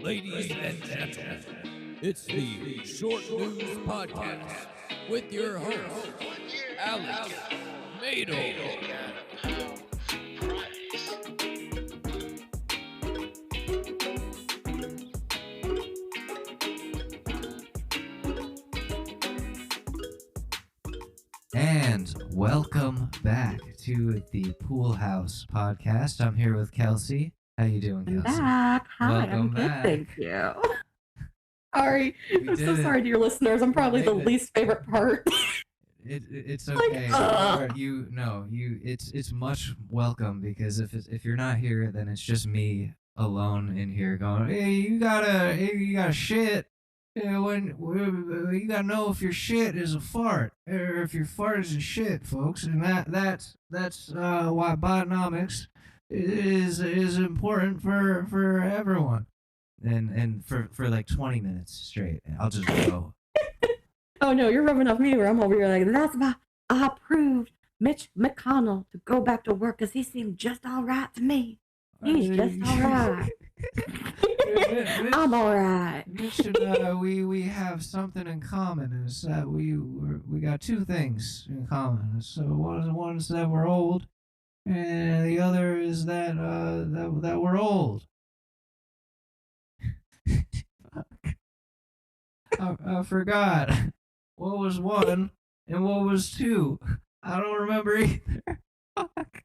Ladies and gentlemen, it's the Short News Podcast with your host, Alex Mado. And welcome back to the Pool House Podcast. I'm here with Kelsey. How you doing, I'm Kelsey? back. Hi, Welcome I'm good, back. thank you. Sorry, We I'm did so it. sorry to your listeners. I'm probably the made it. least favorite part. It's Like, okay. It's much welcome because if you're not here, then it's just me alone in here going, hey, you gotta shit. Yeah, you gotta know if your shit is a fart or if your fart is a shit, folks, and that's why Bidenomics is important for everyone, and for like 20 minutes straight. I'll just go. Oh no, you're rubbing off me where I'm over here like, that's why I approved Mitch McConnell to go back to work because he seemed just all right to me. He's just all right. I'm all right. Mitch and we have something in common. Is that we got two things in common. So one is that we're old, and the other is that that we're old. I forgot what was one and what was two. I don't remember either. Fuck.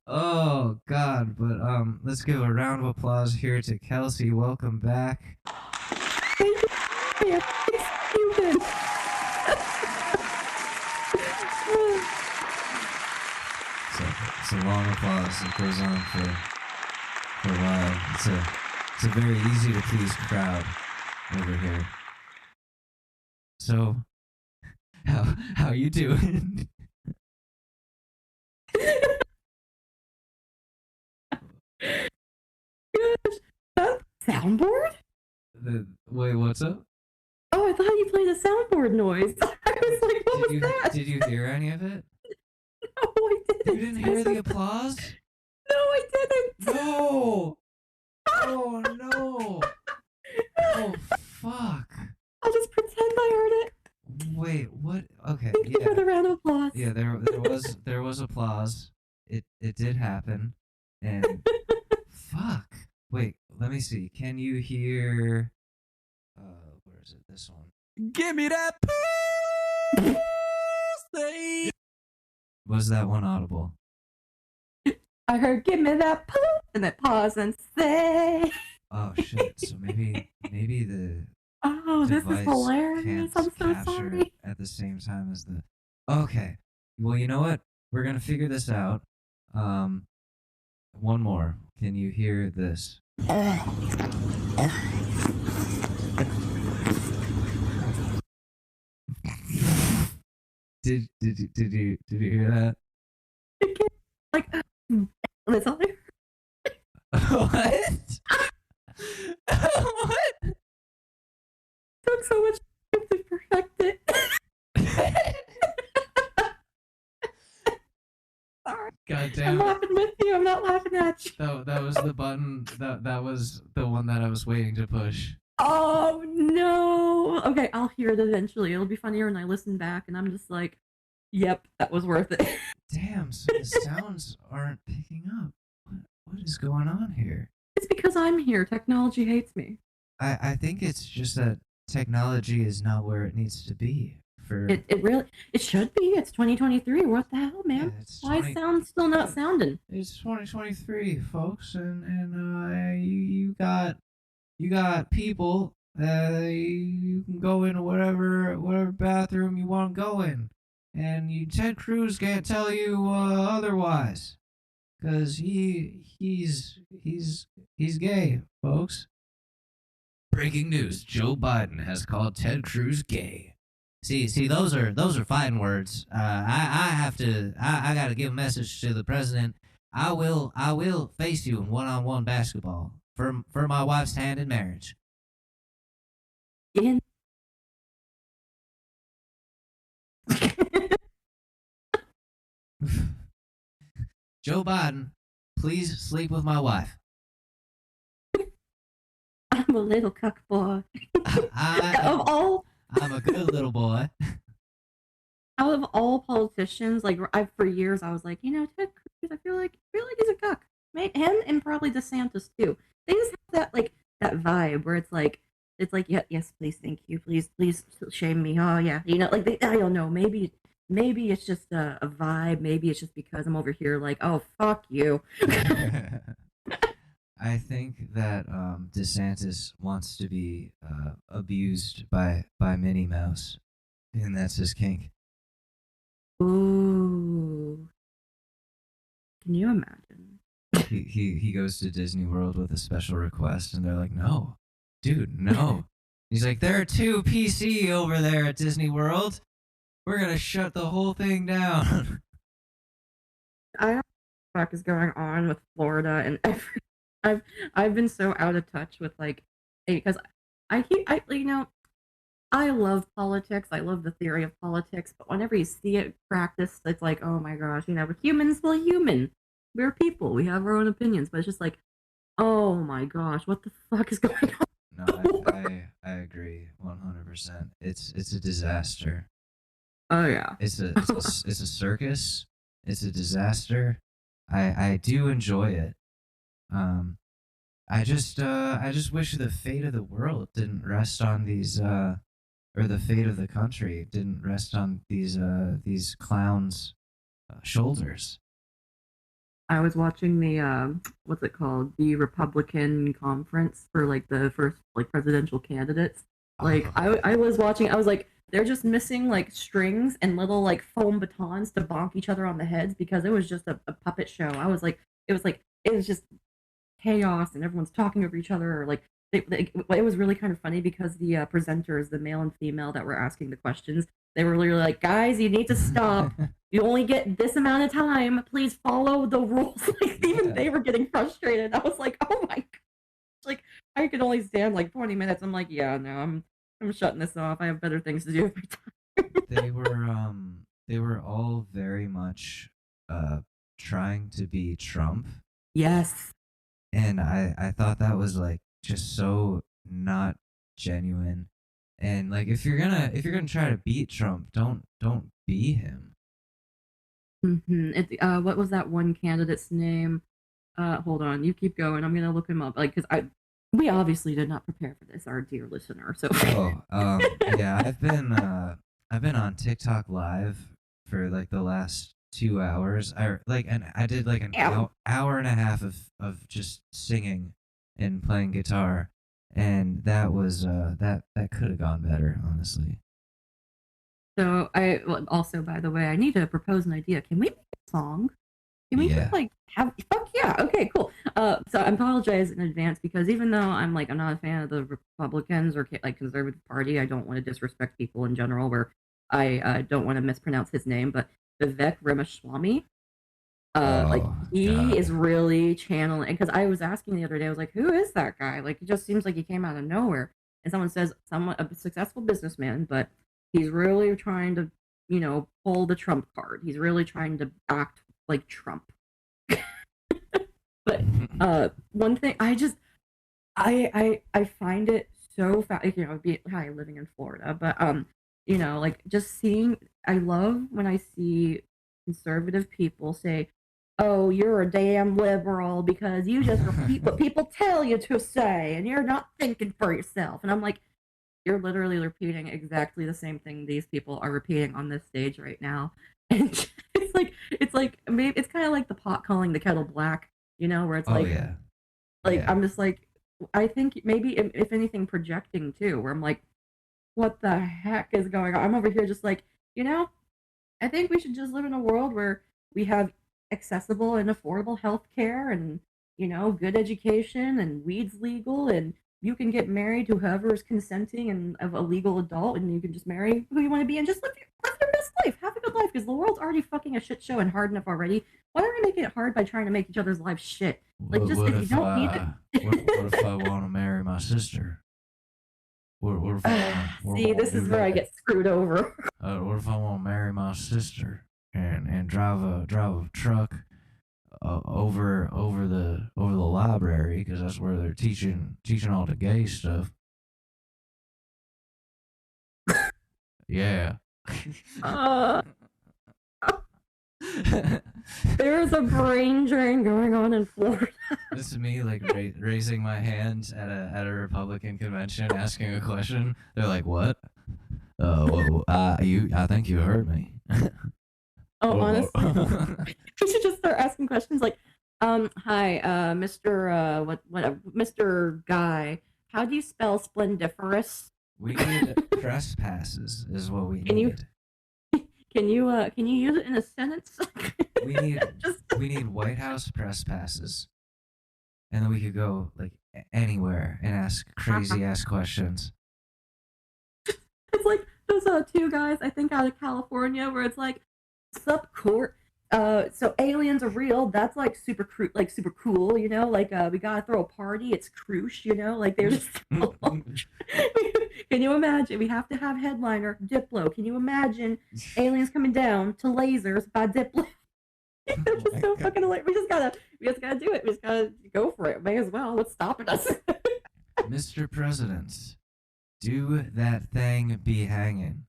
Oh God, but let's give a round of applause here to Kelsey. Welcome back. Thank you. Yeah, stupid. It's a long applause that goes on for a while. It's a very easy to please crowd over here. So, how you doing? Gosh, soundboard? Wait, what's up? Oh, I thought you played a soundboard noise. I was like, what was that? Did you hear any of it? No, I didn't. You didn't hear the applause? No, I didn't. No! Oh no! Oh fuck! I'll just pretend I heard it. Wait, what? Okay, Thank you for the round of applause. yeah. There was applause. It did happen, and fuck. Wait, let me see. Can you hear? Where is it? This one. Give me that pussy. Was that one audible? I heard, give me that poo, and then pause and say, Oh shit! So maybe the oh, this is device hilarious. can't I'm so capture sorry. it at the same time as the. Okay. Well, you know what? We're gonna figure this out. One more. Can you hear this? Did you hear that? Like, that's all I heard. What? What? It took so much time to perfect it. Sorry. God I'm damn it. laughing with you. I'm not laughing at you. That was the button. That was the one that I was waiting to push. Oh, no. Okay, I'll hear it eventually. It'll be funnier when I listen back, and I'm just like, yep, that was worth it. Damn, so the sounds aren't picking up. What is going on here? It's because I'm here. Technology hates me. I think it's just that technology is not where it needs to be. It should be. It's 2023. What the hell, man? Yeah, it's Why is sound still not sounding? It's 2023, folks, and you got people. You can go into whatever bathroom you want to go in, and Ted Cruz can't tell you otherwise, cause he's gay, folks. Breaking news: Joe Biden has called Ted Cruz gay. See, those are fighting words. I gotta give a message to the president. I will face you in one-on-one basketball for my wife's hand in marriage. In- Joe Biden, please sleep with my wife. a little cuck boy. I, Of all I'm a good little boy. out of all politicians, like for years I was like, Ted Cruz, I feel like he's a cuck. Him and probably DeSantis too. They just have that vibe where it's like yeah, yes, please, thank you, please shame me. Oh yeah, I don't know, maybe it's just a vibe. Maybe it's just because I'm over here like, oh fuck you. I think that DeSantis wants to be abused by Minnie Mouse, and that's his kink. Ooh, can you imagine? He goes to Disney World with a special request, and they're like, no, dude, no. He's like, there are 2 PC over there at Disney World. We're gonna shut the whole thing down. I don't know what the fuck is going on with Florida and I've been so out of touch with because I love politics. I love the theory of politics, but whenever you see it practiced, it's like, oh my gosh, we're humans. Well, human. We're people. We have our own opinions, but it's just like, oh my gosh, what the fuck is going on? No, I agree 100%. It's a disaster. Oh yeah. It's a circus. It's a disaster. I do enjoy it. I just wish the fate of the world didn't rest on these or the fate of the country didn't rest on these clowns' shoulders. I was watching the what's it called? The Republican conference for the first presidential candidates. I was watching, I was like, they're just missing strings and little foam batons to bonk each other on the heads because it was just a puppet show. I was like, it was just chaos and everyone's talking over each other, or it was really kind of funny because the presenters, the male and female that were asking the questions, they were literally like, guys, you need to stop. You only get this amount of time. Please follow the rules. Even they were getting frustrated. I was like, oh my gosh. I could only stand 20 minutes. I'm like, yeah, no, I'm shutting this off. I have better things to do with my time. They were all very much trying to be Trump. Yes. And I thought that was just so not genuine. And if you're gonna try to beat Trump, don't be him. Mm-hmm. What was that one candidate's name? Hold on, you keep going. I'm gonna look him up. Because we obviously did not prepare for this, our dear listener. So. Yeah, I've been on TikTok live for the last 2 hours. I did an hour and a half of just singing and playing guitar, and that was that could have gone better, honestly. So also, by the way, I need to propose an idea. Can we make a song? Can we just have fuck yeah? Okay, cool. So I apologize in advance because even though I'm not a fan of the Republicans or conservative party, I don't want to disrespect people in general. Where I don't want to mispronounce his name, but Vivek Ramaswamy. He God. is really channeling, because I was asking the other day, I was like, who is that guy? It just seems like he came out of nowhere. And someone says a successful businessman, but he's really trying to, pull the Trump card. He's really trying to act like Trump. But one thing I find it so hi, living in Florida, but just seeing, I love when I see conservative people say, oh, you're a damn liberal because you just repeat what people tell you to say and you're not thinking for yourself. And I'm like, you're literally repeating exactly the same thing these people are repeating on this stage right now. And it's maybe it's kind of like the pot calling the kettle black, where it's I'm just I think maybe if anything projecting too, where I'm like, what the heck is going on? I'm over here just I think we should just live in a world where we have accessible and affordable health care and, good education and weed's legal and you can get married to whoever is consenting and of a legal adult and you can just marry who you want to be and just live your best life. Have a good life because the world's already fucking a shit show and hard enough already. Why are we making it hard by trying to make each other's lives shit? What if I want to marry my sister? What if See, this is where I get screwed over. What if I want to marry my sister and drive a truck over the library, because that's where they're teaching all the gay stuff. Yeah. Uh, there's a brain drain going on in Florida. This is me like raising my hand at a Republican convention, asking a question. They're like, "What? I think you heard me." Oh, honestly, we should just start asking questions like, hi, Mr. Mr. Guy, how do you spell splendiferous? We need trespasses, is what we Can you- need. Can you use it in a sentence? We need White House press passes, and then we could go like anywhere and ask crazy ass questions. It's like those two guys, I think, out of California, where it's like, sup court. So aliens are real. That's like super cool, you know. Like we gotta throw a party. It's cruise, you know. Like they're just. Can you imagine? We have to have headliner Diplo. Can you imagine aliens coming down to lasers by Diplo? They're just so fucking hilarious. We just gotta do it. We just gotta go for it. May as well. What's stopping us? Mr. President, do that thing be hanging?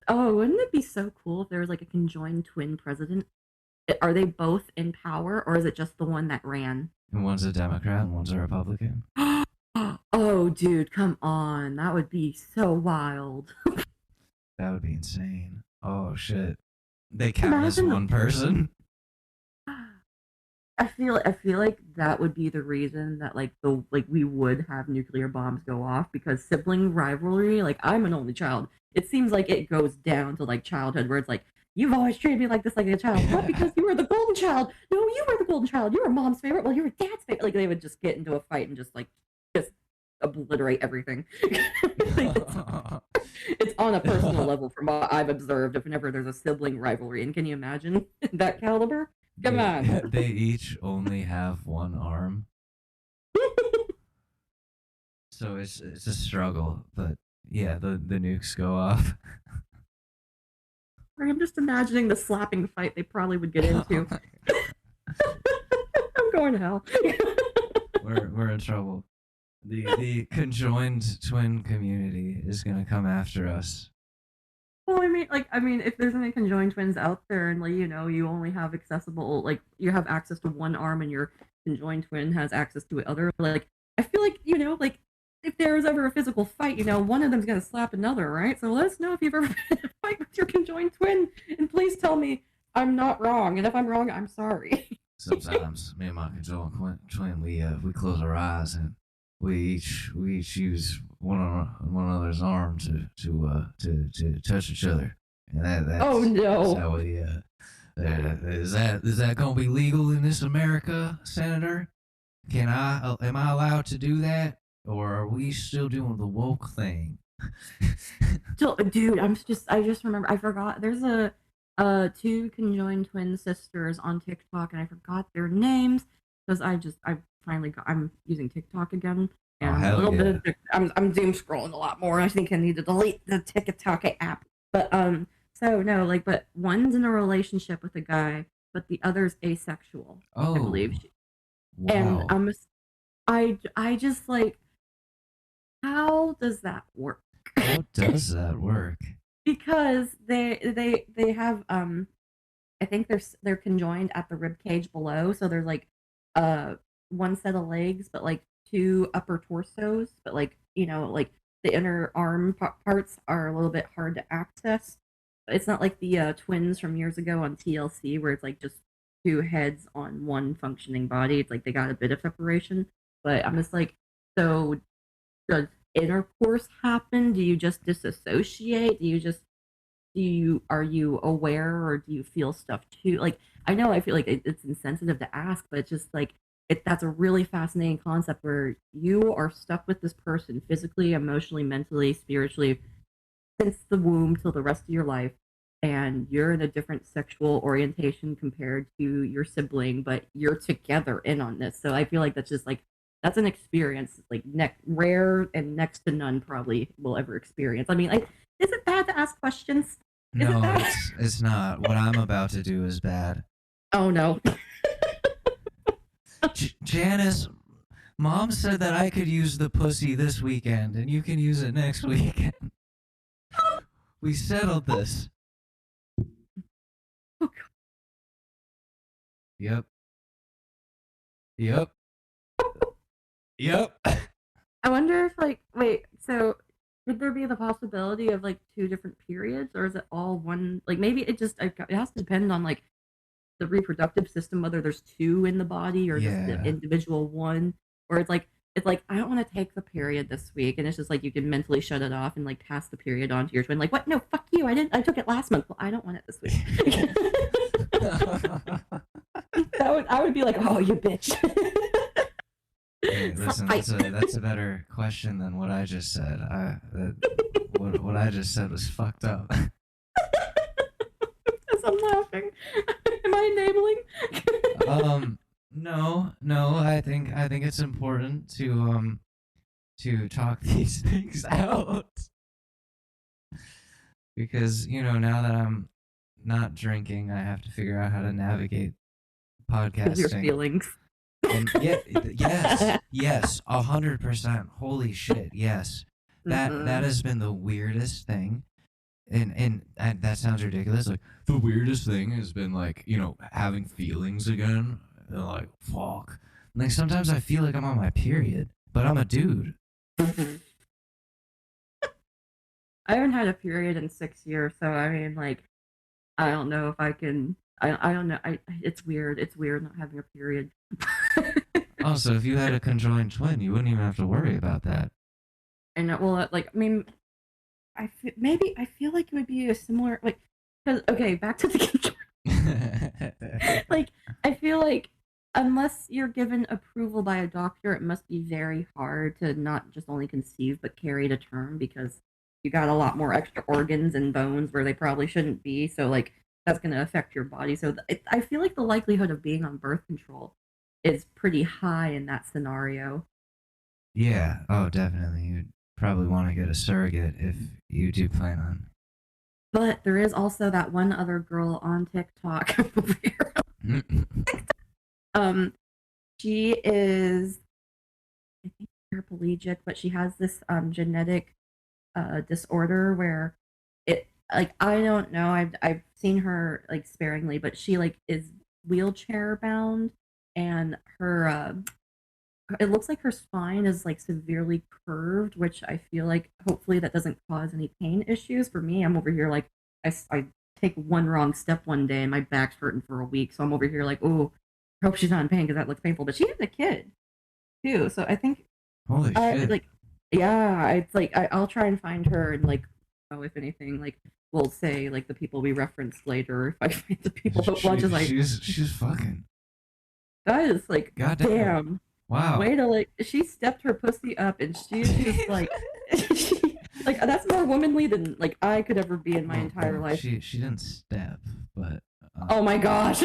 Oh, wouldn't it be so cool if there was like a conjoined twin president? Are they both in power, or is it just the one that ran? And one's a Democrat and one's a Republican. Oh, dude, come on. That would be so wild. That would be insane. Oh shit. They count as one person. I feel like that would be the reason that we would have nuclear bombs go off, because sibling rivalry, like I'm an only child. It seems like it goes down to like childhood, where it's like, you've always treated me like this, like a child. What? Because you were the golden child. No, you were the golden child. You were mom's favorite. Well, you were dad's favorite. Like they would just get into a fight and just obliterate everything. It's on a personal level from what I've observed. If whenever there's a sibling rivalry, and can you imagine that caliber? Come on. They each only have one arm. So it's a struggle, but yeah, the nukes go off. I'm just imagining the slapping fight they probably would get into. I'm going to hell. We're in trouble. The conjoined twin community is gonna come after us. Well, I mean, if there's any conjoined twins out there, and you only have you have access to one arm, and your conjoined twin has access to the other. Like, I feel like if there's ever a physical fight, one of them's gonna slap another, right? So let us know if you've ever been in a fight with your conjoined twin, and please tell me I'm not wrong, and if I'm wrong, I'm sorry. Sometimes me and my conjoined twin, we close our eyes and we each use one another's arm to touch each other, and that's oh no! That's how we is that gonna be legal in this America, Senator? Am I allowed to do that, or are we still doing the woke thing? Dude, I just remember, I forgot. There's two conjoined twin sisters on TikTok, and I forgot their names because I'm using TikTok again, and a little bit of I'm doom scrolling a lot more. I think I need to delete the TikTok app. But so no, but one's in a relationship with a guy, but the other's asexual. Oh, I believe. Wow. And I just how does that work? How does that work? Because they have I think they're conjoined at the rib cage below, so there's one set of legs, but two upper torsos, but the inner arm parts are a little bit hard to access. It's not like the twins from years ago on TLC, where it's just two heads on one functioning body. It's they got a bit of separation, but I'm just so does intercourse happen? Do you just disassociate? Are you aware, or do you feel stuff too? I know I feel like it's insensitive to ask, but it's just that's a really fascinating concept where you are stuck with this person physically, emotionally, mentally, spiritually since the womb till the rest of your life, and you're in a different sexual orientation compared to your sibling, but you're together in on this. So I feel like that's just that's an experience rare and next to none probably will ever experience. I mean, is it bad to ask questions? No, bad? it's not. What I'm about to do is bad. Oh no. Janice, Mom said that I could use the pussy this weekend, and you can use it next weekend. We settled this. Oh, Yep. Yep. Yep. I wonder if wait, so could there be the possibility of like 2 different periods, or is it all one? Like maybe it has to depend on like the reproductive system, whether there's 2 in the body or just the individual one, or it's like I don't want to take the period this week, and it's just like you can mentally shut it off and like pass the period on to your twin. Like, what? No, fuck you. I took it last month. Well, I don't want it this week. I would be like, oh, you bitch. Hey, listen, that's a better question than what I just said. What I just said was fucked up. Because I'm laughing. Am I enabling? No. I think it's important to talk these things out, because now that I'm not drinking, I have to figure out how to navigate podcasting. Your feelings. And yes, 100%. Holy shit, yes. That has been the weirdest thing, and that sounds ridiculous. Like, the weirdest thing has been like having feelings again. And like, fuck. Like, sometimes I feel like I'm on my period, but I'm a dude. I haven't had a period in 6 years, so I mean, like, I don't know if I can. I don't know. It's weird. It's weird not having a period. Also, if you had a conjoined twin, you wouldn't even have to worry about that. And well, like, I mean, I feel like it would be a similar, like, because okay, back to the like, I feel like unless you're given approval by a doctor, it must be very hard to not just only conceive but carry to term, because you got a lot more extra organs and bones where they probably shouldn't be. So like, that's going to affect your body. So I feel like the likelihood of being on birth control is pretty high in that scenario. Yeah. Oh, definitely. You'd probably want to get a surrogate if you do plan on. But there is also that one other girl on TikTok. She is, I think, paraplegic, but she has this genetic disorder where it, like, I don't know, I've seen her like sparingly, but she like is wheelchair bound, and her it looks like her spine is like severely curved, which I feel like hopefully that doesn't cause any pain issues. For me, I'm over here like I take one wrong step one day and my back's hurting for a week, so I'm over here like, oh, I hope she's not in pain because that looks painful. But she has a kid too, so I think holy shit, like, yeah, it's like I'll try and find her, and like, oh, if anything, like, we'll say like the people we referenced later, if I find the people who watches, like, she's fucking, that is like, goddamn. Damn. Wow. Way to, like, she stepped her pussy up, and she's just like, like, that's more womanly than like I could ever be in my entire life. She didn't step, but oh my gosh.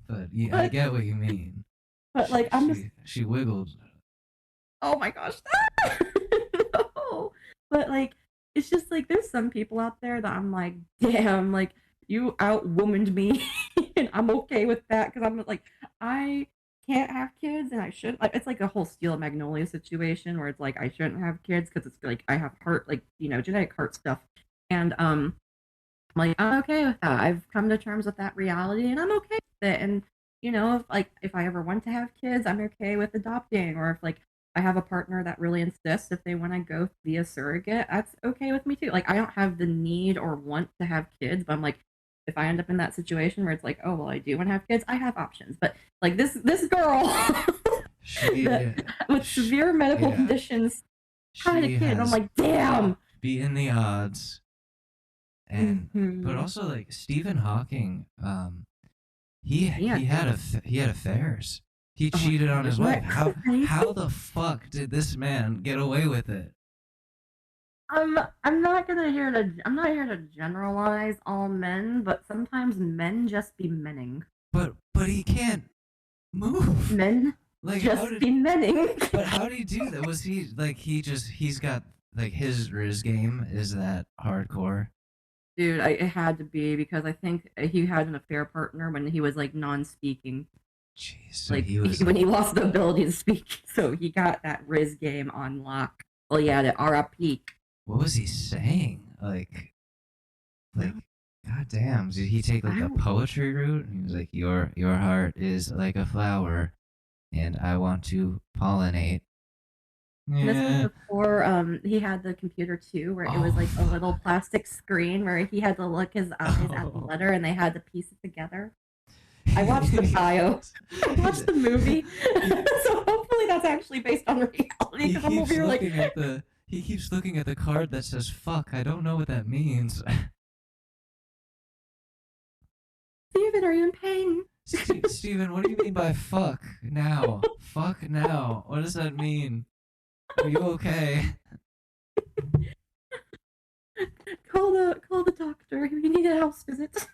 But yeah, I get what you mean. But like, she wiggled. Oh my gosh. No. But like, it's just like, there's some people out there that I'm like, damn, like, you outwomaned me, and I'm okay with that, because I'm like, I can't have kids, and I shouldn't. Like, it's like a whole Steel Magnolia situation where it's like I shouldn't have kids because it's like I have heart, like, genetic heart stuff, and like, I'm okay with that. I've come to terms with that reality, and I'm okay with it. And if I ever want to have kids, I'm okay with adopting, or if like I have a partner that really insists if they want to go via surrogate, that's okay with me too. Like, I don't have the need or want to have kids, but I'm like, if I end up in that situation where it's like, oh, well, I do want to have kids, I have options. But like this girl with severe medical conditions had a kid. I'm like, damn, beating the odds. And but also, like, Stephen Hawking, he had affairs. He cheated on his wife. How the fuck did this man get away with it? I'm not here to generalize all men, but sometimes men just be menning. But he can't move. Men like just be menning. But how did he do that? Was he like he's got like his Rizz game is that hardcore? Dude, it had to be because I think he had an affair partner when he was like non-speaking. Jeez, so Like he was when he lost the ability to speak, so he got that Rizz game on lock. Well, yeah, the RIP. what was he saying? Like, god damn, did he take like a poetry route? He was like, your heart is like a flower, and I want to pollinate. This Yeah. was before he had the computer too, where it was like a little plastic screen where he had to look his eyes at the letter and they had to piece it together. I watched the bio. I watched the movie. So hopefully that's actually based on reality. Because I'm over here like, he keeps looking at the card that says fuck. I don't know what that means. Steven, are you in pain? Steven, what do you mean by fuck now? Fuck now. What does that mean? Are you okay? Call the doctor. You need a house visit.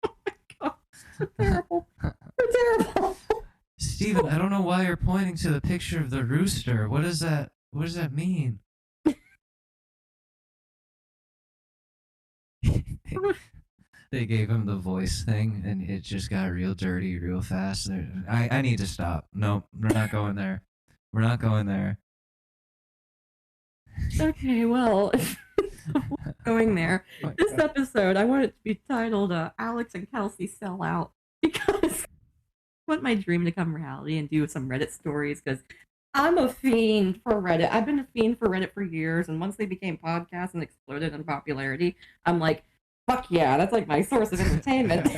Oh my god. So terrible. We're terrible. Steven, I don't know why you're pointing to the picture of the rooster. What does that mean? They gave him the voice thing and it just got real dirty real fast. I need to stop. No, we're not going there. We're not going there. Okay, well, going there. Oh This episode, I want it to be titled Alex and Kelsey Sell Out because I want my dream to come reality and do some Reddit stories because I'm a fiend for Reddit. I've been a fiend for Reddit for years, and once they became podcasts and exploded in popularity, I'm like, fuck yeah, that's like my source of entertainment.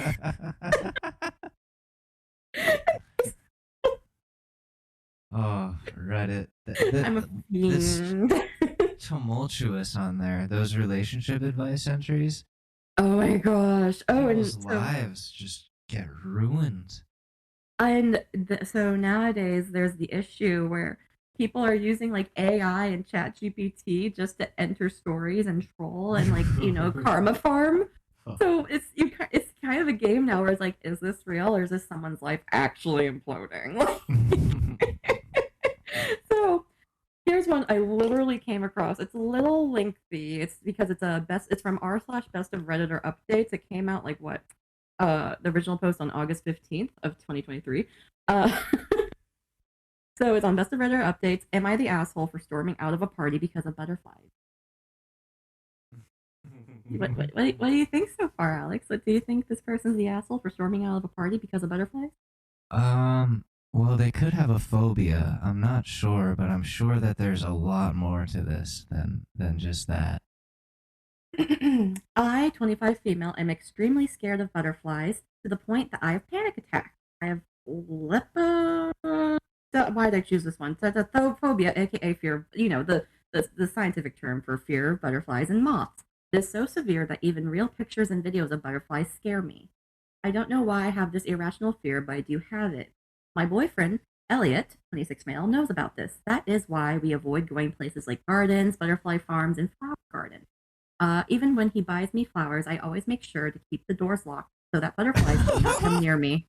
Oh, Reddit. I'm a fiend. Tumultuous on there. Those relationship advice entries. Oh my gosh. Oh, People's and lives just get ruined. So nowadays there's the issue where people are using like AI and chat GPT just to enter stories and troll and like, karma farm. So it's kind of a game now where it's like, is this real or is this someone's life actually imploding? So here's one I literally came across. It's a little lengthy. It's because it's from r/best of Redditor updates. It came out like what? The original post on August 15th of 2023. So it's on Best of Redditor updates. Am I the asshole for storming out of a party because of butterflies? What do you think so far, Alex? What do you think this person's the asshole for storming out of a party because of butterflies? Well, they could have a phobia. I'm not sure, but I'm sure that there's a lot more to this than just that. I, 25 female, am extremely scared of butterflies to the point that I have panic attacks. I have why did I choose this one? Phobia, aka fear, the scientific term for fear of butterflies and moths. It is so severe that even real pictures and videos of butterflies scare me. I don't know why I have this irrational fear, but I do have it. My boyfriend, Elliot, 26 male, knows about this. That is why we avoid going places like gardens, butterfly farms, and flower gardens. Even when he buys me flowers, I always make sure to keep the doors locked so that butterflies do not come near me.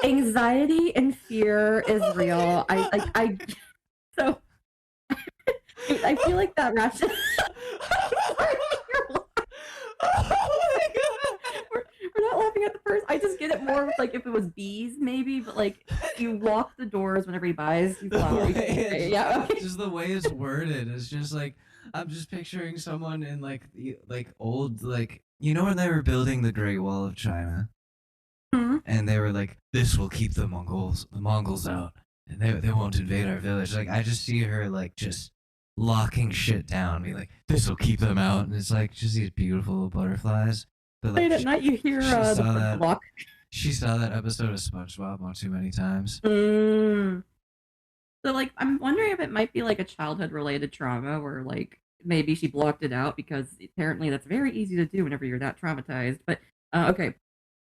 Anxiety and fear is real. So I feel like that ration. We're not laughing at the person. I just get it more with, like, if it was bees, maybe, but like you lock the doors whenever he buys you flowers. Yeah, okay. Just the way it's worded is just like I'm just picturing someone in like old when they were building the Great Wall of China, and they were like, "This will keep the Mongols out, and they won't invade our village." Like I just see her like just locking shit down, be like, "This will keep them out," and it's like just these beautiful butterflies. But like, late at night, you hear the block. She saw that episode of SpongeBob one too many times. So, like, I'm wondering if it might be like a childhood-related trauma, where like maybe she blocked it out because apparently that's very easy to do whenever you're that traumatized. But okay.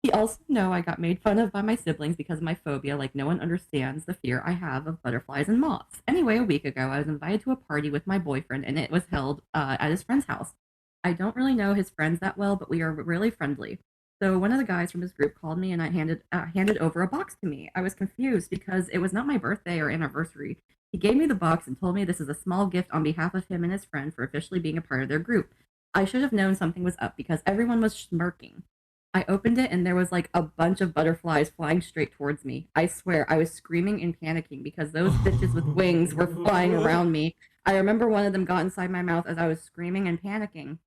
He also know I got made fun of by my siblings because of my phobia. Like, no one understands the fear I have of butterflies and moths. Anyway, a week ago, I was invited to a party with my boyfriend, and it was held at his friend's house. I don't really know his friends that well, but we are really friendly. So one of the guys from his group called me and I handed over a box to me. I was confused because it was not my birthday or anniversary. He gave me the box and told me this is a small gift on behalf of him and his friend for officially being a part of their group. I should have known something was up because everyone was smirking. I opened it and there was like a bunch of butterflies flying straight towards me. I swear I was screaming and panicking because those bitches with wings were flying around me. I remember one of them got inside my mouth as I was screaming and panicking.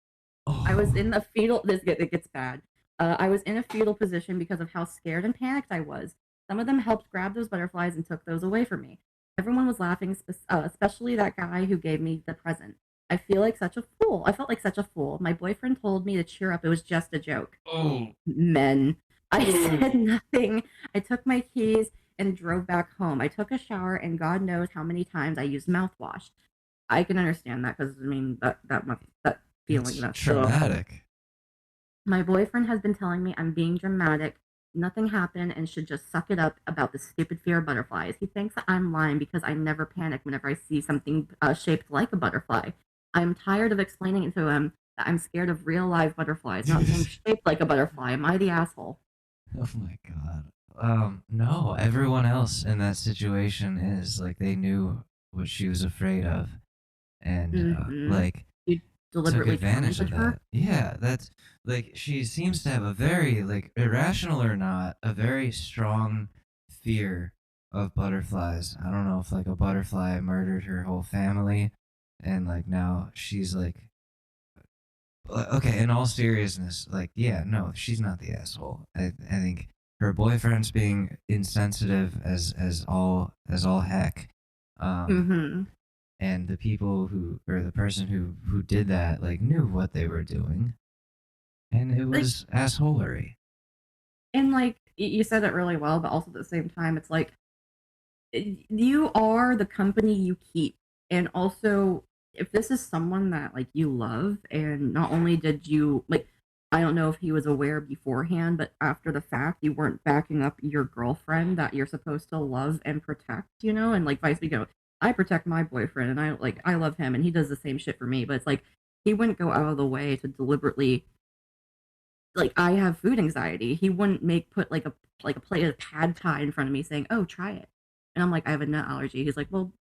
I was in the fetal. It gets bad. I was in a fetal position because of how scared and panicked I was. Some of them helped grab those butterflies and took those away from me. Everyone was laughing, especially that guy who gave me the present. I feel like such a fool. I felt like such a fool. My boyfriend told me to cheer up. It was just a joke. Oh. Men. I said nothing. I took my keys and drove back home. I took a shower, and God knows how many times I used mouthwash. I can understand that because, I mean, that feeling. It's That's traumatic. My boyfriend has been telling me I'm being dramatic, nothing happened, and should just suck it up about the stupid fear of butterflies. He thinks that I'm lying because I never panic whenever I see something shaped like a butterfly. I'm tired of explaining it to him that I'm scared of real live butterflies, not being shaped like a butterfly. Am I the asshole? Oh my god. No, everyone else in that situation is like they knew what she was afraid of, and like You deliberately took advantage of tormented her? that. Yeah, that's like she seems to have a very like irrational or not, a very strong fear of butterflies. I don't know if like a butterfly murdered her whole family, and like now she's like okay, in all seriousness, like, yeah, no, she's not the asshole. I think her boyfriend's being insensitive as all heck. Mm-hmm. And the people who, or the person who did that, like, knew what they were doing, and it Like, was assholery. and like you said it really well, but also at the same time, it's like you are the company you keep, and also if this is someone that like you love, and not only did you like, I don't know if he was aware beforehand, but after the fact, you weren't backing up your girlfriend that you're supposed to love and protect, and like vice versa. I protect my boyfriend, and I love him, and he does the same shit for me. But it's like he wouldn't go out of the way to deliberately, like, I have food anxiety. He wouldn't put like a plate of pad thai in front of me saying, "Oh, try it." And I'm like, "I have a nut allergy." He's like, "Well,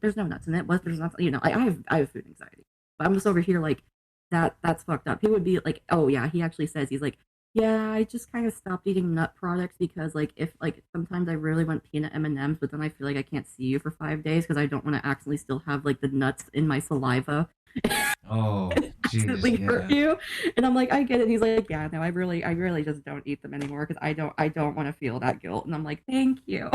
there's no nuts in it. What? There's nuts, like, I have food anxiety." But I'm just over here like that's fucked up. He would be like, "Oh yeah." He actually says, he's like, "Yeah, I just kind of stopped eating nut products because like if like sometimes I really want peanut M&Ms, but then I feel like I can't see you for 5 days because I don't want to accidentally still have like the nuts in my saliva." Oh, Accidentally jeez, hurt yeah. you. And I'm like, I get it. He's like, yeah, no, I really just don't eat them anymore because I don't want to feel that guilt. And I'm like, thank you.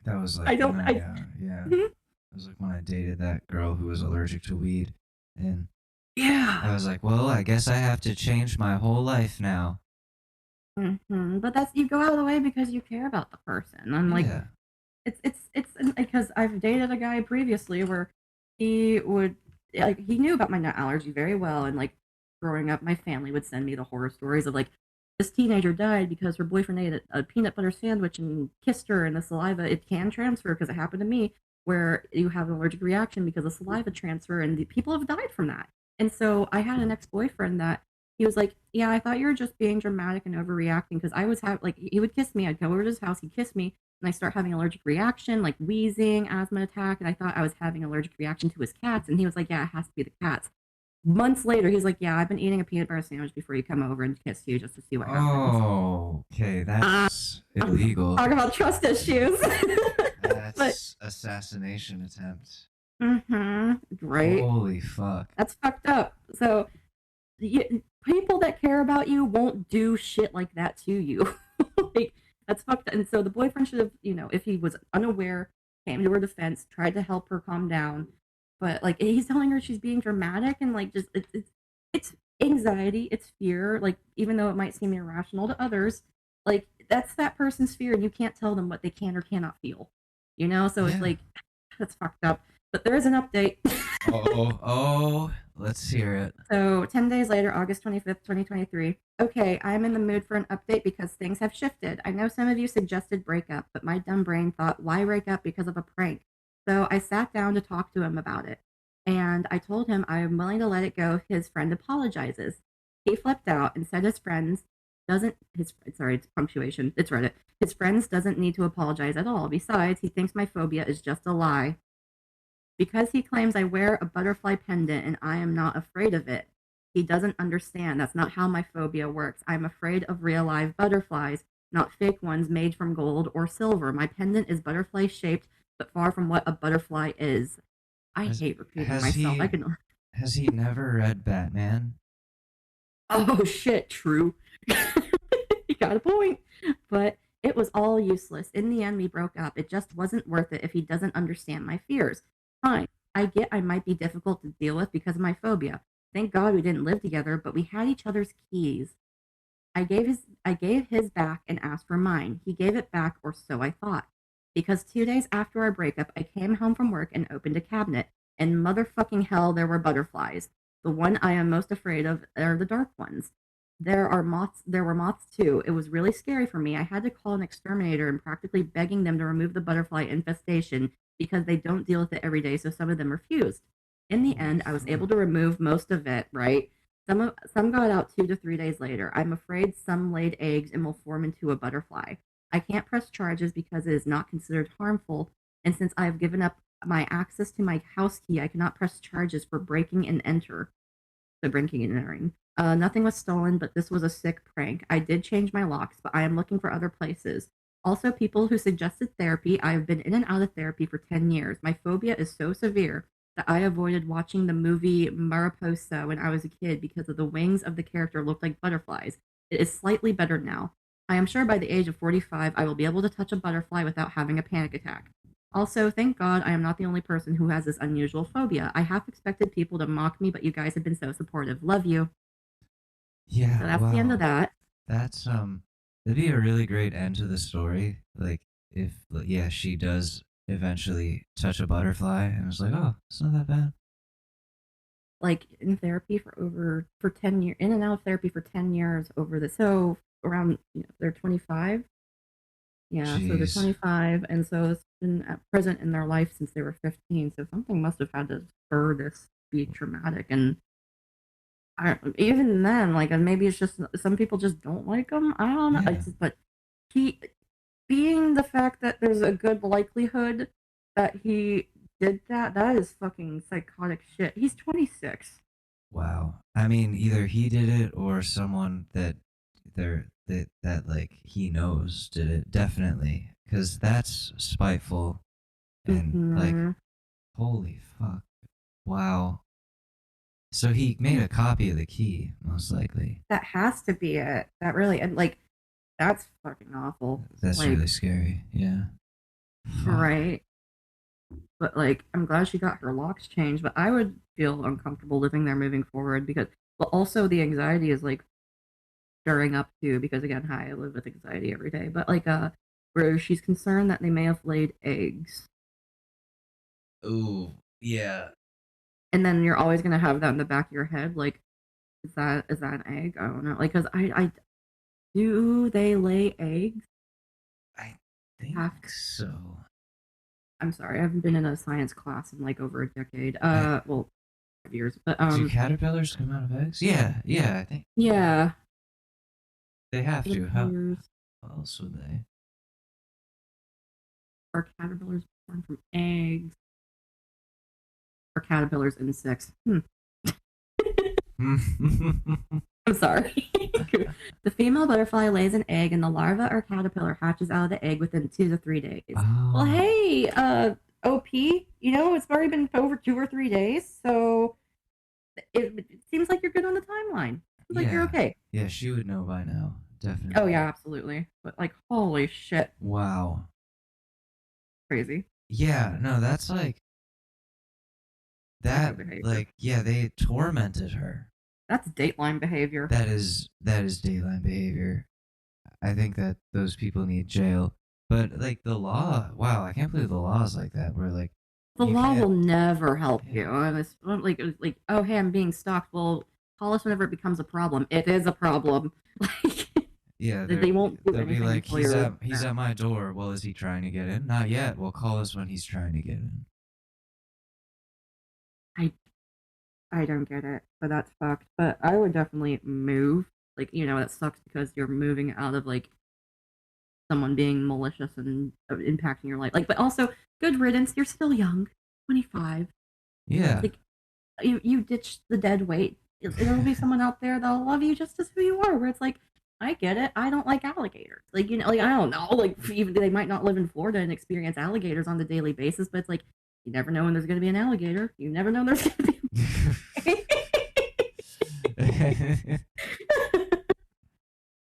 That was like I don't, when I, yeah. Mhm. It was like when I dated that girl who was allergic to weed, and I Yeah. was like, well, I guess I have to change my whole life now. But that's, you go out of the way because you care about the person. I'm like, Yeah. it's because I've dated a guy previously where he would, like, he knew about my nut allergy very well, and like growing up, my family would send me the horror stories of like this teenager died because her boyfriend ate a peanut butter sandwich and kissed her, and the saliva, it can transfer because it happened to me, where you have an allergic reaction because of saliva transfer, and the people have died from that. And so I had an ex-boyfriend that he was like, "Yeah, I thought you were just being dramatic and overreacting because I was like, he would kiss me. I'd go over to his house, he'd kiss me, and I start having allergic reaction, like wheezing, asthma attack, and I thought I was having allergic reaction to his cats." And he was like, "Yeah, it has to be the cats." Months later, he's like, "Yeah, I've been eating a peanut butter sandwich before you come over and kiss you just to see what happens." Oh, okay, that's illegal. Talk about trust issues. But That's assassination attempt. right, Holy fuck. that's fucked up. So people that care about you won't do shit like that to you. Like, that's fucked up. And so the boyfriend should have, if he was unaware, came to her defense, tried to help her calm down. But like he's telling her she's being dramatic, and like just it's anxiety, it's fear. Like, even though it might seem irrational to others, like that's that person's fear, and you can't tell them what they can or cannot feel. So it's Yeah. like that's fucked up. But there is an update. Oh, let's hear it. So 10 days later, August 25th, 2023. Okay, I'm in the mood for an update because things have shifted. I know some of you suggested breakup, but my dumb brain thought, why break up because of a prank? So I sat down to talk to him about it. And I told him I am willing to let it go if his friend apologizes. He flipped out and said his friends it's punctuation. It's Reddit. His friends doesn't need to apologize at all. Besides, he thinks my phobia is just a lie. Because he claims I wear a butterfly pendant and I am not afraid of it. He doesn't understand. That's not how my phobia works. I'm afraid of real live butterflies, not fake ones made from gold or silver. My pendant is butterfly shaped, but far from what a butterfly is. I hate repeating myself. Has he never read Batman? Oh shit, true. You got a point. But it was all useless. In the end, we broke up. It just wasn't worth it if he doesn't understand my fears. Fine. I get I might be difficult to deal with because of my phobia. Thank God we didn't live together, but we had each other's keys. I gave his back and asked for mine. He gave it back, or so I thought. Because 2 days after our breakup, I came home from work and opened a cabinet. And motherfucking hell, there were butterflies. The one I am most afraid of are the dark ones. There were moths too. It was really scary for me. I had to call an exterminator and practically begging them to remove the butterfly infestation because they don't deal with it every day, so some of them refused. In the end, I was able to remove most of it, right? Some got out 2 to 3 days later. I'm afraid some laid eggs and will form into a butterfly. I can't press charges because it is not considered harmful, and since I have given up my access to my house key, I cannot press charges for breaking and entering. Nothing was stolen, but this was a sick prank. I did change my locks, but I am looking for other places. Also, people who suggested therapy. I have been in and out of therapy for 10 years. My phobia is so severe that I avoided watching the movie Mariposa when I was a kid because of the wings of the character looked like butterflies. It is slightly better now. I am sure by the age of 45, I will be able to touch a butterfly without having a panic attack. Also, thank God I am not the only person who has this unusual phobia. I half expected people to mock me, but you guys have been so supportive. Love you. Yeah, So that's the end of that. That's that'd be a really great end to the story. Like if she does eventually touch a butterfly and it's like, oh, it's not that bad. Like in therapy for 10 years, in and out of therapy for 10 years so around they're 25. Yeah, so they're 25, and so it's been present in their life since they were 15. So something must have had to spur this to be traumatic, and even then, like, and maybe it's just some people just don't like him. I don't know, Yeah. but being the fact that there's a good likelihood that he did that is fucking psychotic shit. He's 26. Wow. I mean, either he did it or someone that like he knows did it, definitely, because that's spiteful and like, holy fuck. Wow. So he made a copy of the key, most likely. That has to be it. That really, and like, that's fucking awful. That's like, really scary. Yeah. Right. But like, I'm glad she got her locks changed, but I would feel uncomfortable living there moving forward because, but also the anxiety is like stirring up too, because again, I live with anxiety every day, but like, where she's concerned that they may have laid eggs. Ooh, yeah. And then you're always gonna have that in the back of your head, like, is that an egg? I don't know, like, cause I do they lay eggs? I think so. I'm sorry, I haven't been in a science class in like over a decade. Well, 5 years, but do caterpillars come out of eggs? Yeah, I think. Yeah. They have to. How else would they? Are caterpillars born from eggs? Or caterpillars insects? I'm sorry. The female butterfly lays an egg and the larva or caterpillar hatches out of the egg within 2 to 3 days. Oh. Well, hey, OP, it's already been over 2 or 3 days, so it seems like you're good on the timeline. Seems like you're okay. Yeah, she would know by now, definitely. Oh, yeah, absolutely. But, like, holy shit. Wow. Crazy. Yeah, no, that's like... That, like, yeah, they tormented her. That's Dateline behavior. That is Dateline behavior. I think that those people need jail. But, like, the law... Wow, I can't believe the law is like that. Where, like... The law will never help you. And it's like, oh, hey, I'm being stalked. Well, call us whenever it becomes a problem. It is a problem. Like, yeah, they won't do they'll anything. Be like, he's at my door. Well, is he trying to get in? Not yet. Well, call us when he's trying to get in. I don't get it, but that's fucked. But I would definitely move Like, that sucks because you're moving out of like someone being malicious and impacting your life. Like, but also good riddance. You're still young, 25. Yeah. Like, you ditch the dead weight. There'll be someone out there that'll love you just as who you are. Where it's like, I get it. I don't like alligators. Like, like I don't know. Like, even they might not live in Florida and experience alligators on the daily basis, but it's like you never know when there's going to be an alligator. You never know there's going to be.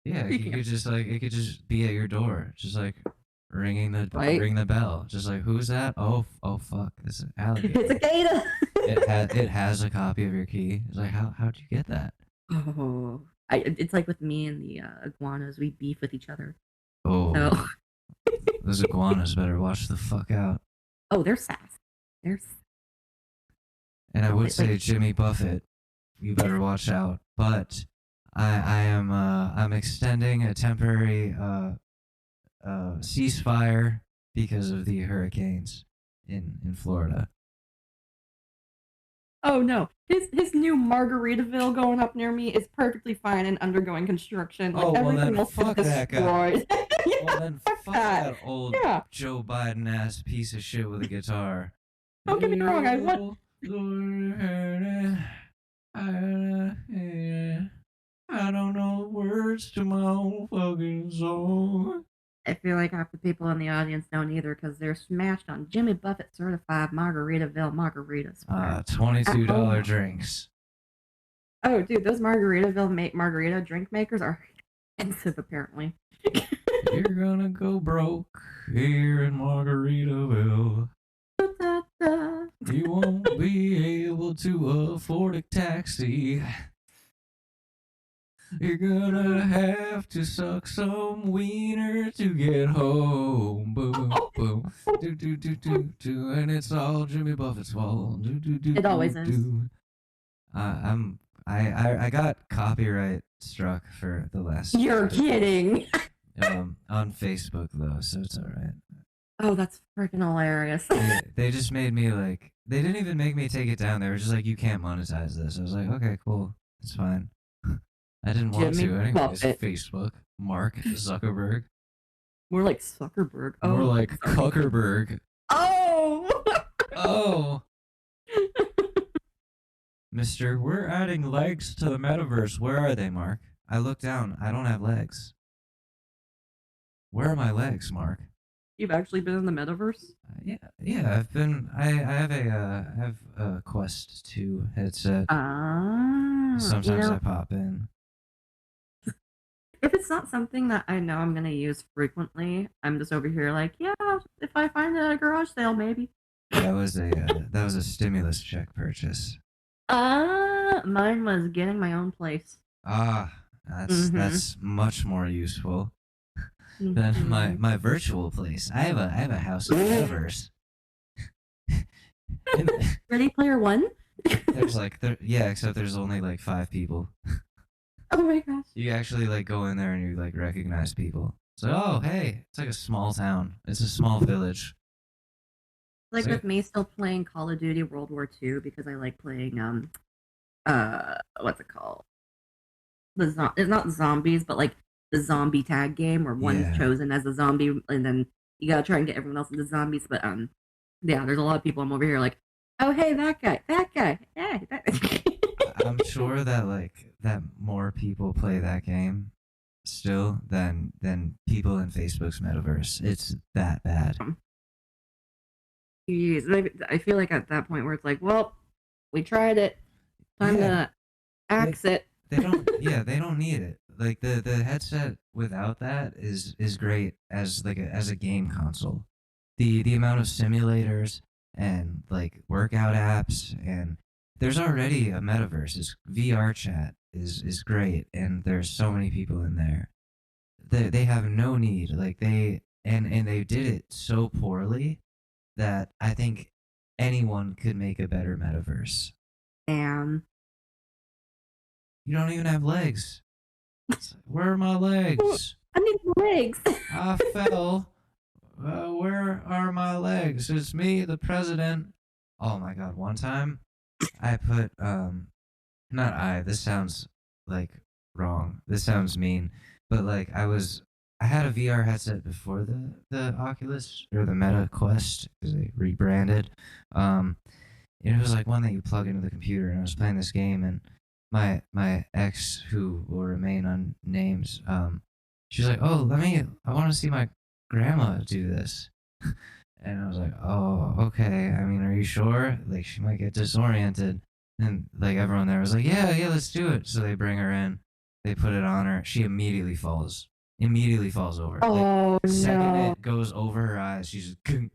Yeah, you could just like it could just be at your door, just like ring the bell, just like who's that? Oh fuck, this is an alligator. It's a gator. It has a copy of your key. It's like how'd you get that? Oh, it's like with me and the iguanas, we beef with each other. Oh, so. Those iguanas better watch the fuck out. Oh, they're sass. And I would say Jimmy Buffett, you better watch out. But I'm extending a temporary ceasefire because of the hurricanes in Florida. Oh no, his new Margaritaville going up near me is perfectly fine and undergoing construction. Like, everything else is destroyed. Yeah, well then fuck that old Joe Biden ass piece of shit with a guitar. Don't get me wrong, I want. I don't know words to my own fucking song. I feel like half the people in the audience don't either because they're smashed on Jimmy Buffett certified Margaritaville margaritas. $22 drinks. Oh, dude, those Margaritaville margarita drink makers are expensive, apparently. You're gonna go broke here in Margaritaville. You won't be able to afford a taxi. You're gonna have to suck some wiener to get home. Boom, boom. Do, do, do, do, do. And it's all Jimmy Buffett's fault. Do, do, do, it always is. I got copyright struck for the last. You're kidding. On Facebook though, so it's alright. Oh, that's freaking hilarious. They just made me like. They didn't even make me take it down. They were just like, you can't monetize this. I was like, okay, cool, it's fine. I didn't want to anyways. Facebook, Mark Zuckerberg. More like Zuckerberg. Oh, more like Zuckerberg. Oh. Oh. Mister, we're adding legs to the metaverse. Where are they, Mark? I look down. I don't have legs. Where are my legs, Mark? You've actually been in the metaverse? Yeah. I've been. I have a Quest 2 headset. Sometimes I pop in. If it's not something that I know I'm gonna use frequently, I'm just over here like, yeah, if I find it at a garage sale, maybe. That was a stimulus check purchase. Mine was getting my own place. That's much more useful than my virtual place. I have a house in the metaverse. Ready Player One? There's except there's only like 5 people. Oh my gosh. You actually like go in there and you like recognize people. So, oh hey, it's like a small town. It's a small village. Like with me still playing Call of Duty World War II because I like playing what's it called? It's not zombies, but like the zombie tag game where one's chosen as a zombie and then you gotta try and get everyone else into zombies. But yeah, there's a lot of people I'm over here like, oh hey, that guy, hey, that. I'm sure that more people play that game still than people in Facebook's metaverse. It's that bad. Jeez, I feel like at that point where it's like, well, we tried it. Time to axe it. They don't need it. Like the headset without that is great as a game console. The amount of simulators and like workout apps, and there's already a metaverse. It's VR chat is great, and there's so many people in there. They have no need. Like they did it so poorly that I think anyone could make a better metaverse. Damn. You don't even have legs. Where are my legs? I need legs. I fell. Where are my legs? It's me, the president. Oh my god, one time I put, this sounds like wrong. This sounds mean, but like I had a VR headset before the Oculus or the Meta Quest because they rebranded. Um, and it was like one that you plug into the computer, and I was playing this game, and my ex, who will remain unnamed, she was like, "Oh, I want to see my grandma do this." And I was like, "Oh, okay. I mean, are you sure? Like, she might get disoriented." And like everyone there was like, "Yeah, yeah, let's do it." So they bring her in, they put it on her. She immediately falls over. Like, Oh second no. it goes over her eyes, she's just,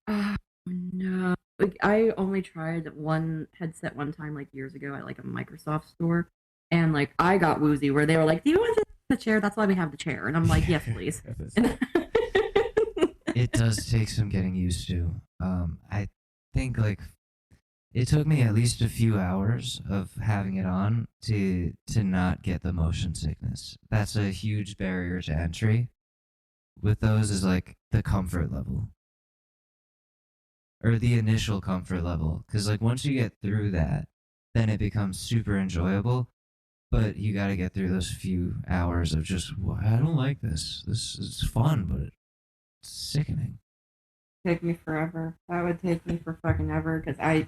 Oh no. Like I only tried one headset one time like years ago at like a Microsoft store and like I got woozy where they were like, "Do you want the chair? That's why we have the chair." And I'm like, "Yes, please." It does take some getting used to. I think like it took me at least a few hours of having it on to not get the motion sickness. That's a huge barrier to entry. With those is like the comfort level or the initial comfort level, because like once you get through that, then it becomes super enjoyable. But you got to get through those few hours of just, well, I don't like this. This is fun, but it's sickening. Take me forever. That would take me for fucking ever because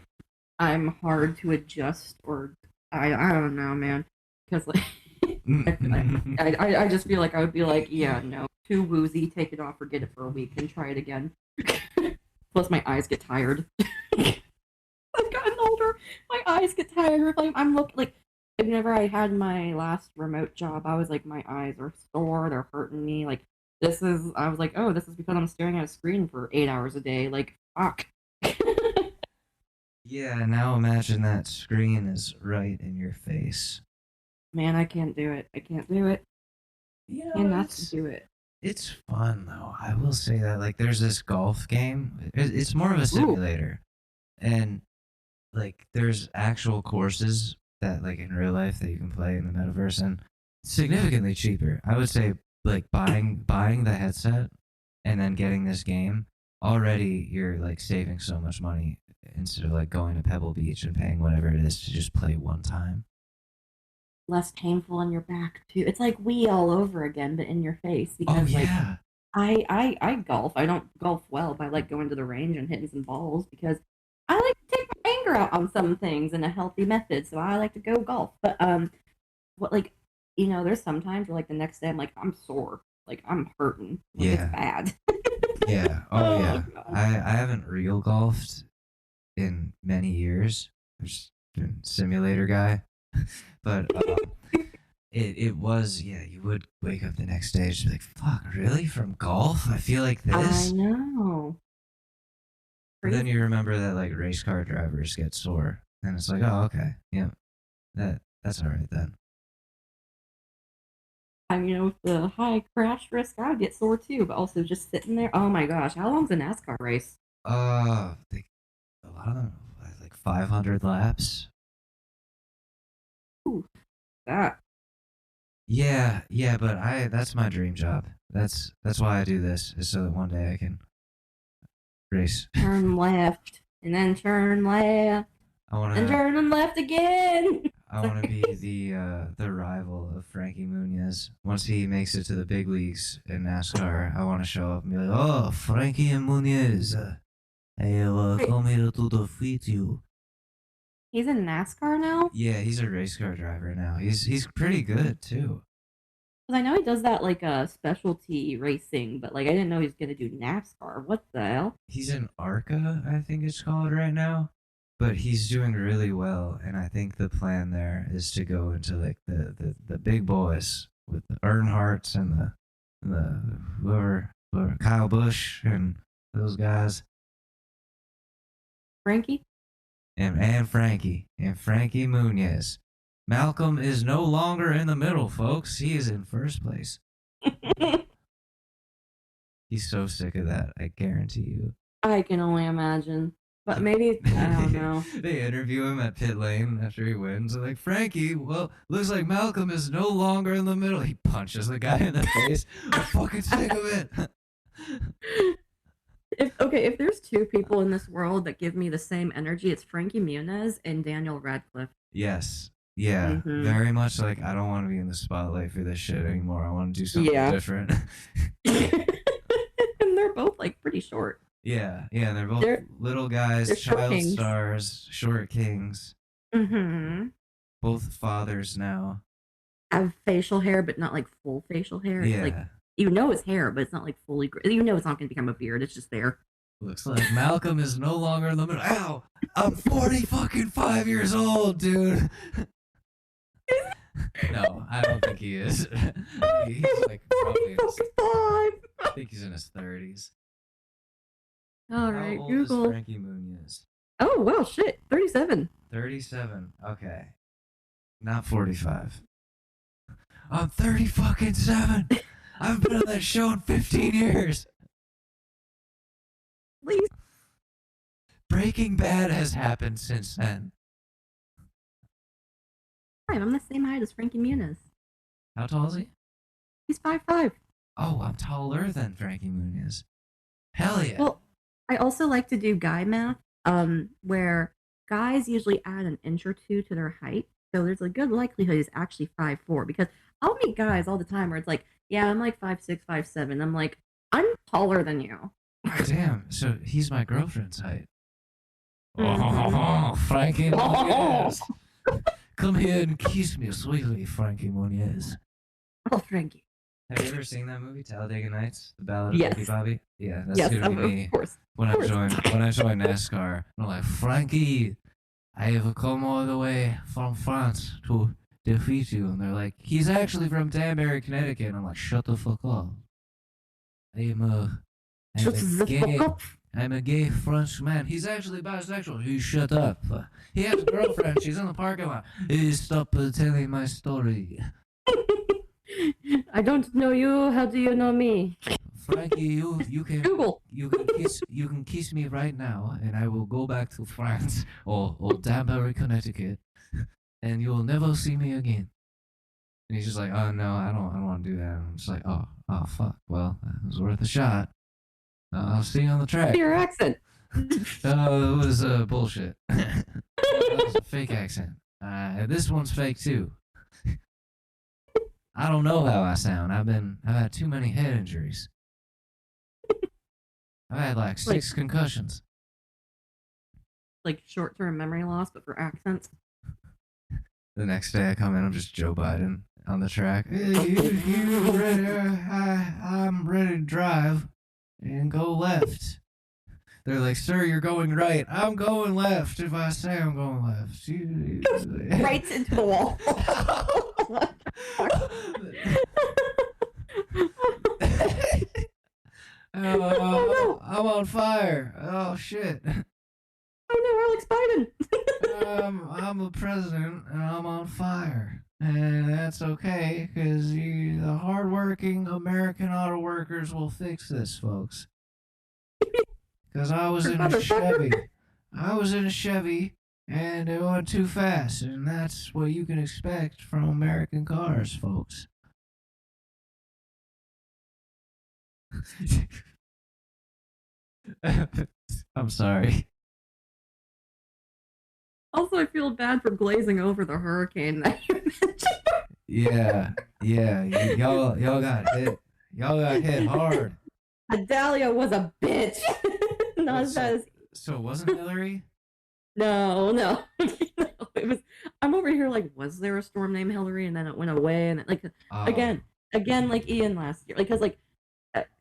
I'm hard to adjust or I don't know, man. Because like I just feel like I would be like, yeah, no, too woozy, take it off, forget it for a week, and try it again. Plus, my eyes get tired. I've gotten older. My eyes get tired. I'm looking like whenever I had my last remote job, I was like, my eyes are sore. They're hurting me. Like I was like, oh, this is because I'm staring at a screen for 8 hours a day. Like, fuck. Yeah, now imagine that screen is right in your face. Man, I can't do it. I can't do it. Yeah, Cannot do it. It's fun though. I will say that. Like, there's this golf game. It's more of a simulator, and like there's actual courses that like in real life that you can play in the metaverse, and significantly cheaper. I would say like buying the headset and then getting this game already you're like saving so much money instead of like going to Pebble Beach and paying whatever it is to just play one time. Less painful on your back too. It's like Wii all over again, but in your face. Because yeah. like I golf. I don't golf well, but I like going to the range and hitting some balls because I like to take my anger out on some things in a healthy method. So I like to go golf. But what like there's sometimes where like the next day I'm like I'm sore, like I'm hurting, like it's bad. Yeah. Oh yeah. I haven't real golfed in many years. I've just been simulator guy. But it was, yeah, you would wake up the next day and just be like, fuck, really? From golf? I feel like this. I know. But then you remember that like race car drivers get sore. And it's like, oh, okay. Yeah. That's all right then. With the high crash risk, I would get sore too, but also just sitting there. Oh my gosh, how long's a NASCAR race? A lot of them like 500 laps. Ooh, that. Yeah, but that's my dream job. That's why I do this, is so that one day I can race. Turn left and then turn left. And turn left again. I want to be the rival of Frankie Muniz. Once he makes it to the big leagues in NASCAR, I want to show up and be like, "Oh, Frankie Muniz, I have come here to defeat you." He's in NASCAR now? Yeah, he's a race car driver now. He's pretty good too. Because I know he does that like specialty racing, but like I didn't know he was gonna do NASCAR. What the hell? He's in ARCA, I think it's called right now. But he's doing really well, and I think the plan there is to go into like the big boys with the Earnhardts and the whoever Kyle Busch and those guys. Frankie? And Frankie Muniz. Malcolm is no longer in the middle, folks. He is in first place. He's so sick of that, I guarantee you. I can only imagine. But maybe, I don't know. They interview him at pit lane after he wins. They're like, Frankie, well, looks like Malcolm is no longer in the middle. He punches the guy in the face. I'm fucking sick of it. If there's two people in this world that give me the same energy, it's Frankie Muniz and Daniel Radcliffe. Yes. Yeah, Mhm. very much like I don't want to be in the spotlight for this shit anymore. I want to do something different. And they're both like pretty short. Yeah, they're both They're little guys, short child kings. stars, short kings. Mm-hmm. Both fathers now. Have facial hair, but not like full facial hair. Yeah. It's like, you know it's hair, but it's not like fully. You know it's not going to become a beard. It's just there. Looks like Malcolm is no longer in the middle. Ow! I'm 45 years old, dude. No, I don't think he is. He's like probably I think he's in his 30s. All right, How old Google. is Frankie Muniz? Oh, wow, shit. 37. 37. Okay. Not 45. I'm 37. I've been on that show in 15 years. Please. Breaking Bad has happened since then. I'm the same height as Frankie Muniz. How tall is he? He's 5'5". Oh, I'm taller than Frankie Muniz. Hell yeah. Well, I also like to do guy math, where guys usually add an inch or two to their height. So there's a good likelihood he's actually 5'4", because I'll meet guys all the time where it's like, yeah, I'm like 5'6", 5'7". I'm like, I'm taller than you. Damn, so he's my girlfriend's height. Mhm. Oh, Frankie Muniz. Come here and kiss me sweetly, Frankie Muniz. Oh, Frankie. Have you ever seen that movie, Talladega Nights, The Ballad of Yes. Ricky Bobby? Yeah, that's Yes, gonna be me of course. when I course. join NASCAR. I'm like, Frankie, I have come all the way from France to defeat you. And they're like, he's actually from Danbury, Connecticut. And I'm like, shut the fuck up. Shut the fuck up. I'm a gay French man. He's actually bisexual. You shut up. He has a girlfriend. She's in the parking lot. Hey, stop telling my story. I don't know you. How do you know me? Frankie, you can Google. you can kiss me right now, and I will go back to France or Danbury, Connecticut, and you will never see me again. And he's just like, oh no, I don't want to do that. I'm just like, oh fuck. Well, it was worth a shot. I'll see you on the track. Your accent. It was bullshit. That was a fake accent. This one's fake too. I don't know how I sound. I've had too many head injuries. I've had like 6 concussions. Like short-term memory loss, but for accents. The next day I come in, I'm just Joe Biden on the track. Hey, you ready? I'm ready to drive and go left. They're like, sir, you're going right. I'm going left. If I say I'm going left. Right into the wall. Oh, I'm on fire. Oh, shit. Oh no, Alex Biden. I'm the president and I'm on fire. And that's okay, because the hardworking American auto workers will fix this, folks. Because I was in a Chevy. And it went too fast. And that's what you can expect from American cars, folks. I'm sorry. Also, I feel bad for glazing over the hurricane that you mentioned. Yeah. Y'all got hit. Y'all got hit hard. Adalia was a bitch. Not as bad as. So it wasn't Hillary? No. No, it was. I'm over here like, was there a storm named Hillary? And then it went away. And like again, like Ian last year, because like.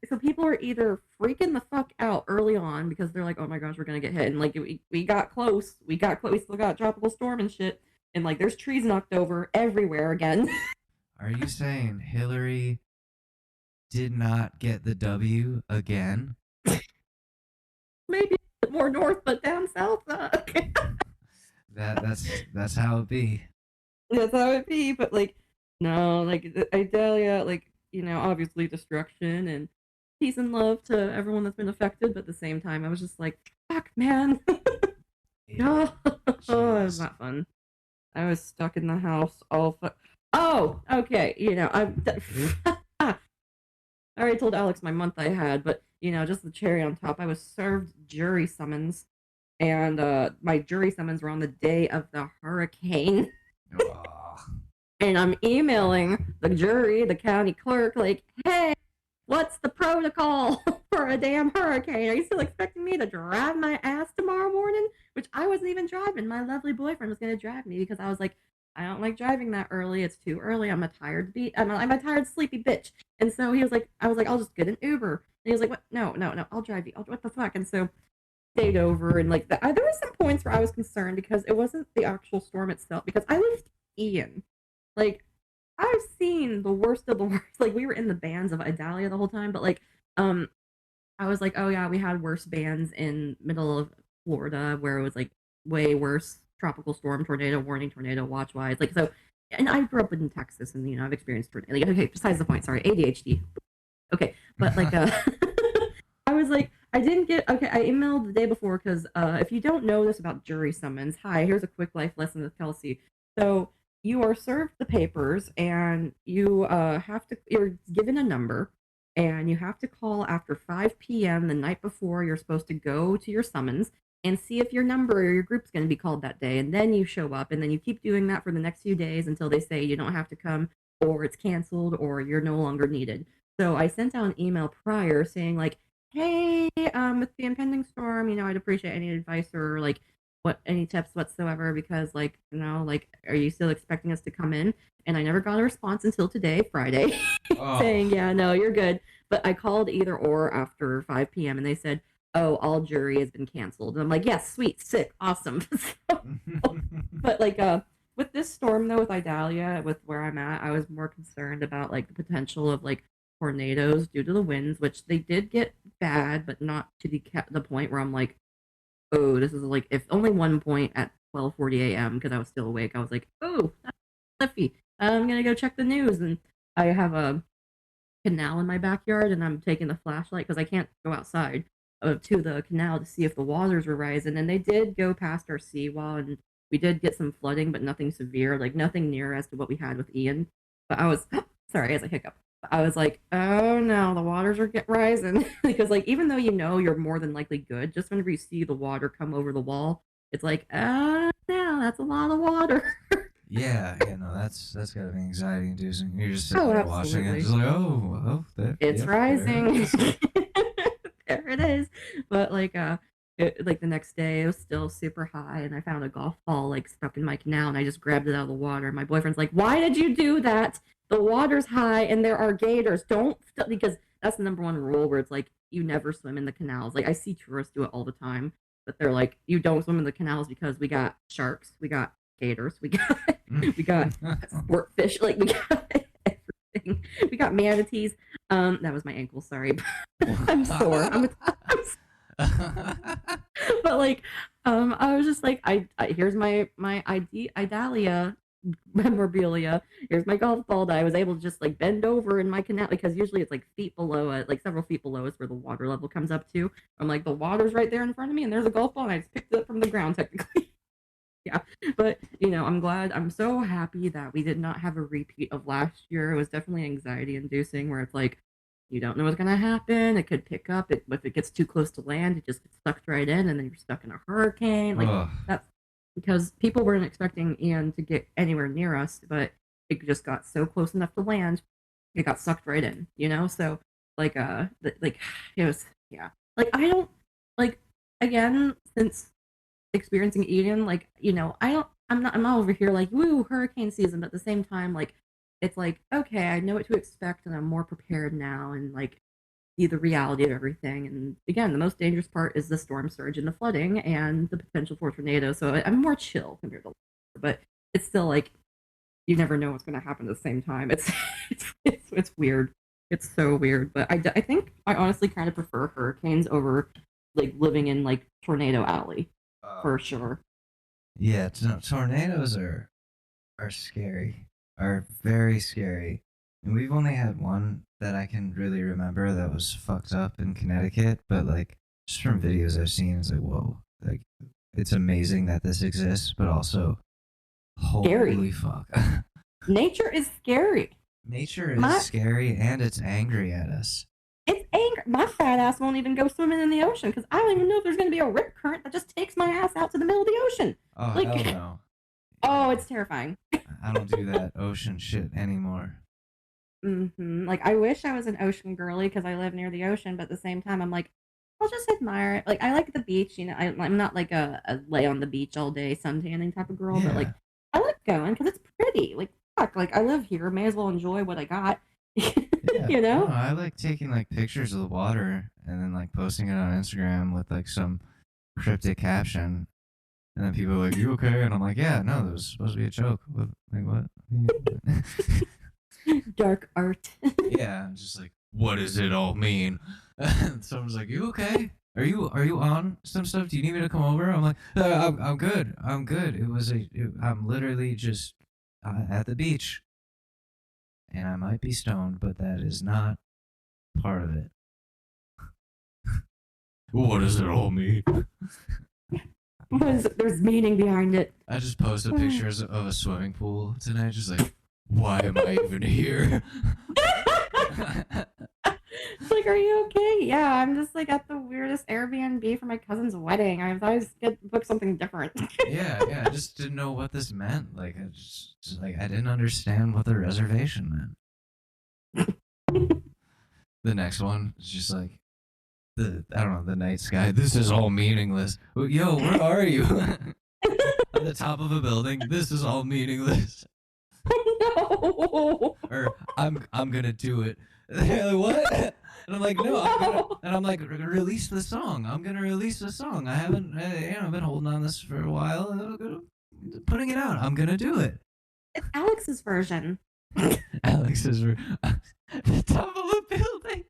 So people are either freaking the fuck out early on because they're like, oh my gosh, we're gonna get hit, and like we got close, we still got tropical storm and shit, and like there's trees knocked over everywhere again. Are you saying Hillary did not get the W again? Maybe more north, but down south. That's how it be. That's how it be. But like, no, like Idalia, like. You know, obviously destruction and peace and love to everyone that's been affected, but at the same time, I was just like, fuck, man. Oh, it was not fun. I was stuck in the house all Oh, okay. You know, I already told Alex my month I had, but, you know, just the cherry on top, I was served jury summons, and my jury summons were on the day of the hurricane. And I'm emailing the jury, the county clerk, like, hey, what's the protocol for a damn hurricane? Are you still expecting me to drive my ass tomorrow morning? Which I wasn't even driving. My lovely boyfriend was going to drive me because I was like, I don't like driving that early. It's too early. I'm a tired tired, sleepy bitch. And so he was like, I was like, I'll just get an Uber. And he was like, what? No, I'll drive you. What the fuck? And so stayed over. And like, there were some points where I was concerned because it wasn't the actual storm itself. Because I lived Ian. Like, I've seen the worst of the worst. Like, we were in the bands of Idalia the whole time, but like, I was like, oh yeah, we had worse bands in middle of Florida where it was like way worse tropical storm, tornado warning, tornado watch wise. Like, so, and I grew up in Texas and, you know, I've experienced tornado. Like, okay, besides the point, sorry, ADHD. Okay, but like, I was like, I emailed the day before because if you don't know this about jury summons, hi, here's a quick life lesson with Kelsey. So, you are served the papers and you you're given a number and you have to call after 5 p.m. the night before you're supposed to go to your summons and see if your number or your group's going to be called that day. And then you show up and then you keep doing that for the next few days until they say you don't have to come or it's canceled or you're no longer needed. So I sent out an email prior saying like, hey, with the impending storm, you know, I'd appreciate any advice or like, any tips whatsoever because like, you know, like, are you still expecting us to come in? And I never got a response until today, Friday, saying, yeah, no, you're good. But I called either or after 5 p.m. and they said, oh, all jury has been canceled. And I'm like, yes, sweet, sick, awesome. But like, with this storm though, with Idalia, with where I'm at, I was more concerned about like the potential of like tornadoes due to the winds, which they did get bad, but not to the point where I'm like, oh, this is like, if only one point at 12:40 a.m. because I was still awake, I was like, oh, that's cliffy. I'm gonna go check the news, and I have a canal in my backyard, and I'm taking the flashlight because I can't go outside to the canal to see if the waters were rising, and they did go past our seawall, and we did get some flooding, but nothing severe, like nothing near as to what we had with Ian. But I was sorry as I hiccup. I was like, oh no, the waters are rising. Because like, even though you know you're more than likely good, just whenever you see the water come over the wall, it's like, no, that's a lot of water. Yeah, no, that's gotta be anxiety inducing. You're just sitting there watching it, just like, it's rising. There it is. But like, like the next day, it was still super high, and I found a golf ball like stuck in my canal, and I just grabbed it out of the water. My boyfriend's like, "Why did you do that? The water's high, and there are gators. Don't," because that's the number one rule where it's like you never swim in the canals. Like I see tourists do it all the time, but they're like, you don't swim in the canals because we got sharks, we got gators, we got sport fish, like we got everything. We got manatees. That was my ankle. Sorry, I'm sore. But like, I was just like, I here's my Idalia memorabilia. Here's my golf ball that I was able to just like bend over in my canal because usually it's like feet below it, like several feet below is where the water level comes up to. I'm like, the water's right there in front of me, and there's a golf ball, and I just picked it up from the ground technically. Yeah, but you know, I'm so happy that we did not have a repeat of last year. It was definitely anxiety inducing, where it's like, you don't know what's going to happen. It could pick up. If it gets too close to land, it just gets sucked right in, and then you're stuck in a hurricane. Like that's because people weren't expecting Ian to get anywhere near us, but it just got so close enough to land, it got sucked right in. You know, so like like it was Like I don't like again since experiencing Ian, like you know, I'm not over here like woo hurricane season, but at the same time like. It's like, okay, I know what to expect and I'm more prepared now and like see the reality of everything. And again, the most dangerous part is the storm surge and the flooding and the potential for tornadoes. So I'm more chill compared to but it's still like you never know what's going to happen at the same time. It's weird. It's so weird. But I think I honestly kind of prefer hurricanes over like living in like Tornado Alley for sure. Yeah, tornadoes are scary. Are very scary. And we've only had one that I can really remember that was fucked up in Connecticut, but like just from videos I've seen, it's like, whoa, like it's amazing that this exists, but also holy fuck. Nature is scary. Nature is scary and it's angry at us. It's angry. My fat ass won't even go swimming in the ocean because I don't even know if there's going to be a rip current that just takes my ass out to the middle of the ocean. Oh, hell no. Oh, it's terrifying. I don't do that ocean shit anymore. Like, I wish I was an ocean girly because I live near the ocean, but at the same time, I'm like, I'll just admire it. Like, I like the beach, you know. I'm not like a lay on the beach all day suntanning type of girl, but like, Yeah. I like going because it's pretty. Like, fuck, like I live here, may as well enjoy what I got. Yeah. You No, know? I like taking like pictures of the water and then like posting it on Instagram with like some cryptic caption. And then people are like, "You okay?" And I'm like, "Yeah, no, that was supposed to be a joke." Like what? Dark art. Yeah, I'm just like, what does it all mean? And someone's like, "You okay? Are you on some stuff? Do you need me to come over?" I'm like, I'm good. I'm good. I'm literally just at the beach, and I might be stoned, but that is not part of it. What does it all mean? There's meaning behind it. I just posted pictures of a swimming pool tonight, just like, why am I even here? It's like, are you okay? Yeah, I'm just like at the weirdest Airbnb for my cousin's wedding. I thought I was gonna book something different. Yeah, I just didn't know what this meant. Like, just like I didn't understand what the reservation meant. The next one is just like I don't know, the night sky. This is all meaningless. Yo, where are you? At the top of a building. This is all meaningless. No. Or I'm gonna do it. They're like, what? And I'm like, no, I'm like, release the song. I'm gonna release the song. I haven't, I've been holding on this for a while, and I'm putting it out. I'm gonna do it. It's Alex's version. Alex is the top of a building.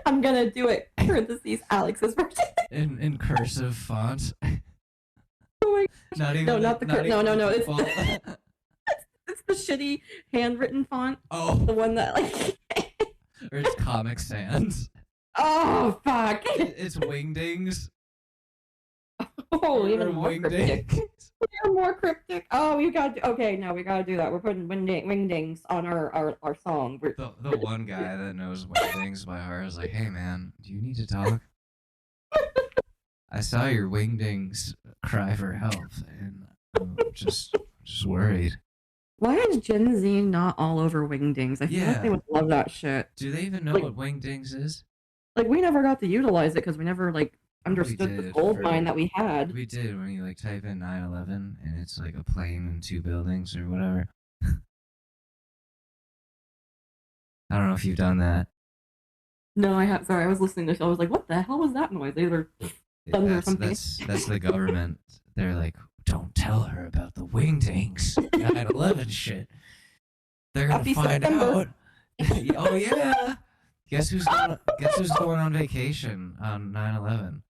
I'm gonna do it. Parentheses, Alex's version. In cursive font. Oh my Not even. No, not the no. It's the shitty handwritten font. Oh. The one that like. Or it's Comic Sans. Oh fuck! It's Wingdings. Oh, even more Wingdings. cryptic. You're more cryptic. Oh, we got okay. No, we gotta do that. We're putting wingdings on our song. The one guy that knows Wingdings by heart is like, hey man, do you need to talk? I saw your Wingdings cry for help, and I'm just worried. Why is Gen Z not all over wingdings? I feel like they would love that shit. Do they even know Like- what Wingdings is? Like we never got to utilize it because we never like understood the did gold for- mine that we had. We did when you like type in 9/11 and it's like a plane and two buildings or whatever. I don't know if you've done that. No, I have. Sorry, I was listening to this. I was like, "What the hell was that noise?" They were thunder or something. That's the government. They're like, don't tell her about the Wingdings 9/11 shit. They're gonna Happy find September. out. Oh yeah. Guess who's going on vacation on 9/11?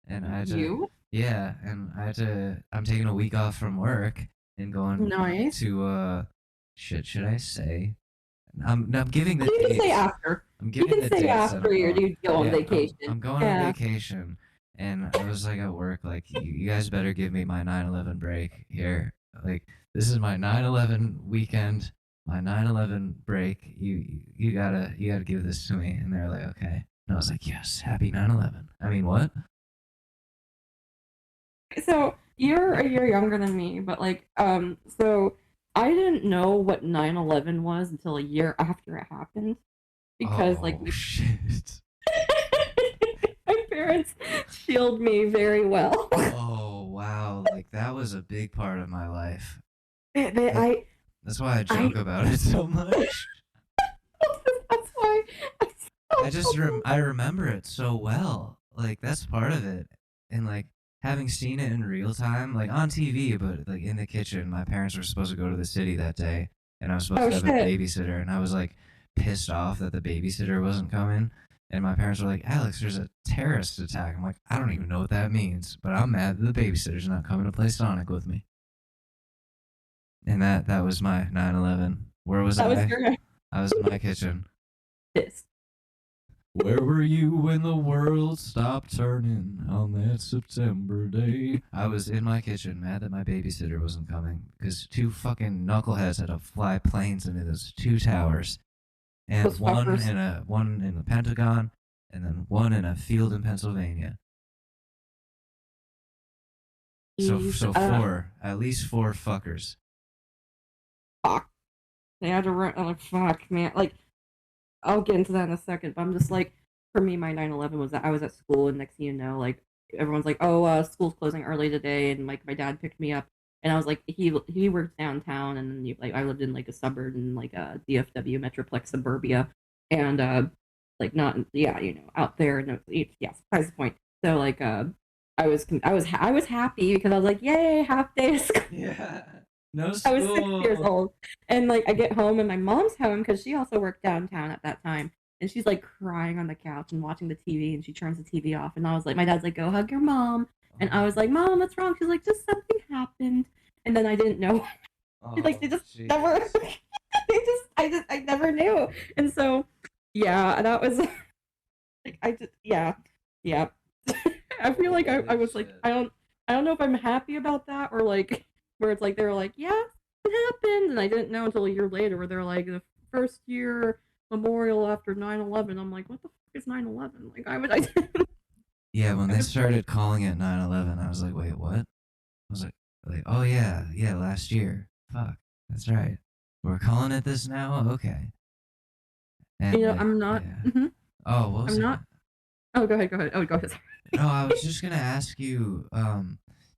And I had to, You? yeah, and I'm taking a week off from work and going Nice. to should I say? I'm giving the You can dates. say after. I'm You giving can the say dates after that I'm you going. go on Yeah, vacation. I'm going on vacation, and I was like at work, like you guys better give me my 9/11 break here. Like this is my 9/11 weekend, my 9/11 break. You gotta give this to me. And they're like, okay. And I was like, yes, happy 9/11. I mean, what? So you're a year younger than me, but like, so I didn't know what 9/11 was until a year after it happened, because like shit. my parents shield me very well. Oh wow, like that was a big part of my life. That's why I joke about it so much. That's why. I remember it so well. Like that's part of it, and like having seen it in real time, like on TV, but like in the kitchen. My parents were supposed to go to the city that day, and I was supposed to have a babysitter, and I was like pissed off that the babysitter wasn't coming. And my parents were like, Alex, there's a terrorist attack. I'm like, I don't even know what that means, but I'm mad that the babysitter's not coming to play Sonic with me. And that was my 9/11. Where was I? I was in my kitchen. Pissed. Where were you when the world stopped turning on that September day? I was in my kitchen, mad that my babysitter wasn't coming because two fucking knuckleheads had to fly planes into those two towers, and one in the Pentagon, and then one in a field in Pennsylvania. So four, at least four fuckers. Fuck. They had to run. I'm like, fuck, man. Like, I'll get into that in a second, but I'm just like, for me, my 9/11 was that I was at school, and next thing you know, like, everyone's like, oh, school's closing early today, and like, my dad picked me up, and I was like, he worked downtown, and then like, I lived in like a suburb in like a DFW Metroplex suburbia, and like not out there, no, yeah, besides the point. So like, I was happy because I was like, yay, half day of school. Yeah. No I was 6 school. years old, and like I get home, and my mom's home because she also worked downtown at that time, and she's like crying on the couch and watching the TV, and she turns the TV off, and I was like, my dad's like, go hug your mom, and I was like, Mom, what's wrong? She's like, just something happened, and then I didn't know. Like they just jeez. never, I never knew, and so yeah, that was like yeah. I feel like I was like, I don't know if I'm happy about that or like where it's like they were like, yeah, it happened, and I didn't know until a year later where they're like the first year memorial after 9/11. I'm like, what the fuck is 9/11? Like I would Yeah, when they started calling it 9/11, I was like, wait, what? I was like, oh yeah, last year. Fuck, that's right. We're calling it this now? Okay. And like, I'm not. Yeah. Mm-hmm. Oh, what was I'm it? not. Oh, go ahead. Oh, go ahead. No, I was just gonna ask you,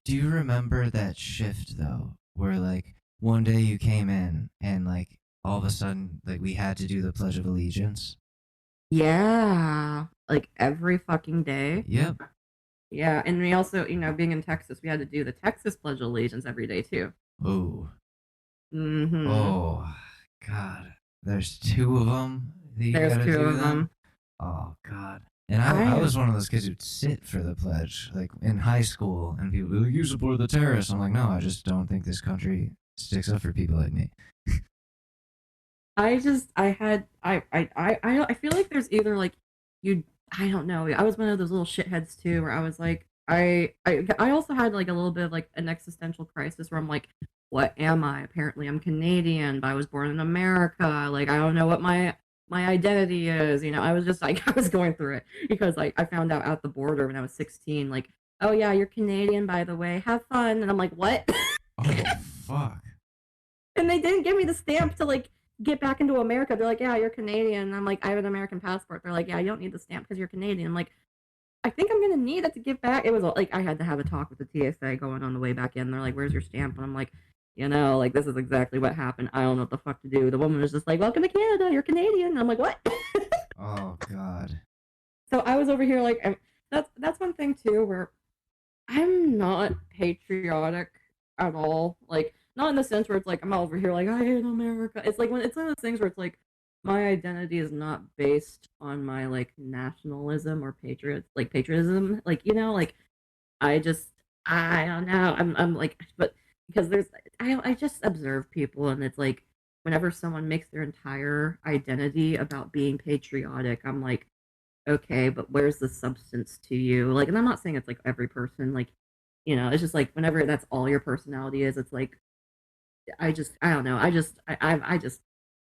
do you remember that shift though, where like one day you came in and like all of a sudden like we had to do the Pledge of Allegiance? Yeah, like every fucking day. Yep. Yeah, and we also, being in Texas, we had to do the Texas Pledge of Allegiance every day too. Oh. Mm-hmm. Oh, God. There's two of them. There's two of them. Oh, God. And I was one of those kids who'd sit for the pledge, like in high school, and people would be like, you support the terrorists. I'm like, no, I just don't think this country sticks up for people like me. I feel like there's either like I don't know. I was one of those little shitheads too, where I was like, I also had like a little bit of like an existential crisis where I'm like, what am I? Apparently I'm Canadian, but I was born in America. Like I don't know what my identity is. I was just like I was going through it because like I found out at the border when I was 16, like, oh yeah, you're Canadian by the way, have fun, and I'm like, what? Oh fuck. And they didn't give me the stamp to like get back into America. They're like, yeah, you're Canadian. And I'm like, I have an American passport. They're like, yeah, you don't need the stamp because you're Canadian. I'm like, I think I'm gonna need it to get back. It was like I had to have a talk with the TSA going on the way back in. They're like, where's your stamp? And I'm like, like this is exactly what happened. I don't know what the fuck to do. The woman was just like, welcome to Canada. You're Canadian. And I'm like, what? Oh God. So I was over here like, that's one thing too where I'm not patriotic at all. Like, not in the sense where it's like I'm over here like I hate America. It's like when it's one of those things where it's like my identity is not based on my like nationalism or patriotism. Like like I don't know. I'm like, but because I just observe people, and it's like whenever someone makes their entire identity about being patriotic, I'm like, okay, but where's the substance to you? Like, and I'm not saying it's like every person, like, it's just like whenever that's all your personality is, it's like, I don't know. I just.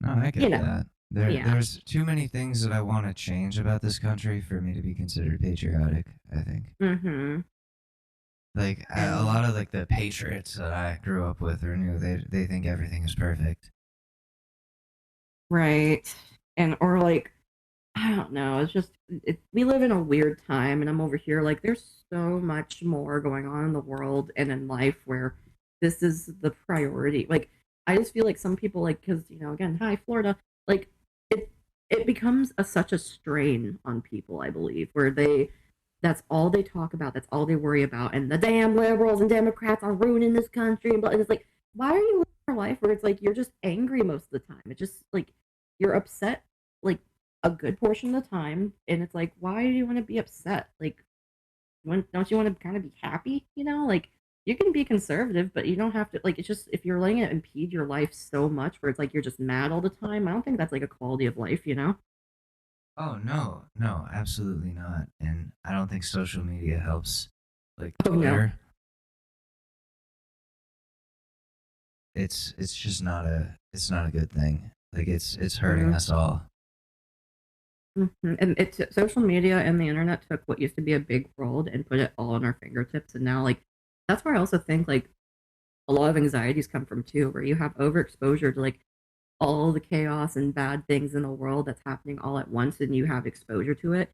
No, I get that. There's too many things that I want to change about this country for me to be considered patriotic, I think. Mm-hmm. Like, a lot of, like, the patriots that I grew up with or knew, they think everything is perfect. Right. Or, like, I don't know. It's just, we live in a weird time, and I'm over here, like, there's so much more going on in the world and in life where this is the priority. Like, I just feel like some people, like, because, again, hi, Florida, like, it becomes such a strain on people, I believe, where that's all they talk about, that's all they worry about, and the damn liberals and Democrats are ruining this country, and it's like, why are you living your life where it's like you're just angry most of the time? It's just like you're upset like a good portion of the time, and it's like, why do you want to be upset? Like, don't you want to kind of be happy? Like, you can be conservative, but you don't have to, like, it's just, if you're letting it impede your life so much where it's like you're just mad all the time, I don't think that's like a quality of life, Oh, no, absolutely not. And I don't think social media helps. Like, Oh, no. Twitter, it's just not a good thing. Like, it's hurting us all. Mm-hmm. And social media and the internet took what used to be a big world and put it all on our fingertips, and now like that's where I also think like a lot of anxieties come from too, where you have overexposure to like all the chaos and bad things in the world that's happening all at once, and you have exposure to it.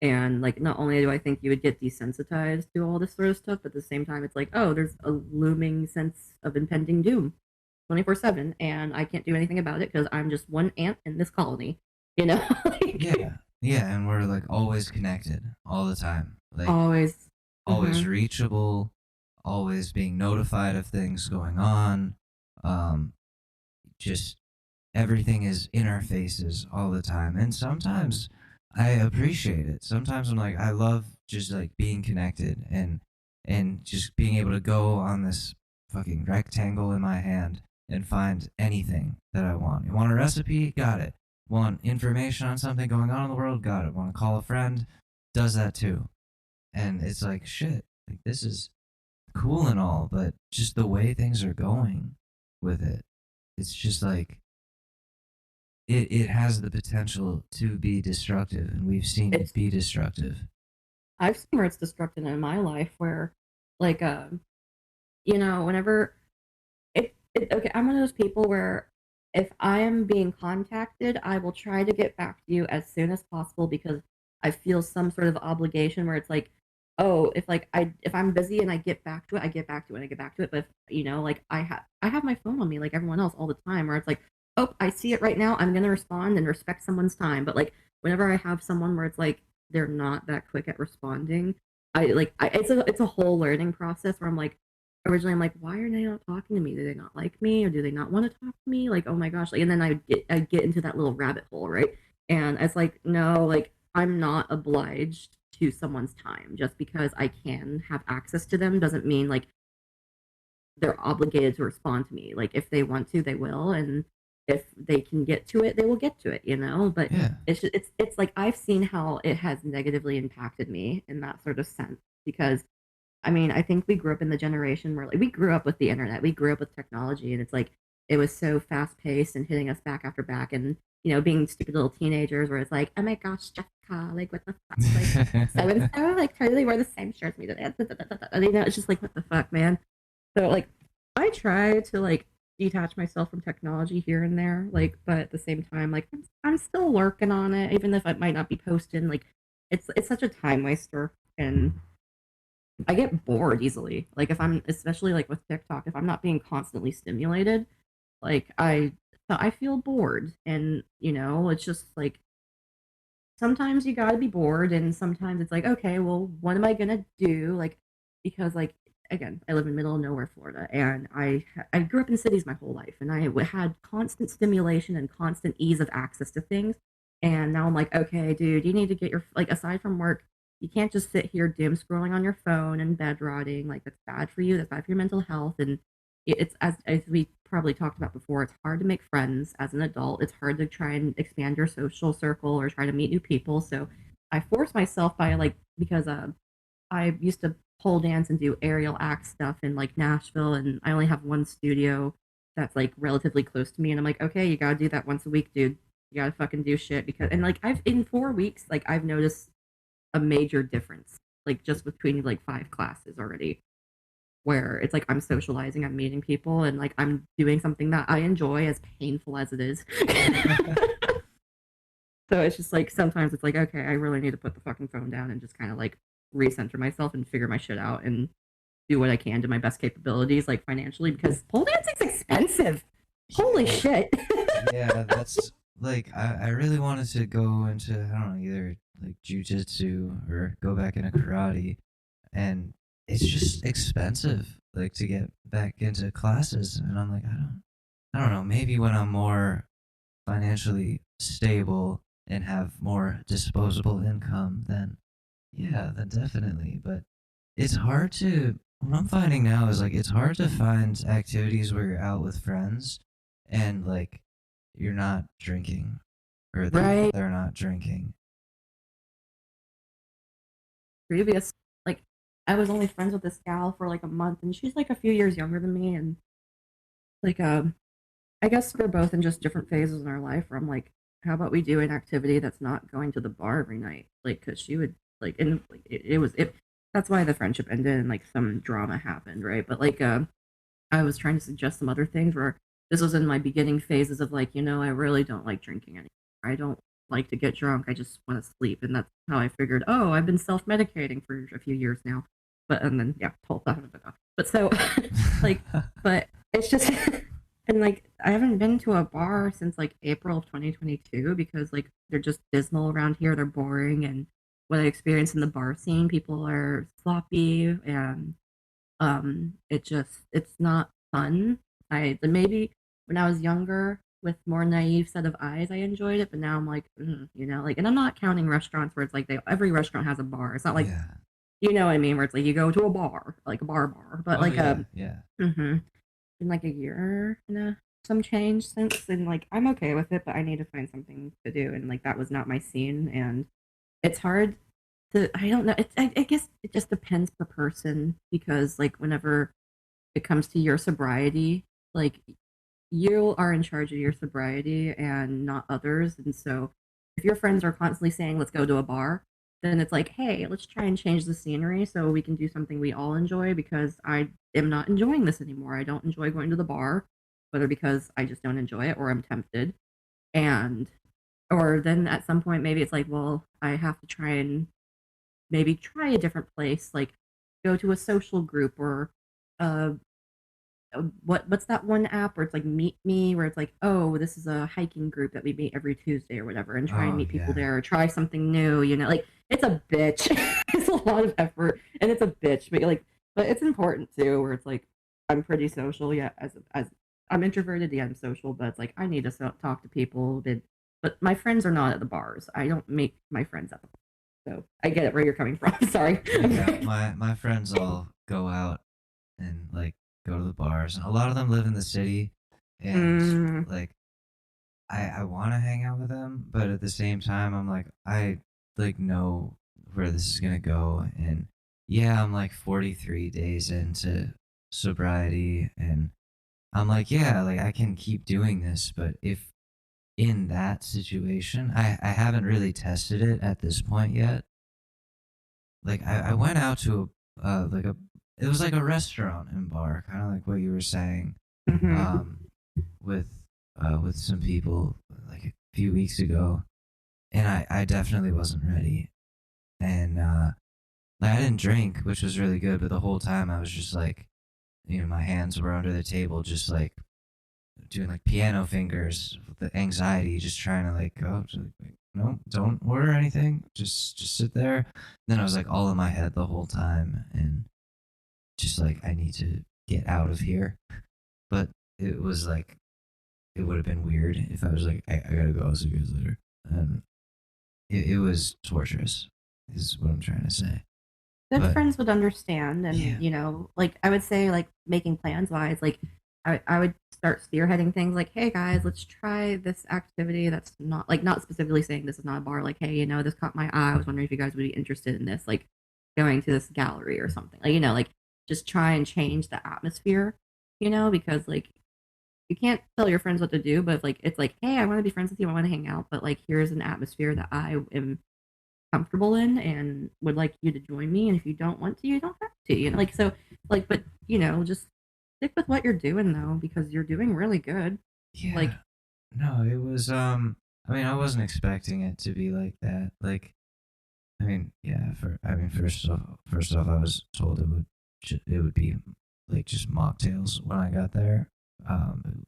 And like, not only do I think you would get desensitized to all this sort of stuff, but at the same time, it's like, oh, there's a looming sense of impending doom 24/7, and I can't do anything about it because I'm just one ant in this colony, you know? Like, Yeah, and we're like always connected all the time. Like always. always reachable, always being notified of things going on. Just everything is in our faces all the time. And sometimes I appreciate it. Sometimes I'm like, I love just like being connected and just being able to go on this fucking rectangle in my hand and find anything that I want. You want a recipe? Got it. Want information on something going on in the world? Got it. Want to call a friend? Does that too. And it's like, shit, like this is cool and all, but just the way things are going with it, it's just like it has the potential to be destructive, and we've seen it be destructive. I've seen where it's destructive in my life, where like you know, whenever okay, I'm one of those people where if I am being contacted, I will try to get back to you as soon as possible because I feel some sort of obligation where it's like, oh, if I'm busy and I get back to it, I get back to it and I get back to it. But if, you know, like I have my phone on me like everyone else all the time where it's like, oh, I see it right now. I'm gonna respond and respect someone's time. But like whenever I have someone where it's like they're not that quick at responding, it's a whole learning process where I'm like, originally I'm like, why are they not talking to me? Do they not like me or do they not want to talk to me? Like, oh my gosh. Like, and then I get into that little rabbit hole, right? And it's like, no, like I'm not obliged to someone's time. Just because I can have access to them doesn't mean like they're obligated to respond to me. Like if they want to, they will, and if they can get to it, they will get to it, you know? But it's like I've seen how it has negatively impacted me in that sort of sense because I mean, I think we grew up in the generation where like we grew up with the internet, we grew up with technology, and it's like it was so fast paced and hitting us back after back, and you know, being stupid little teenagers where it's like, oh my gosh, Jessica, like what the fuck, like so and so, like totally wear the same shirt as me today, you know, it's just like what the fuck, man. So like, I try to like detach myself from technology here and there, like, but at the same time, like I'm still working on it, even if I might not be posting. Like, it's such a time waster and I get bored easily. Like if I'm especially like with TikTok, if I'm not being constantly stimulated, like I feel bored. And you know, it's just like sometimes you gotta be bored and sometimes it's like, okay, well, what am I gonna do? Like because like again, I live in middle of nowhere, Florida, and I grew up in cities my whole life and I had constant stimulation and constant ease of access to things. And now I'm like, okay, dude, you need to get your like aside from work, you can't just sit here doom scrolling on your phone and bed rotting. Like that's bad for you. That's bad for your mental health. And it's as we probably talked about before. It's hard to make friends as an adult. It's hard to try and expand your social circle or try to meet new people. So I force myself by like because I used to pole dance and do aerial act stuff in like Nashville, and I only have one studio that's like relatively close to me. And I'm like, okay, you gotta do that once a week, dude. You gotta fucking do shit because and like I've in 4 weeks, like I've noticed a major difference, like just between like 5 classes already, where it's like I'm socializing, I'm meeting people, and like I'm doing something that I enjoy, as painful as it is. So it's just like sometimes it's like, okay, I really need to put the fucking phone down and just kind of like recenter myself and figure my shit out and do what I can to my best capabilities, like financially, because pole dancing's expensive. Holy shit. Yeah, that's like I really wanted to go into I don't know either like jujitsu or go back into karate, and it's just expensive like to get back into classes, and I'm like I don't know, maybe when I'm more financially stable and have more disposable income, then yeah, then definitely. But it's hard to what I'm finding now is like it's hard to find activities where you're out with friends and like you're not drinking or Right. they're not drinking. Previous, like, I was only friends with this gal for like a month, and she's like a few years younger than me, and like, I guess we're both in just different phases in our life where I'm like, how about we do an activity that's not going to the bar every night? Like, cause she would like, and like, it was, that's why the friendship ended and like some drama happened, right? But like I was trying to suggest some other things where this was in my beginning phases of like, I really don't like drinking anymore. I don't like to get drunk. I just want to sleep. And that's how I figured, oh, I've been self-medicating for a few years now. But, and then, yeah, told that. But so, like, but it's just, and like, I haven't been to a bar since like April of 2022 because like they're just dismal around here. They're boring. And what I experienced in the bar scene, people are sloppy and it's not fun. Maybe when I was younger with more naive set of eyes, I enjoyed it, but now I'm like, like, and I'm not counting restaurants where it's like every restaurant has a bar. It's not like, you know what I mean, where it's like you go to a bar, like a bar, but in like a year and some change since, and like I'm okay with it, but I need to find something to do, and like that was not my scene, and it's hard. I don't know. I guess it just depends per person because, like, whenever it comes to your sobriety, like, you are in charge of your sobriety and not others. And so, if your friends are constantly saying, let's go to a bar, then it's like, hey, let's try and change the scenery so we can do something we all enjoy because I am not enjoying this anymore. I don't enjoy going to the bar, whether because I just don't enjoy it or I'm tempted. Or then at some point, maybe it's like, well, I have to try and maybe try a different place, like go to a social group or what's that one app where it's like Meet Me, where it's like, oh, this is a hiking group that we meet every Tuesday or whatever, and try and meet people there or try something new, like it's a bitch. It's a lot of effort and it's a bitch, but it's important too, where it's like I'm pretty social, as I'm introverted, I'm social, but it's like I need to talk to people, but my friends are not at the bars. I don't make my friends at the bars. So I get it where you're coming from. Sorry. Yeah, my friends all go out and like go to the bars, and a lot of them live in the city, and like I want to hang out with them, but at the same time I'm like I like know where this is gonna go, and yeah, I'm like 43 days into sobriety, and I'm like, yeah, like I can keep doing this, but if in that situation, I haven't really tested it at this point yet. Like I went out to it was like a restaurant and bar, kind of like what you were saying, with some people like a few weeks ago, and I definitely wasn't ready, and like I didn't drink, which was really good, but the whole time I was just like, my hands were under the table, just like doing like piano fingers with the anxiety, just trying to like go no, don't order anything, just sit there. And then I was like all in my head the whole time, and just like I need to get out of here. But it was like it would have been weird if I was like I gotta go, I'll see you guys later. And it was torturous is what I'm trying to say. Good friends would understand, and like I would say, like making plans wise, like I would start spearheading things like, hey guys, let's try this activity that's not specifically saying this is not a bar, like, hey, this caught my eye, I was wondering if you guys would be interested in this, like going to this gallery or something, like, like just try and change the atmosphere, because like you can't tell your friends what to do, but if like it's like, hey, I want to be friends with you, I want to hang out, but like here's an atmosphere that I am comfortable in and would like you to join me, and if you don't want to, you don't have to, like, so like, but just stick with what you're doing though, because you're doing really good. Yeah. Like, no, it was I mean, I wasn't expecting it to be like that. Like, I mean, yeah. First off, I was told it would be like just mocktails when I got there.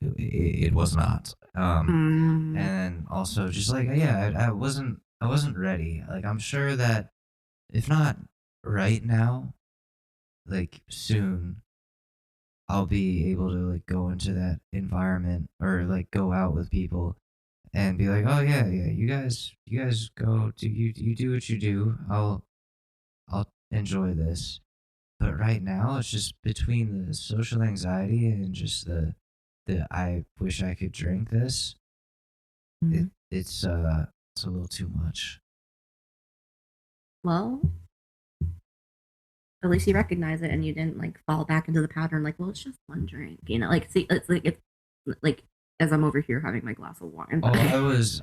It was not. And also just like I wasn't ready. Like I'm sure that if not right now, like soon, I'll be able to like go into that environment or like go out with people and be like, oh yeah, you guys go do you do what you do. I'll enjoy this. But right now it's just between the social anxiety and just the I wish I could drink this. It's a little too much. Well, at least you recognize it and you didn't like fall back into the pattern like, well, it's just one drink, like, see, it's like as I'm over here having my glass of wine. Oh, I was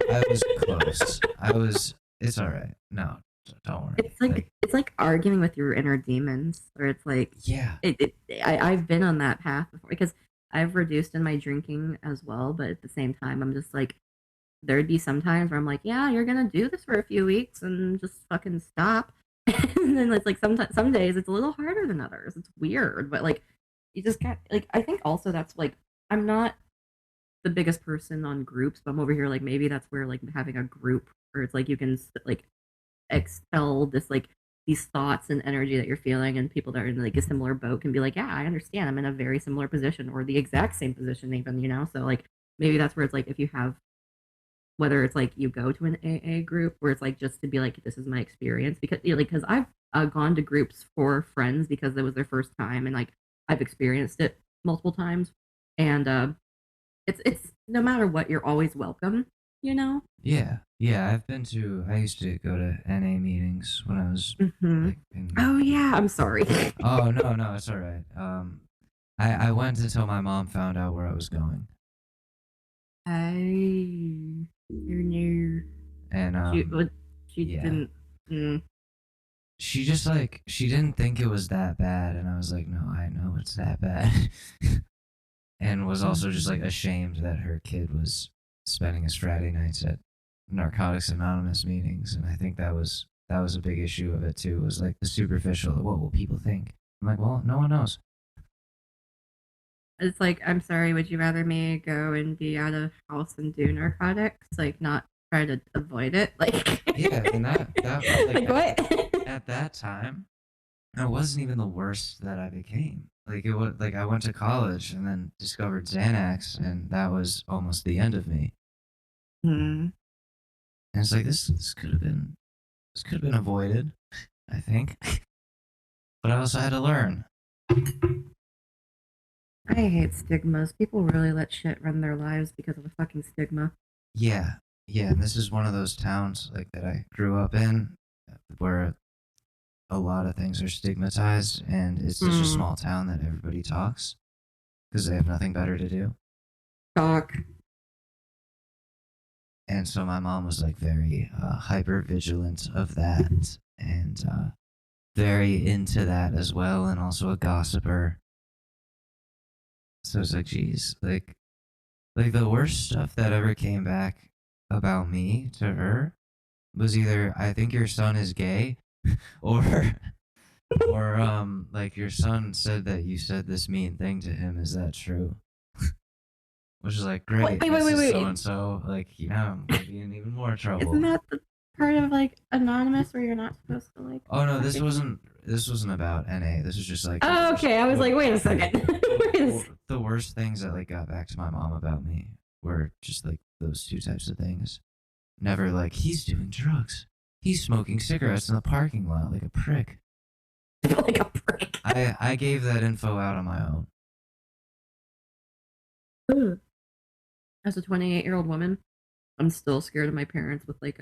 close. It's all right. No, So don't worry. It's like arguing with your inner demons, or it's like yeah, I've been on that path before because I've reduced in my drinking as well, but at the same time, I'm just like there'd be some times where I'm like, yeah, you're gonna do this for a few weeks and just fucking stop, and then it's like some days it's a little harder than others. It's weird, but like you just got like I think also that's like I'm not the biggest person on groups, but I'm over here like maybe that's where like having a group or it's like you can like expel this like these thoughts and energy that you're feeling and people that are in like a similar boat can be like, yeah, I understand, I'm in a very similar position or the exact same position even, you know. So like maybe that's where it's like if you have whether it's like you go to an AA group where it's like just to be like this is my experience because you know, like because I've gone to groups for friends because it was their first time and like I've experienced it multiple times and it's no matter what you're always welcome, you know. yeah. I used to go to NA meetings when I was like Oh yeah, I'm sorry. Oh no, it's all right. I went until my mom found out where I was going. You're new. And She yeah. didn't. She just like she didn't think it was that bad, and I was like, no, I know it's that bad, and was also just like ashamed that her kid was spending his Friday nights at Narcotics Anonymous meetings, and I think that was a big issue of it too. Was like the superficial, what will people think? I'm like, well, no one knows. It's like, I'm sorry, would you rather me go and be out of house and do narcotics? Like, not try to avoid it? Like, yeah, and that like what? At that time, it wasn't even the worst that I became. Like, it was like I went to college and then discovered Xanax, and that was almost the end of me. Hmm. And it's like, this could have been avoided, I think. But I also had to learn. I hate stigmas. People really let shit run their lives because of a fucking stigma. Yeah, and this is one of those towns like that I grew up in, where a lot of things are stigmatized, and it's such a small town that everybody talks because they have nothing better to do. Talk. And so my mom was like very hyper vigilant of that, and very into that as well, and also a gossiper. So it's like, geez, like the worst stuff that ever came back about me to her was either I think your son is gay, or like your son said that you said this mean thing to him. Is that true? Which is like, great. Wait. So and so, like, I'm gonna be in even more trouble. Isn't that the part of like Anonymous where you're not supposed to like? Oh no, this wasn't about NA. This was just like. Oh, okay. I was like, wait a second. The worst things that like got back to my mom about me were just like those two types of things. Never like he's doing drugs. He's smoking cigarettes in the parking lot like a prick. Like a prick. I gave that info out on my own. As a 28-year-old woman, I'm still scared of my parents with like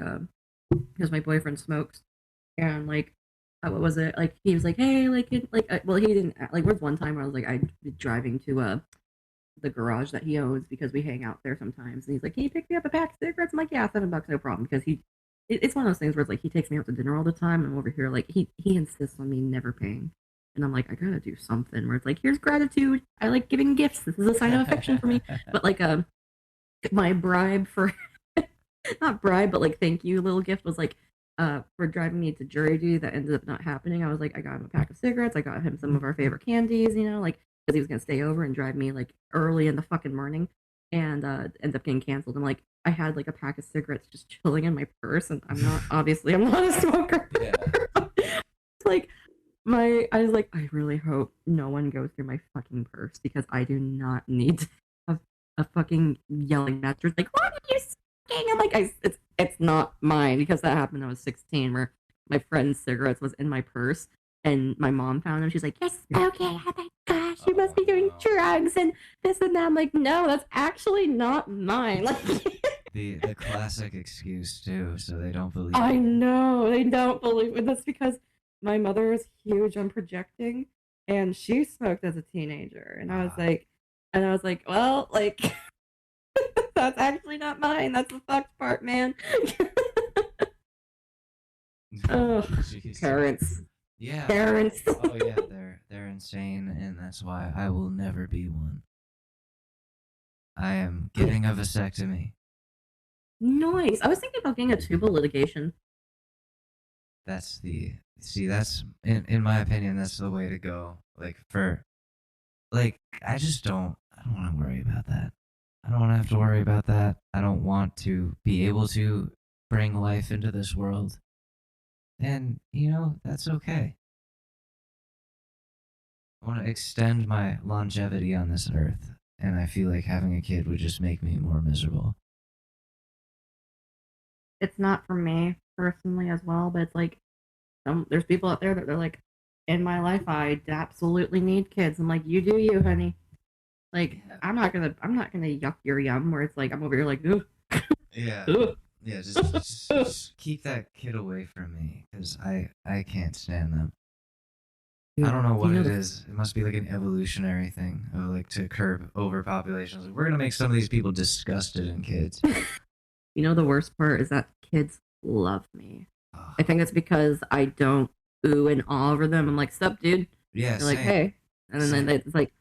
because my boyfriend smokes and like what was it like he was like hey like well he didn't like there was one time where I was like I'd be driving to the garage that he owns because we hang out there sometimes and he's like can you pick me up a pack of cigarettes? I'm like yeah, $7 no problem because it's one of those things where it's like he takes me out to dinner all the time and I'm over here like he insists on me never paying and I'm like I gotta do something where it's like here's gratitude, I like giving gifts, this is a sign of affection for me. But like my bribe for not bribe but like thank you little gift was like for driving me to jury duty that ended up not happening. I was like I got him a pack of cigarettes, I got him some of our favorite candies, you know, like because he was gonna stay over and drive me like early in the fucking morning and end up getting canceled. I'm like I had like a pack of cigarettes just chilling in my purse and I'm not a smoker. Yeah. Like I was like I really hope no one goes through my fucking purse because I do not need to have a fucking yelling mattress like what are you smoking? I'm like it's not mine because that happened when I was 16 where my friend's cigarettes was in my purse and my mom found them. She's like, yes, okay, oh my gosh, you must be doing drugs and this and that. I'm like, no, that's actually not mine. Like the classic excuse too, so they don't believe I know, they don't believe it. That's because my mother is huge on projecting and she smoked as a teenager. And I was like, well, like that's actually not mine. That's the fucked part, man. Oh, Jeez. parents. Yeah. Parents. Oh yeah, they're insane, and that's why I will never be one. I am getting a vasectomy. Nice. I was thinking about getting a tubal litigation. That's in my opinion, that's the way to go. Like I don't want to worry about that. I don't want to have to worry about that. I don't want to be able to bring life into this world. And, that's okay. I want to extend my longevity on this earth, and I feel like having a kid would just make me more miserable. It's not for me personally as well, but it's like there's people out there that they're like, in my life I absolutely need kids. I'm like, you do you, honey. Like, I'm not gonna yuck your yum where it's like I'm over here like, ooh. Yeah. Ooh. Yeah, just keep that kid away from me, because I can't stand them. I don't know what it is. It must be like an evolutionary thing of like to curb overpopulation. Like, we're gonna make some of these people disgusted in kids. You know, the worst part is that kids love me. I think it's because I don't ooh and ah over them. I'm like, sup, dude? Yeah, they're like, hey. And then it's like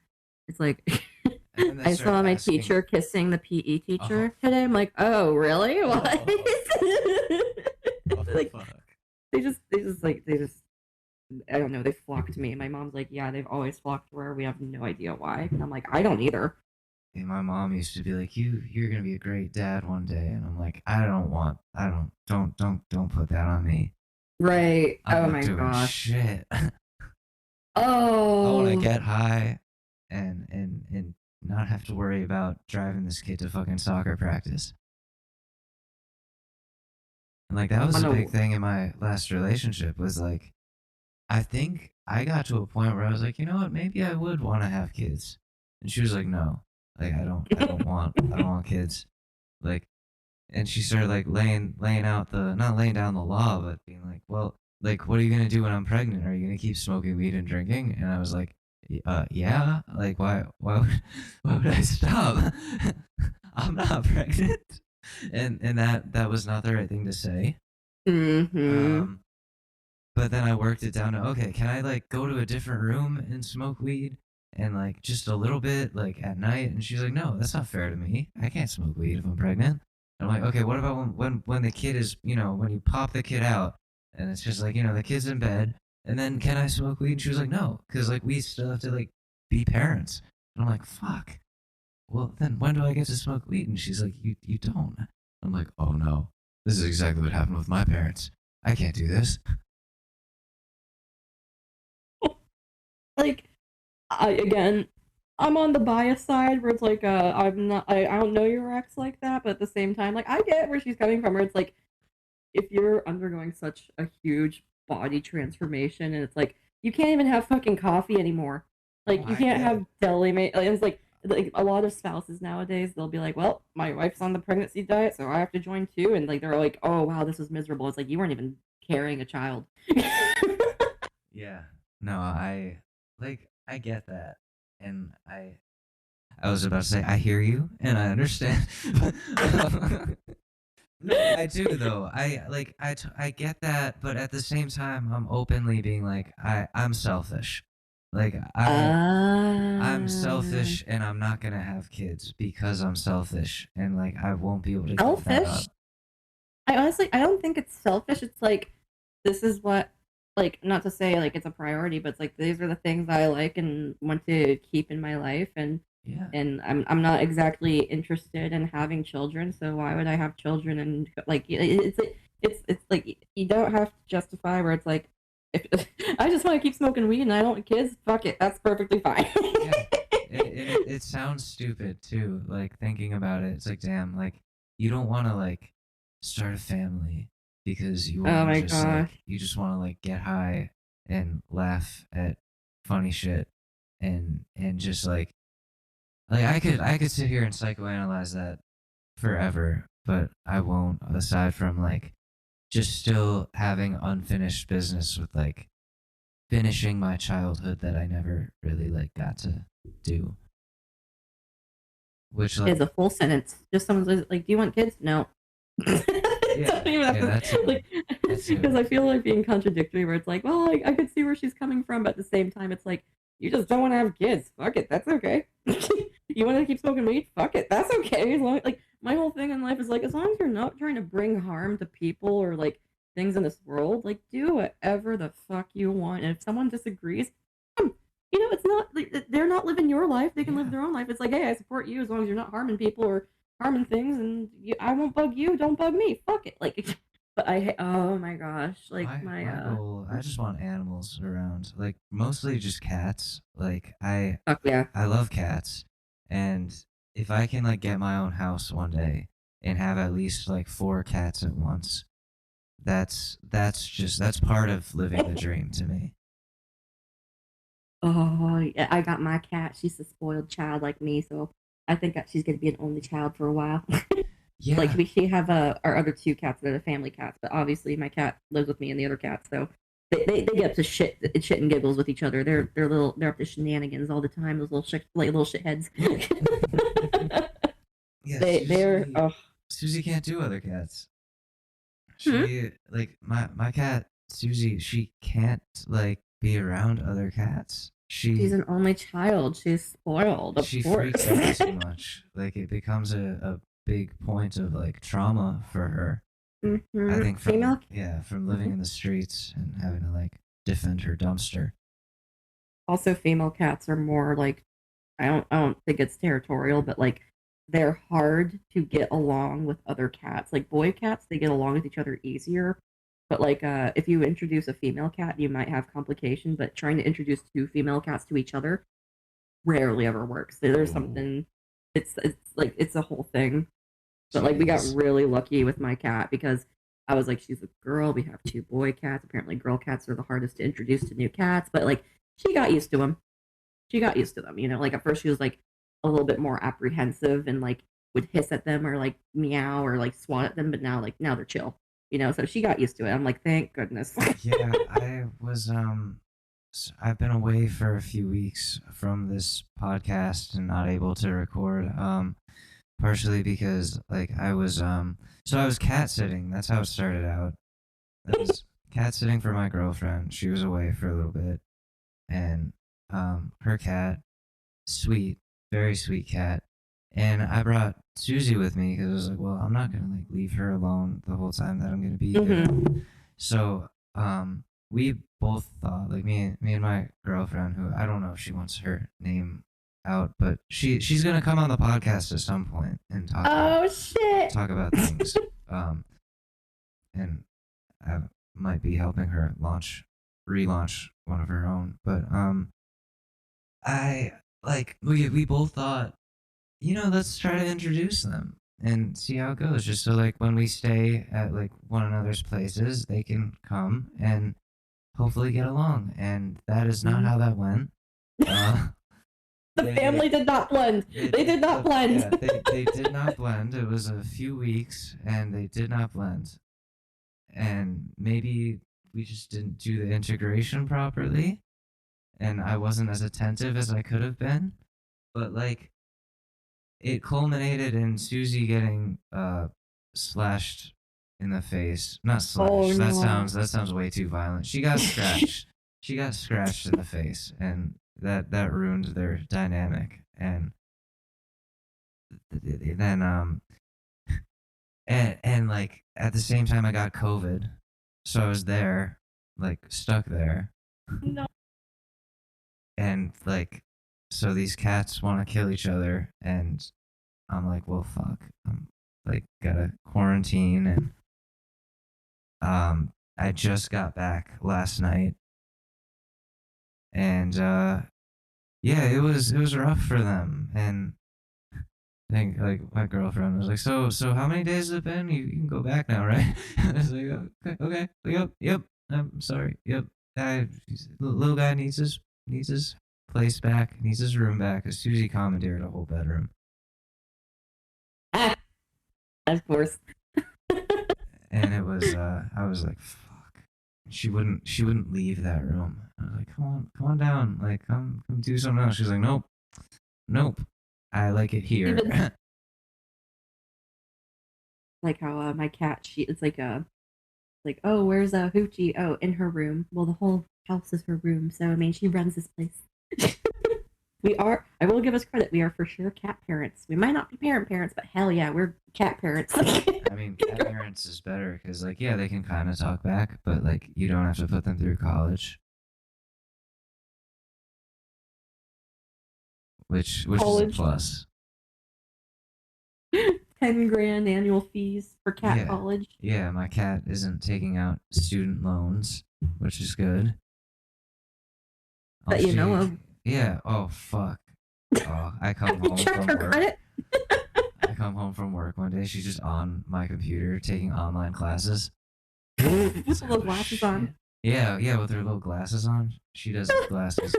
I saw my teacher kissing the PE teacher today. I'm like, oh, really? What? Like, they just I don't know, they flock to me. My mom's like, yeah, they've always flocked to her. We have no idea why. And I'm like, I don't either. And my mom used to be like, you're gonna be a great dad one day, and I'm like, don't put that on me. Right. I'm oh not my doing gosh. shit. Oh. I want to get high and not have to worry about driving this kid to fucking soccer practice. And like that was a big thing in my last relationship, was like, I think I got to a point where I was like, you know what, maybe I would want to have kids. And she was like, no, like I don't want kids. Like, and she started like laying out not laying down the law, but being like, well, like, what are you gonna do when I'm pregnant? Are you gonna keep smoking weed and drinking? And I was like, yeah. Like, why would I stop? I'm not pregnant. And that was not the right thing to say. Mm-hmm. But then I worked it down to, okay, can I like go to a different room and smoke weed and like just a little bit like at night? And she's like, no, that's not fair to me. I can't smoke weed if I'm pregnant. And I'm like, okay, what about when the kid is, when you pop the kid out and it's just like, the kid's in bed, and then can I smoke weed? And she was like, no, because like we still have to like be parents. And I'm like, fuck. Well, then when do I get to smoke weed? And she's like, you don't. I'm like, oh no, this is exactly what happened with my parents. I can't do this. Like, I'm on the bias side where it's like, I don't know your ex like that, but at the same time, like, I get where she's coming from, where it's like, if you're undergoing such a huge body transformation, and it's like, you can't even have fucking coffee anymore. Like, you can't have deli meat. Like, it's like a lot of spouses nowadays, they'll be like, well, my wife's on the pregnancy diet, so I have to join too. And like, they're like, oh, wow, this is miserable. It's like, you weren't even carrying a child. Yeah. No, I get that. And I was about to say, I hear you and I understand. No, I do though. I get that, but at the same time, I'm openly being like, I'm selfish. Like I'm selfish, and I'm not gonna have kids because I'm selfish, and like I won't be able to give that up. I don't think it's selfish. It's like, this is what, like, not to say like it's a priority, but it's like, these are the things I like and want to keep in my life, and yeah. And I'm not exactly interested in having children, so why would I have children? And like, it's like, you don't have to justify where it's like, if I just want to keep smoking weed and I don't want kids, fuck it, that's perfectly fine. Yeah. It sounds stupid too, like thinking about it. It's like, damn, like you don't want to like start a family because you want to you just want to like get high and laugh at funny shit and just like I could sit here and psychoanalyze that forever, but I won't, aside from like just still having unfinished business with like finishing my childhood that I never really like got to do. Which like is a full sentence. Just someone's like, do you want kids? No. Don't even have that's like, because I feel like being contradictory, where it's like, well, I could see where she's coming from, but at the same time, it's like, you just don't want to have kids. Fuck it, that's okay. You want to keep smoking weed? Fuck it, that's okay. As long like my whole thing in life is like, as long as you're not trying to bring harm to people or like things in this world, like do whatever the fuck you want. And if someone disagrees, it's not like, they're not living your life. They can live their own life. It's like, hey, I support you as long as you're not harming people or harming things, and I won't bug you. Don't bug me. Fuck it. Like, but oh my gosh, like my goal, I just want animals around, like mostly just cats. Like fuck yeah. I love cats, and if I can like get my own house one day and have at least like 4 cats at once, that's part of living the dream to me. Oh, yeah, I got my cat. She's a spoiled child like me, so I think that she's gonna be an only child for a while. Yeah. Like we have our other 2 cats that are the family cats, but obviously my cat lives with me and the other cats, so they get up to shit and giggles with each other. They're up to shenanigans all the time. Those little little shitheads. Yeah, Susie can't do other cats. She like my cat Susie. She can't like be around other cats. She's an only child. She's spoiled. Of she course. freaks out so much. Like it becomes a big point of like trauma for her. Mm-hmm. I think from living in the streets and having to like defend her dumpster. Also, female cats are more like, I don't think it's territorial, but like they're hard to get along with other cats. Like boy cats, they get along with each other easier. But like if you introduce a female cat, you might have complications. But trying to introduce 2 female cats to each other rarely ever works. There's something. It's like it's a whole thing. But like we got really lucky with my cat because I was like, she's a girl. We have 2 boy cats. Apparently, girl cats are the hardest to introduce to new cats. But like she got used to them. Like at first she was like a little bit more apprehensive and like would hiss at them or like meow or like swat at them. But now they're chill. So she got used to it. I'm like, thank goodness. Yeah, I've been away for a few weeks from this podcast and not able to record. Partially because like I was cat sitting. That's how it started out. I was cat sitting for my girlfriend. She was away for a little bit, and her cat, sweet, very sweet cat. And I brought Susie with me because I was like, well, I'm not gonna like leave her alone the whole time that I'm gonna be here. So we both thought, like me and my girlfriend, who I don't know if she wants her name out, but she's gonna come on the podcast at some point and talk. Talk about things. And I might be helping her relaunch one of her own. But we both thought, let's try to introduce them and see how it goes. Just so like when we stay at like one another's places, they can come and hopefully get along. And that is not how that went. The family did not blend. They did not blend. Yeah, they did not blend. It was a few weeks, and they did not blend. And maybe we just didn't do the integration properly, and I wasn't as attentive as I could have been. But like, it culminated in Susie getting slashed in the face. Not slashed. Oh, no. That sounds way too violent. She got scratched. She got scratched in the face, and that ruined their dynamic. And then and like at the same time I got COVID, so I was there, like stuck there. No. And like, so these cats want to kill each other, and I'm like, well, fuck, I'm like gotta quarantine. And I just got back last night, and yeah, it was rough for them. And I think like my girlfriend was like, so how many days has it been? You can go back now, right? I was like, okay, yep, I'm sorry, yep. Little guy needs his place back, needs his room back, because Susie commandeered a whole bedroom. Of course. And it was I was like, fuck. She wouldn't leave that room. I was like, come on down, like come do something else. She's like, nope, I like it here. like how my cat, it's like, oh, where's Hoochie? Oh, in her room. Well, the whole house is her room, so I mean, she runs this place. We are. I will give us credit. We are for sure cat parents. We might not be parents, but hell yeah, we're cat parents. I mean, cat parents is better because, like, yeah, they can kind of talk back, but like, you don't have to put them through college, which is a College. plus. 10 grand annual fees for cat Yeah. college. Yeah, my cat isn't taking out student loans, which is good. That you know of. Yeah. Oh fuck. Oh, I come Have you home checked from her work. credit? I come home from work one day. She's just on my computer taking online classes. With It's like, little oh, glasses shit. on. Yeah, yeah, with her little glasses on. She does have glasses.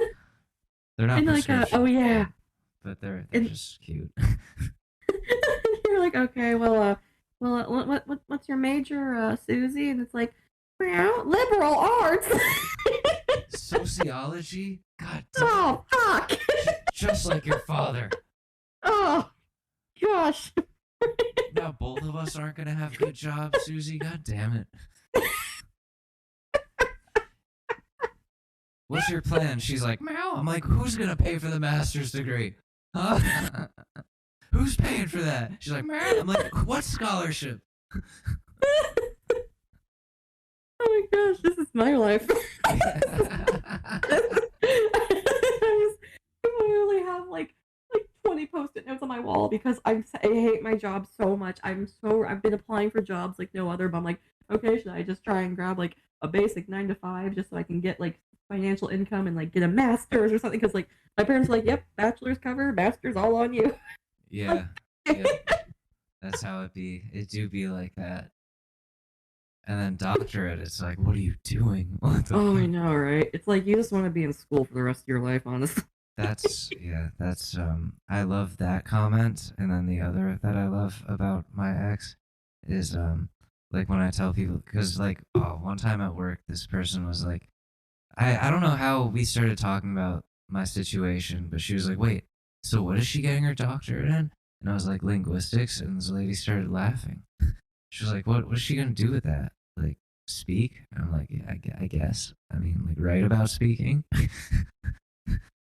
They're not And like, prescription, oh yeah. but they're And- just cute. You're like, okay, well, what's your major, Susie? And it's like, well, liberal arts. Sociology? God damn. Oh, fuck. Just like your father. Oh, gosh. Now both of us aren't gonna have good jobs, Susie. God damn it. What's your plan? She's like, meow. I'm like, who's gonna pay for the master's degree? Huh? Who's paying for that? She's like, meow. I'm like, what scholarship? Oh my gosh, this is my life. I literally have like 20 post-it notes on my wall because I hate my job so much. I've been applying for jobs like no other, but I'm like, okay, should I just try and grab like a basic 9 to 5 just so I can get like financial income and like get a master's or something? Because like my parents are like, yep, bachelor's cover, master's all on you. Yeah. That's how it be. It do be like that. And then doctorate, it's like, what are you doing? What the Oh, I fuck? know, right? It's like you just want to be in school for the rest of your life, honestly. That's I love that comment. And then the other that I love about my ex is like when I tell people, because like, oh, one time at work this person was like, I don't know how we started talking about my situation, but she was like, wait, so what is she getting her doctorate in? And I was like, linguistics. And this lady started laughing. She was like, what is she gonna do with that? Like, speak? And I'm like, yeah, I guess. I mean, like, write about speaking.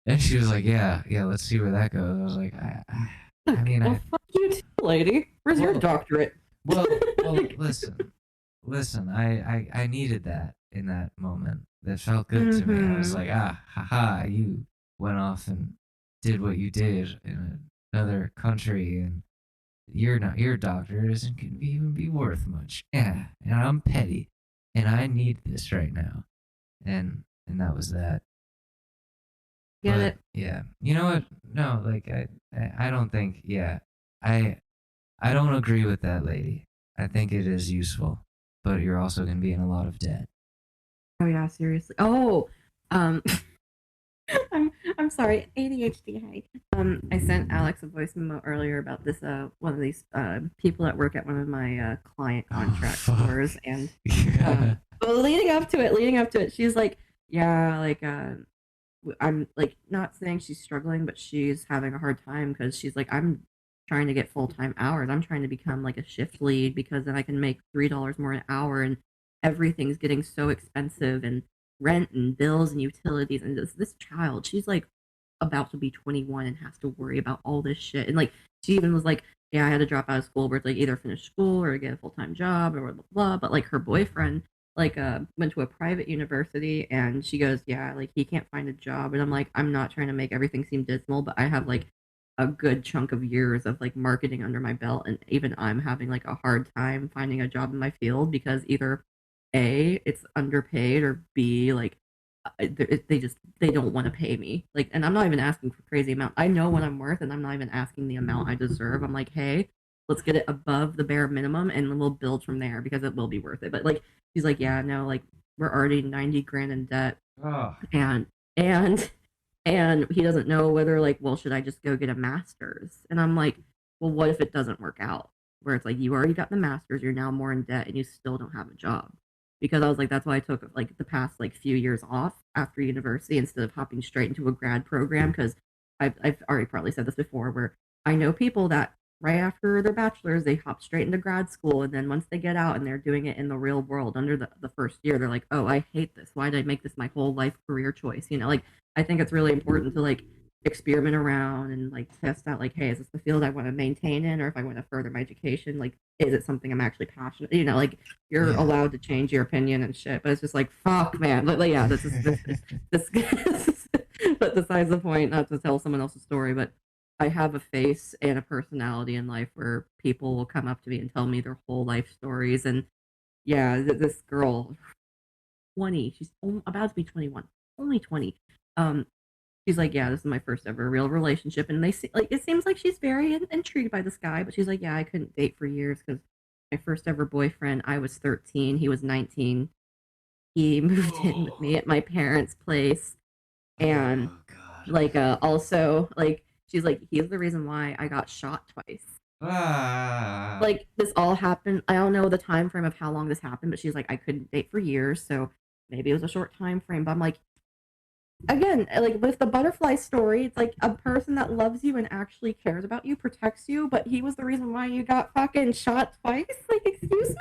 And she was like, yeah, let's see where that goes. I was like, I mean, well, fuck you too, lady. Where's your Well- doctorate? well, listen, I needed that in that moment. That felt good to me. I was like, haha, you went off and did what you did in another country, and your doctor isn't gonna even be worth much. Yeah, and I'm petty, and I need this right now, and that was that. Get But, it? yeah, you know what? No, like I don't think. Yeah, I don't agree with that lady. I think it is useful, but you're also gonna be in a lot of debt. Oh yeah, seriously. Oh, um, I'm sorry, ADHD. Hey, I sent Alex a voice memo earlier about this. One of these people that work at one of my client contract fuck. stores, and Yeah. well, leading up to it, she's like, yeah, like I'm like not saying she's struggling, but she's having a hard time because she's like, I'm trying to get full-time hours. I'm trying to become like a shift lead because then I can make $3 more an hour, and everything's getting so expensive, and rent and bills and utilities, and this child, she's like about to be 21 and has to worry about all this shit. And like she even was like, yeah, I had to drop out of school where it's like either finish school or get a full-time job or blah blah blah. But like her boyfriend like went to a private university, and she goes, yeah, like he can't find a job. And I'm like, I'm not trying to make everything seem dismal, but I have like a good chunk of years of like marketing under my belt, and even I'm having like a hard time finding a job in my field because either A, it's underpaid, or B, like they don't want to pay me. Like, and I'm not even asking for crazy amount. I know what I'm worth, and I'm not even asking the amount I deserve. I'm like, hey, let's get it above the bare minimum, and we'll build from there because it will be worth it. But like, she's like, yeah, no, like we're already 90 grand in debt, Oh, and and he doesn't know whether like, well, should I just go get a master's? And I'm like, well, what if it doesn't work out? Where it's like you already got the master's, you're now more in debt, and you still don't have a job. Because I was like, that's why I took like the past like few years off after university instead of hopping straight into a grad program. Because I've already probably said this before, where I know people that right after their bachelor's, they hop straight into grad school. And then once they get out and they're doing it in the real world under the first year, they're like, oh, I hate this. Why did I make this my whole life career choice? You know, like, I think it's really important to like experiment around and like test out like, hey, is this the field I want to maintain in, or if I want to further my education, like, is it something I'm actually passionate, you know, like, you're allowed to change your opinion and shit, but it's just like, fuck, man, like, yeah, this but besides the point, not to tell someone else's story, but I have a face and a personality in life where people will come up to me and tell me their whole life stories. And yeah, this girl, 20, she's about to be 21, only 20. She's like, yeah, this is my first ever real relationship. And they see, like, it seems like she's very intrigued by this guy, but she's like, yeah, I couldn't date for years because my first ever boyfriend, I was 13, he was 19. He moved in with me at my parents' place. And like, also, like, she's like, he's the reason why I got shot twice. Like, this all happened. I don't know the time frame of how long this happened, but she's like, I couldn't date for years, so maybe it was a short time frame. But I'm like, again, like with the butterfly story, it's like a person that loves you and actually cares about you, protects you, but he was the reason why you got fucking shot twice. Like, excuse me.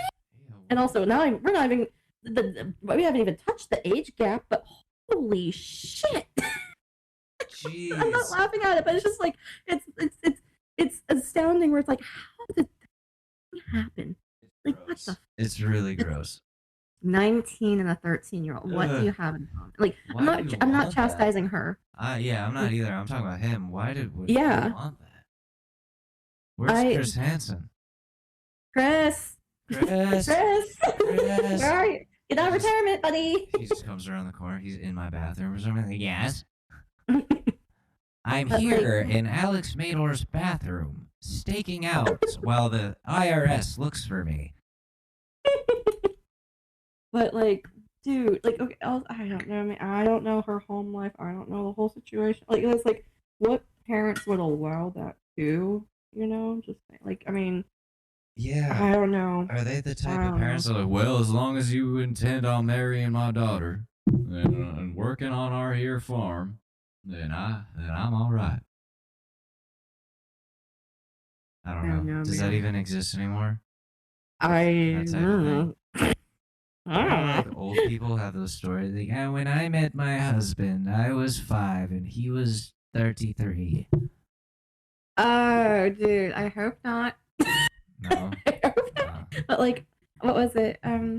And also, now we're not even we haven't even touched the age gap, but holy shit. Jeez. I'm not laughing at it, but it's just like it's astounding. Where it's like, how did that happen? Like, what the? It's really gross. 19 and a 13-year-old. What do you have in common? Like, I'm not chastising her. Yeah, I'm not either. I'm talking about him. Why would you want that? Where's Chris Hansen? Chris. All right, get out of retirement, buddy. He just comes around the corner. He's in my bathroom or something. Like, yes. I'm here in Alex Mador's bathroom, staking out while the IRS looks for me. But like, dude, like, okay, I don't know. I mean, I don't know her home life. I don't know the whole situation. Like, it's like, what parents would allow that to? You know, just like, I mean, yeah, I don't know. Are they the type of parents that are like, well, as long as you intend on marrying my daughter and working on our here farm, then I'm all right. I don't know. Does that even exist anymore? I don't know. Old people have those stories. Like, when I met my husband, I was 5 and he was 33. Oh, dude, I hope not. No. I hope not. But like, what was it? I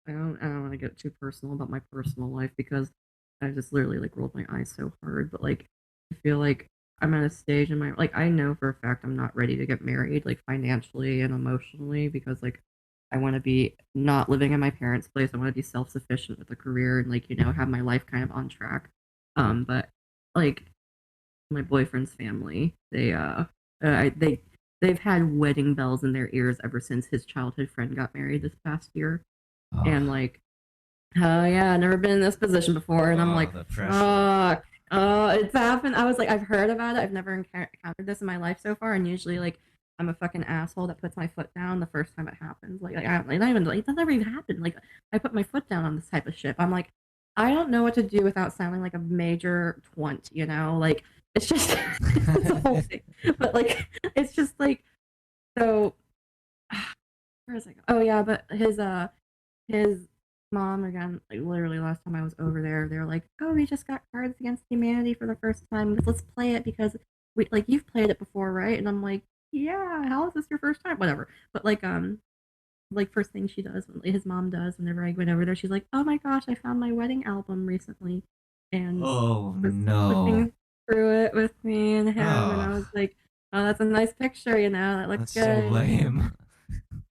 don't want to get too personal about my personal life because I just literally like rolled my eyes so hard. But like, I feel like I'm at a stage in my, like, I know for a fact I'm not ready to get married, like, financially and emotionally, because like I want to be not living in my parents' place. I want to be self-sufficient with a career and like, you know, have my life kind of on track. But like my boyfriend's family, they've had wedding bells in their ears ever since his childhood friend got married this past year. And like, oh yeah, never been in this position before. And I'm like, fuck. It's happened. I was like, I've heard about it. I've never encountered this in my life so far. And usually, like, I'm a fucking asshole that puts my foot down the first time it happens. Like not even like that never even happened. Like, I put my foot down on this type of shit. I'm like, I don't know what to do without sounding like a major twunt. You know, like, it's just it's a whole thing. But like, it's just like, so. Where is it? Oh yeah, but his mom, again, like literally last time I was over there, they were like, oh, we just got Cards Against Humanity for the first time. Let's play it because we, like, you've played it before, right? And I'm like, yeah, how is this your first time? Whatever. But like first thing she does, his mom does, whenever I went over there, she's like, oh my gosh, I found my wedding album recently. And looking through it with me and him, and I was like, oh, that's a nice picture, you know, that looks good. That's so lame.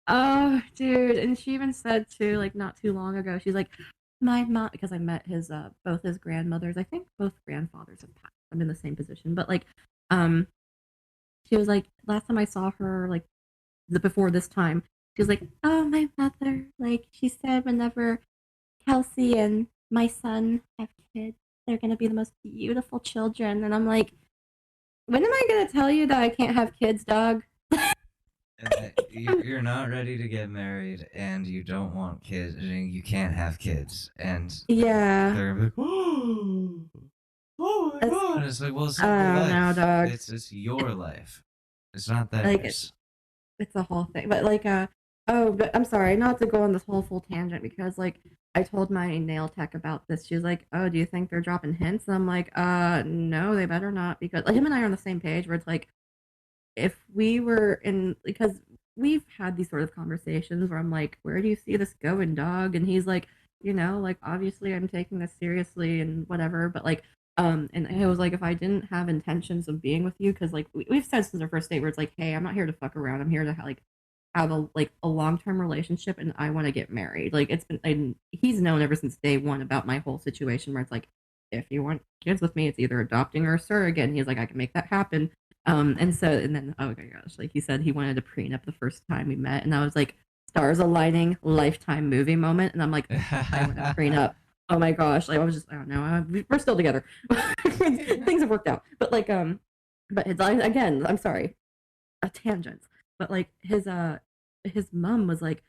Oh, dude. And she even said too, like not too long ago, she's like, my mom, because I met his both his grandmothers. I think both grandfathers have passed. I'm in the same position. But like, she was like, last time I saw her, like before this time, she was like, oh, my mother, like she said whenever Kelsey and my son have kids, they're gonna be the most beautiful children. And I'm like, when am I gonna tell you that I can't have kids, dog? You're not ready to get married, and you don't want kids, and you can't have kids, and yeah, they're like, oh. Oh my god! It's like, well, it's not I your don't know, life. dog. It's your life. It's not Like theirs. it's a whole thing. But like oh, but I'm sorry, not to go on this whole full tangent because like I told my nail tech about this. She was like, "Oh, do you think they're dropping hints?" And I'm like, no, they better not," because like him and I are on the same page where it's like if we were in because we've had these sort of conversations where I'm like, "Where do you see this going, dog?" And he's like, like obviously I'm taking this seriously and whatever, but like and it was like if I didn't have intentions of being with you, because like we've said since our first date, where it's like, hey, I'm not here to fuck around. I'm here to like have a long term relationship, and I want to get married. Like it's been, and he's known ever since day one about my whole situation, where it's like, if you want kids with me, it's either adopting or a surrogate. And he's like, I can make that happen. And then oh my gosh, like he said he wanted a prenup the first time we met, and I was like, stars aligning, lifetime movie moment, and I'm like, I want a prenup. Oh my gosh, like I was just, I don't know, we're still together. Things have worked out, but like but his again, I'm sorry, a tangent, but like his mom was like,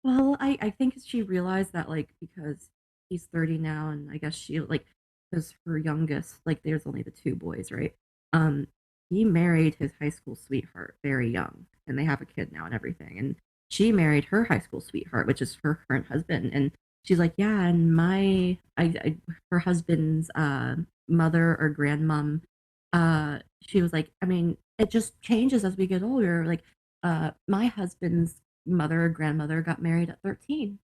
well, I think she realized that like because he's 30 now, and I guess she like because her youngest, like there's only the two boys, right? Um, he married his high school sweetheart very young, and they have a kid now and everything. And she married her high school sweetheart, which is her current husband. And she's like, yeah, and her husband's mother or grandmom, she was like, I mean, it just changes as we get older. Like, my husband's mother or grandmother got married at 13.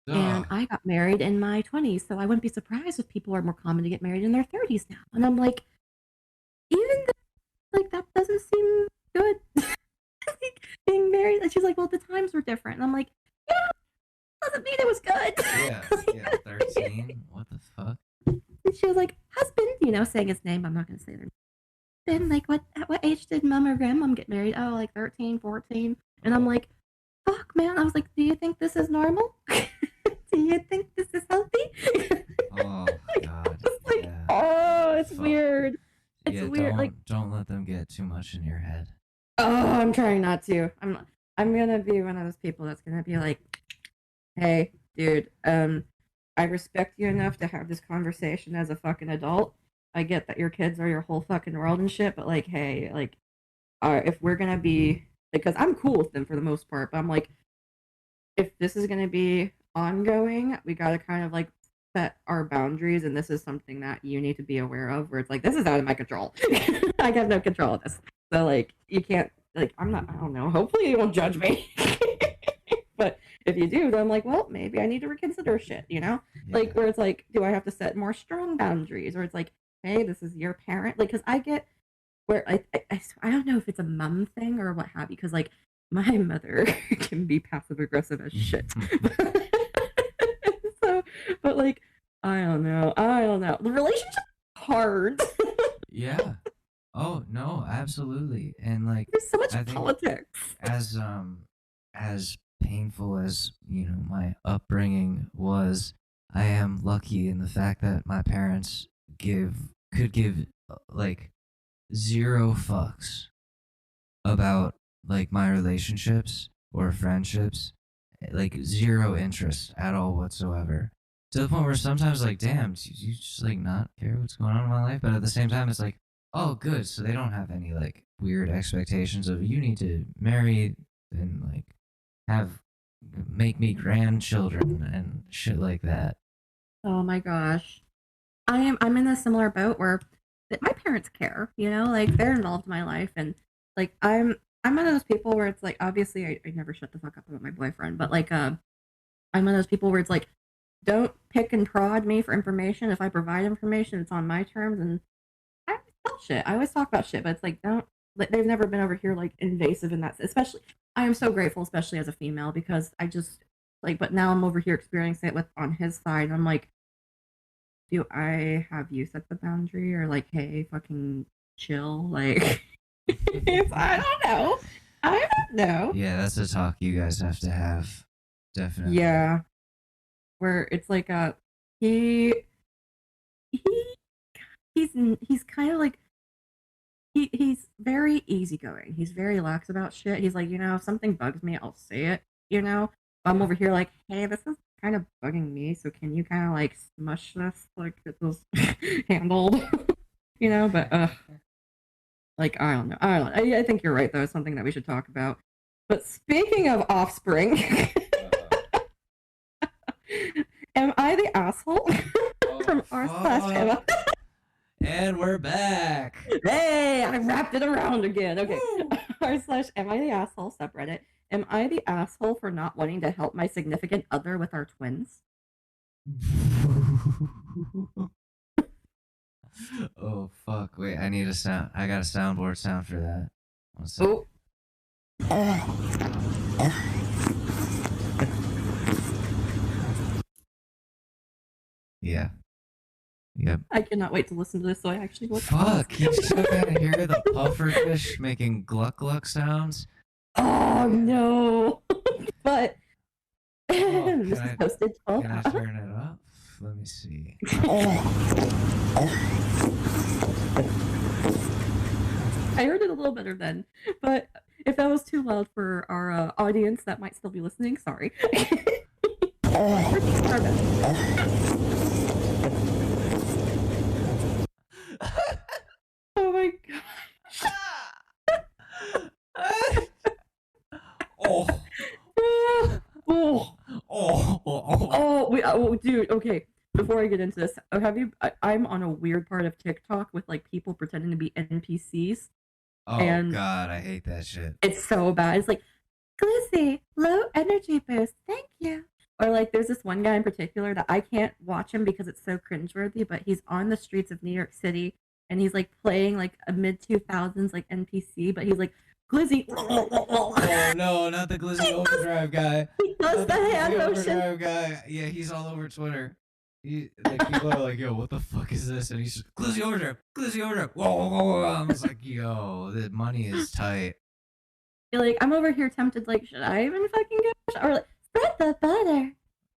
And Ugh. I got married in my 20s, so I wouldn't be surprised if people are more common to get married in their 30s now. And I'm like, even like that doesn't seem good. Like, being married, and she's like, well, the times were different. And I'm like, yeah, doesn't mean it was good. Yeah, yeah, 13. What the fuck? And she was like, husband, saying his name. I'm not gonna say their name. Then like, at what age did mom or grandmom get married? Oh, like 13, 14. And I'm like, fuck, man. I was like, do you think this is normal? Do you think this is healthy? Oh god. It's like, Yeah. oh, it's Fuck. weird. It's Yeah, weird. don't let them get too much in your head. Oh, I'm trying not to. I'm gonna be one of those people that's gonna be like, hey, dude, I respect you enough to have this conversation as a fucking adult. I get that your kids are your whole fucking world and shit, but like, hey, like, if we're gonna be, because I'm cool with them for the most part, but I'm like, if this is gonna be ongoing, we gotta kind of like set our boundaries, and this is something that you need to be aware of. Where it's like, this is out of my control. I have no control of this, so like, you can't like, I'm not. I don't know. Hopefully, you won't judge me. But if you do, then I'm like, well, maybe I need to reconsider shit. Yeah. Like where it's like, do I have to set more strong boundaries? Or it's like, hey, this is your parent. Like, because I get where I don't know if it's a mum thing or what have you, because like my mother can be passive aggressive as shit. So, but like, I don't know. The relationship is hard. Yeah. Oh no, absolutely. And like, There's so much I think politics. as painful as my upbringing was, I am lucky in the fact that my parents could give like zero fucks about like my relationships or friendships, like zero interest at all whatsoever. To the point where sometimes like, damn, do you just like not care what's going on in my life? But at the same time, it's like, oh, good. So they don't have any like weird expectations of you need to marry and like make me grandchildren and shit like that. Oh my gosh. I'm in a similar boat where my parents care, like they're involved in my life, and like I'm one of those people where it's like, obviously I never shut the fuck up about my boyfriend, but like I'm one of those people where it's like, don't pick and prod me for information. If I provide information, it's on my terms, and I always tell shit. I always talk about shit, but it's like, don't like, they've never been over here like invasive in that. Especially, I am so grateful, especially as a female, because I just like. But now I'm over here experiencing it with on his side. And I'm like, do I have you set the boundary, or like, hey, fucking chill? Like, I don't know. I don't know. Yeah, that's a talk you guys have to have. Definitely. Yeah, where it's like he he he's kind of like he's very easygoing. He's very lax about shit. He's like, if something bugs me, I'll say it. I'm over here like, hey, this is kind of bugging me. So can you kind of like smush this, like get this handled, you know? But like I don't know. I think you're right though. It's something that we should talk about. But speaking of offspring, am I the asshole from r/Emma? And we're back. Hey, I wrapped it around again. Okay. r/Am I the asshole subreddit? Am I the asshole for not wanting to help my significant other with our twins? Oh fuck! Wait, I need a sound. I got a soundboard sound for that. One second. Yeah. Yep. I cannot wait to listen to this. So I actually look. Fuck! You still gotta hear the pufferfish making gluck gluck sounds. Oh no! But this is posted 12 Can I hours. turn it up? Let me see. I heard it a little better then, but if that was too loud for our audience that might still be listening, sorry. Oh my gosh. Dude, okay. Before I get into this, I'm on a weird part of TikTok with like people pretending to be NPCs. Oh and god, I hate that shit. It's so bad. It's like, Glizzy, low energy boost, thank you. Or like there's this one guy in particular that I can't watch him because it's so cringeworthy, but he's on the streets of New York City and he's like playing like a mid-2000s like NPC, but he's like, Glizzy. Oh no, not the Glizzy Overdrive guy. He does the hand motion. Overdrive guy. Yeah, he's all over Twitter. Like, people are like, yo, what the fuck is this? And he's just, Glizzy Overdrive, Glizzy Overdrive. Whoa. I was like, yo, the money is tight. You're like, I'm over here tempted, like, should I even fucking go? Or like, spread the butter.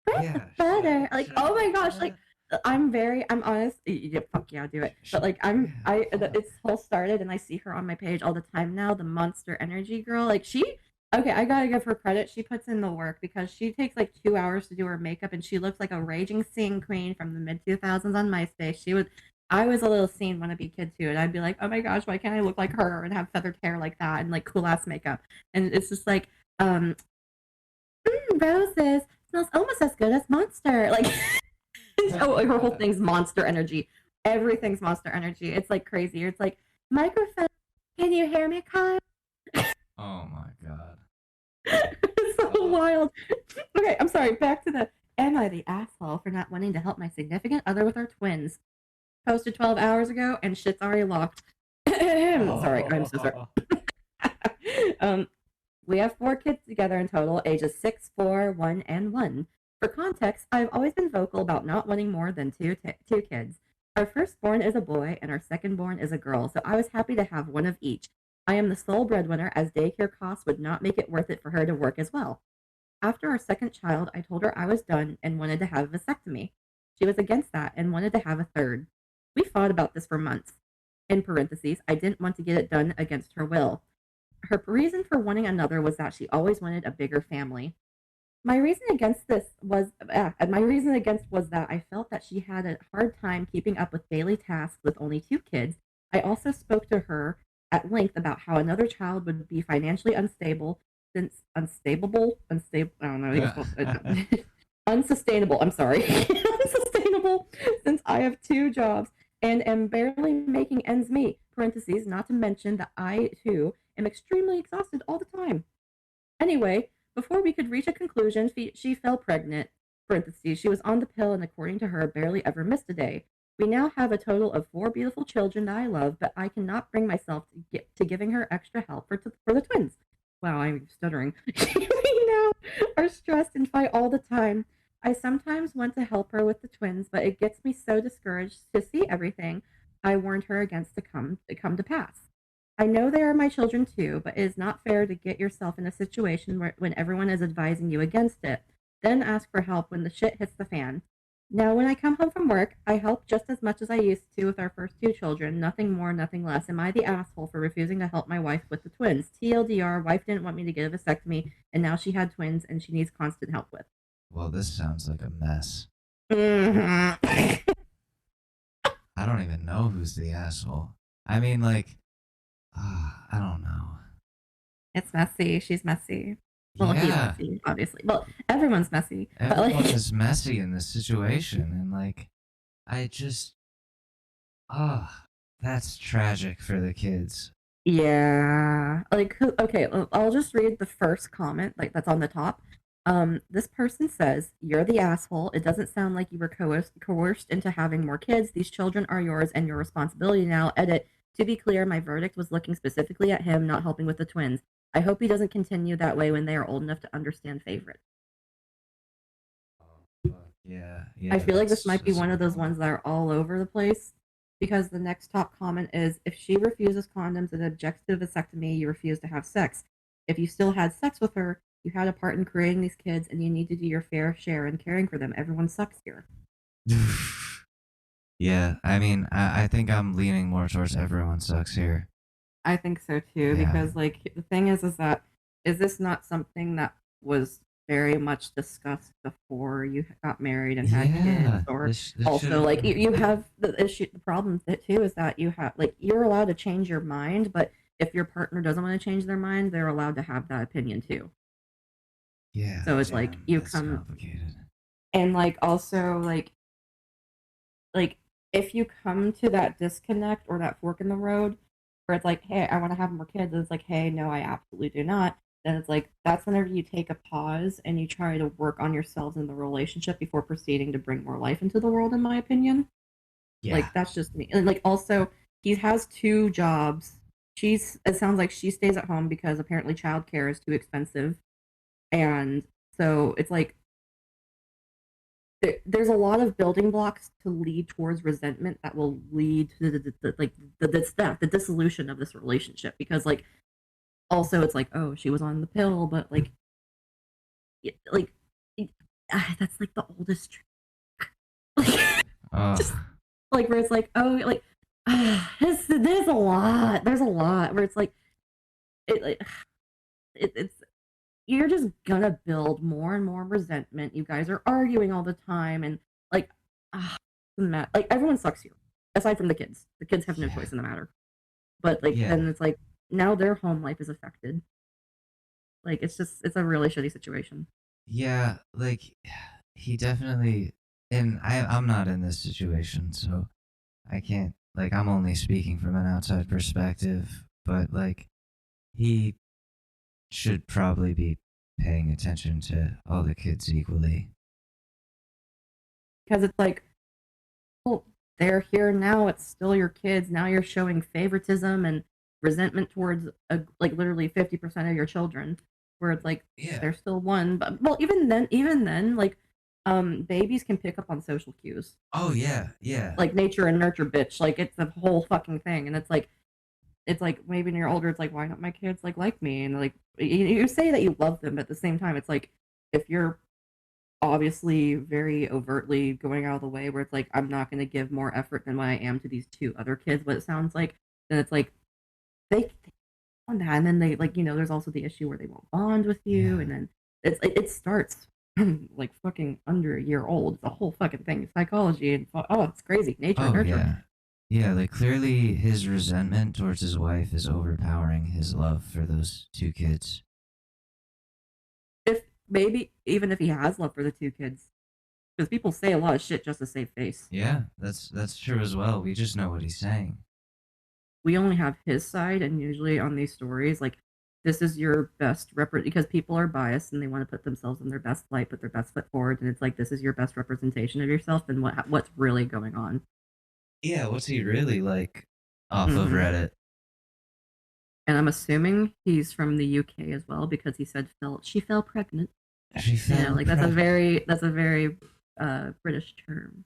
Spread the butter. Like, oh my gosh, like, I'm honest. Yeah, fuck yeah, do it. But like, it's whole started and I see her on my page all the time now, the Monster Energy girl. Like, okay, I gotta give her credit. She puts in the work because she takes like 2 hours to do her makeup and she looks like a raging scene queen from the mid-2000s on MySpace. I was a little scene wannabe kid too, and I'd be like, oh my gosh, why can't I look like her and have feathered hair like that and like cool ass makeup? And it's just like, roses smells almost as good as Monster. Like, her whole thing's Monster Energy. Everything's Monster Energy. It's like crazy. It's like, microphone, can you hear me, Kyle? Oh my god. It's so wild. Okay, I'm sorry. Back to the, am I the asshole for not wanting to help my significant other with our twins? Posted 12 hours ago and shit's already locked. Sorry, I'm so sorry. We have 4 kids together in total, ages 6, 4, 1, and 1. For context, I've always been vocal about not wanting more than two kids. Our firstborn is a boy and our secondborn is a girl, so I was happy to have one of each. I am the sole breadwinner as daycare costs would not make it worth it for her to work as well. After our second child, I told her I was done and wanted to have a vasectomy. She was against that and wanted to have a third. We fought about this for months. In parentheses, I didn't want to get it done against her will. Her reason for wanting another was that she always wanted a bigger family. My reason against was that I felt that she had a hard time keeping up with daily tasks with only 2 kids. I also spoke to her at length about how another child would be financially unsustainable. I'm sorry. Unsustainable since I have 2 jobs and am barely making ends meet. Parentheses, not to mention that I, too, am extremely exhausted all the time. Anyway, before we could reach a conclusion, she fell pregnant. Parentheses, she was on the pill and according to her, barely ever missed a day. We now have a total of 4 beautiful children that I love, but I cannot bring myself to giving her extra help for the twins. Wow, I'm stuttering. We now are stressed and fight all the time. I sometimes want to help her with the twins, but it gets me so discouraged to see everything I warned her against to come to pass. I know they are my children too, but it is not fair to get yourself in a situation when everyone is advising you against it, then ask for help when the shit hits the fan. Now, when I come home from work, I help just as much as I used to with our first 2 children. Nothing more, nothing less. Am I the asshole for refusing to help my wife with the twins? TLDR, wife didn't want me to get a vasectomy, and now she had twins and she needs constant help with. Well, this sounds like a mess. Mhm. I don't even know who's the asshole. I mean, like, I don't know. It's messy. She's messy. Well, he's Yeah, messy, obviously. Well, everyone's messy. But everyone like, is messy in this situation, and like, I just, that's tragic for the kids. yeah. Like, okay, I'll just read the first comment, like that's on the top. This person says, "You're the asshole. It doesn't sound like you were coerced into having more kids. These children are yours and your responsibility now." Edit. To be clear, my verdict was looking specifically at him, not helping with the twins. I hope he doesn't continue that way when they are old enough to understand favorites. Yeah, I feel like this might be that's a one of good those ones that are all over the place because the next top comment is, if she refuses condoms and objects to vasectomy, you refuse to have sex. If you still had sex with her, you had a part in creating these kids and you need to do your fair share in caring for them. Everyone sucks here. Yeah, I mean, I think I'm leaning more towards everyone sucks here. I think so too, Yeah. because like the thing is that is this not something that was very much discussed before you got married and had kids, or this also like should've you have the issue, the problem with it too is that you have like you're allowed to change your mind, but if your partner doesn't want to change their mind, they're allowed to have that opinion too. Yeah, So it's like damn, you that's come complicated. and like also like if you come to that disconnect or that fork in the road where it's like, hey, I want to have more kids, and it's like, hey, no, I absolutely do not, then it's like that's whenever you take a pause and you try to work on yourselves in the relationship before proceeding to bring more life into the world, in my opinion. Yeah. Like that's just me. And like also he has two jobs. It sounds like she stays at home because apparently childcare is too expensive. And so it's like there's a lot of building blocks to lead towards resentment that will lead to the dissolution of this relationship, because like also it's like, oh, she was on the pill, but like like that's like the oldest trick. Just like where it's like, oh, like there's a lot where it's like it's you're just gonna build more and more resentment. You guys are arguing all the time, and like, like everyone sucks here, aside from the kids. The kids have no choice in the matter. But like, Yeah. then it's like now their home life is affected. Like, it's a really shitty situation. Yeah, like he definitely, and I'm not in this situation, so I can't, like, I'm only speaking from an outside perspective, but like he should probably be paying attention to all the kids equally. Because it's like, well, they're here now. It's still your kids. Now you're showing favoritism and resentment towards like literally 50% of your children. Where it's like, Yeah. they're still one, but well, even then, like, babies can pick up on social cues. Oh yeah, yeah. Like nature and nurture, bitch. Like it's a whole fucking thing, and it's like maybe when you're older, it's like, why don't my kids like me? And like you say that you love them, but at the same time, it's like if you're obviously very overtly going out of the way where it's like, I'm not going to give more effort than what I am to these two other kids, what it sounds like, then it's like they on that, and then they like, there's also the issue where they won't bond with you, Yeah. and then it starts like fucking under a year old. It's a whole fucking thing, psychology, and oh, it's crazy, nature and Oh nurture. yeah. Yeah, like clearly his resentment towards his wife is overpowering his love for those two kids. If maybe even if he has love for the two kids, because people say a lot of shit just to save face. Yeah, that's true as well. We just know what he's saying. We only have his side, and usually on these stories, like, this is your best because people are biased and they want to put themselves in their best light, put their best foot forward, and it's like, this is your best representation of yourself and what's really going on. Yeah, what's he really like off of Reddit? And I'm assuming he's from the UK as well, because he said she fell pregnant. She fell like that's a very British term.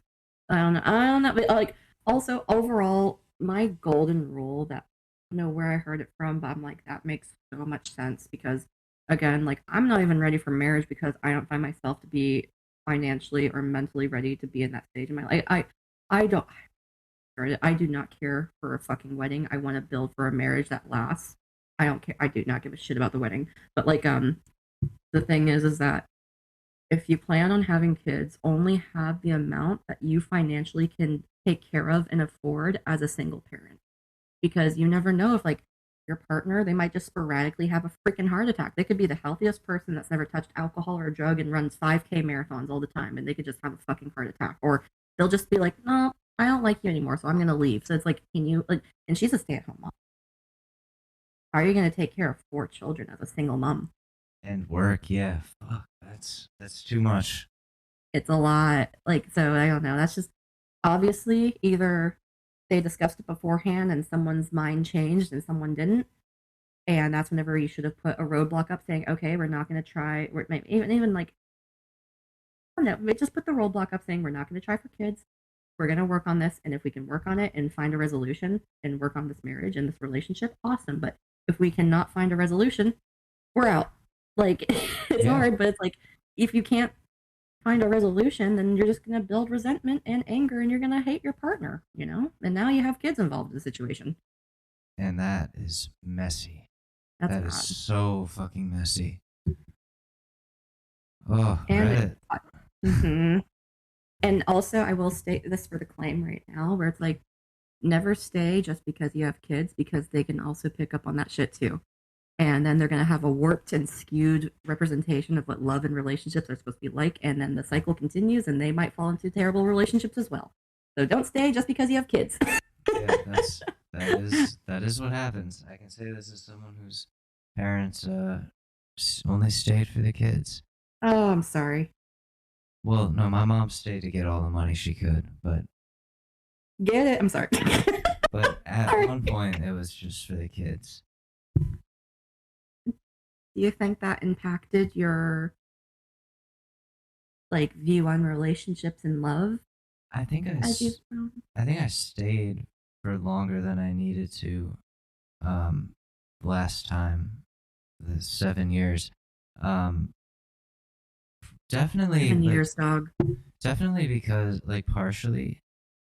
I don't know, but like also overall, my golden rule that I don't know where I heard it from, but I'm like, that makes so much sense, because again, like, I'm not even ready for marriage because I don't find myself to be financially or mentally ready to be in that stage in my life. I don't I do not care for a fucking wedding. I want to build for a marriage that lasts. I don't care. I do not give a shit about the wedding. But like the thing is that if you plan on having kids, only have the amount that you financially can take care of and afford as a single parent. Because you never know if, like, your partner, they might just sporadically have a freaking heart attack. They could be the healthiest person that's never touched alcohol or a drug and runs 5K marathons all the time, and they could just have a fucking heart attack. Or they'll just be like, no, I don't like you anymore, so I'm going to leave. So it's like, can you, like, and she's a stay-at-home mom. How are you going to take care of 4 children as a single mom? And work, yeah. Fuck, that's too much. It's a lot. Like, so I don't know. That's just obviously either they discussed it beforehand and someone's mind changed and someone didn't. And that's whenever you should have put a roadblock up saying, okay, we're not going to try, even like, I don't know, just put the roadblock up saying we're not going to try for kids. We're going to work on this. And if we can work on it and find a resolution and work on this marriage and this relationship, awesome. But if we cannot find a resolution, we're out. Like, it's hard, but it's like, if you can't find a resolution, then you're just going to build resentment and anger and you're going to hate your partner, you know? And now you have kids involved in the situation. And that is messy. That is so fucking messy. Oh, Reddit. Mm-hmm. And also, I will state this for the claim right now, where it's like, never stay just because you have kids, because they can also pick up on that shit too. And then they're going to have a warped and skewed representation of what love and relationships are supposed to be like. And then the cycle continues and they might fall into terrible relationships as well. So don't stay just because you have kids. Yeah, that is what happens. I can say this as someone whose parents only stayed for the kids. Oh, I'm sorry. Well, no, my mom stayed to get all the money she could, but... Get it? I'm sorry. But at one point, it was just for the kids. Do you think that impacted your, like, view on relationships and love? I think I stayed for longer than I needed to. Last time, the 7 years. Definitely. 7 years, dog. Definitely because, like, partially,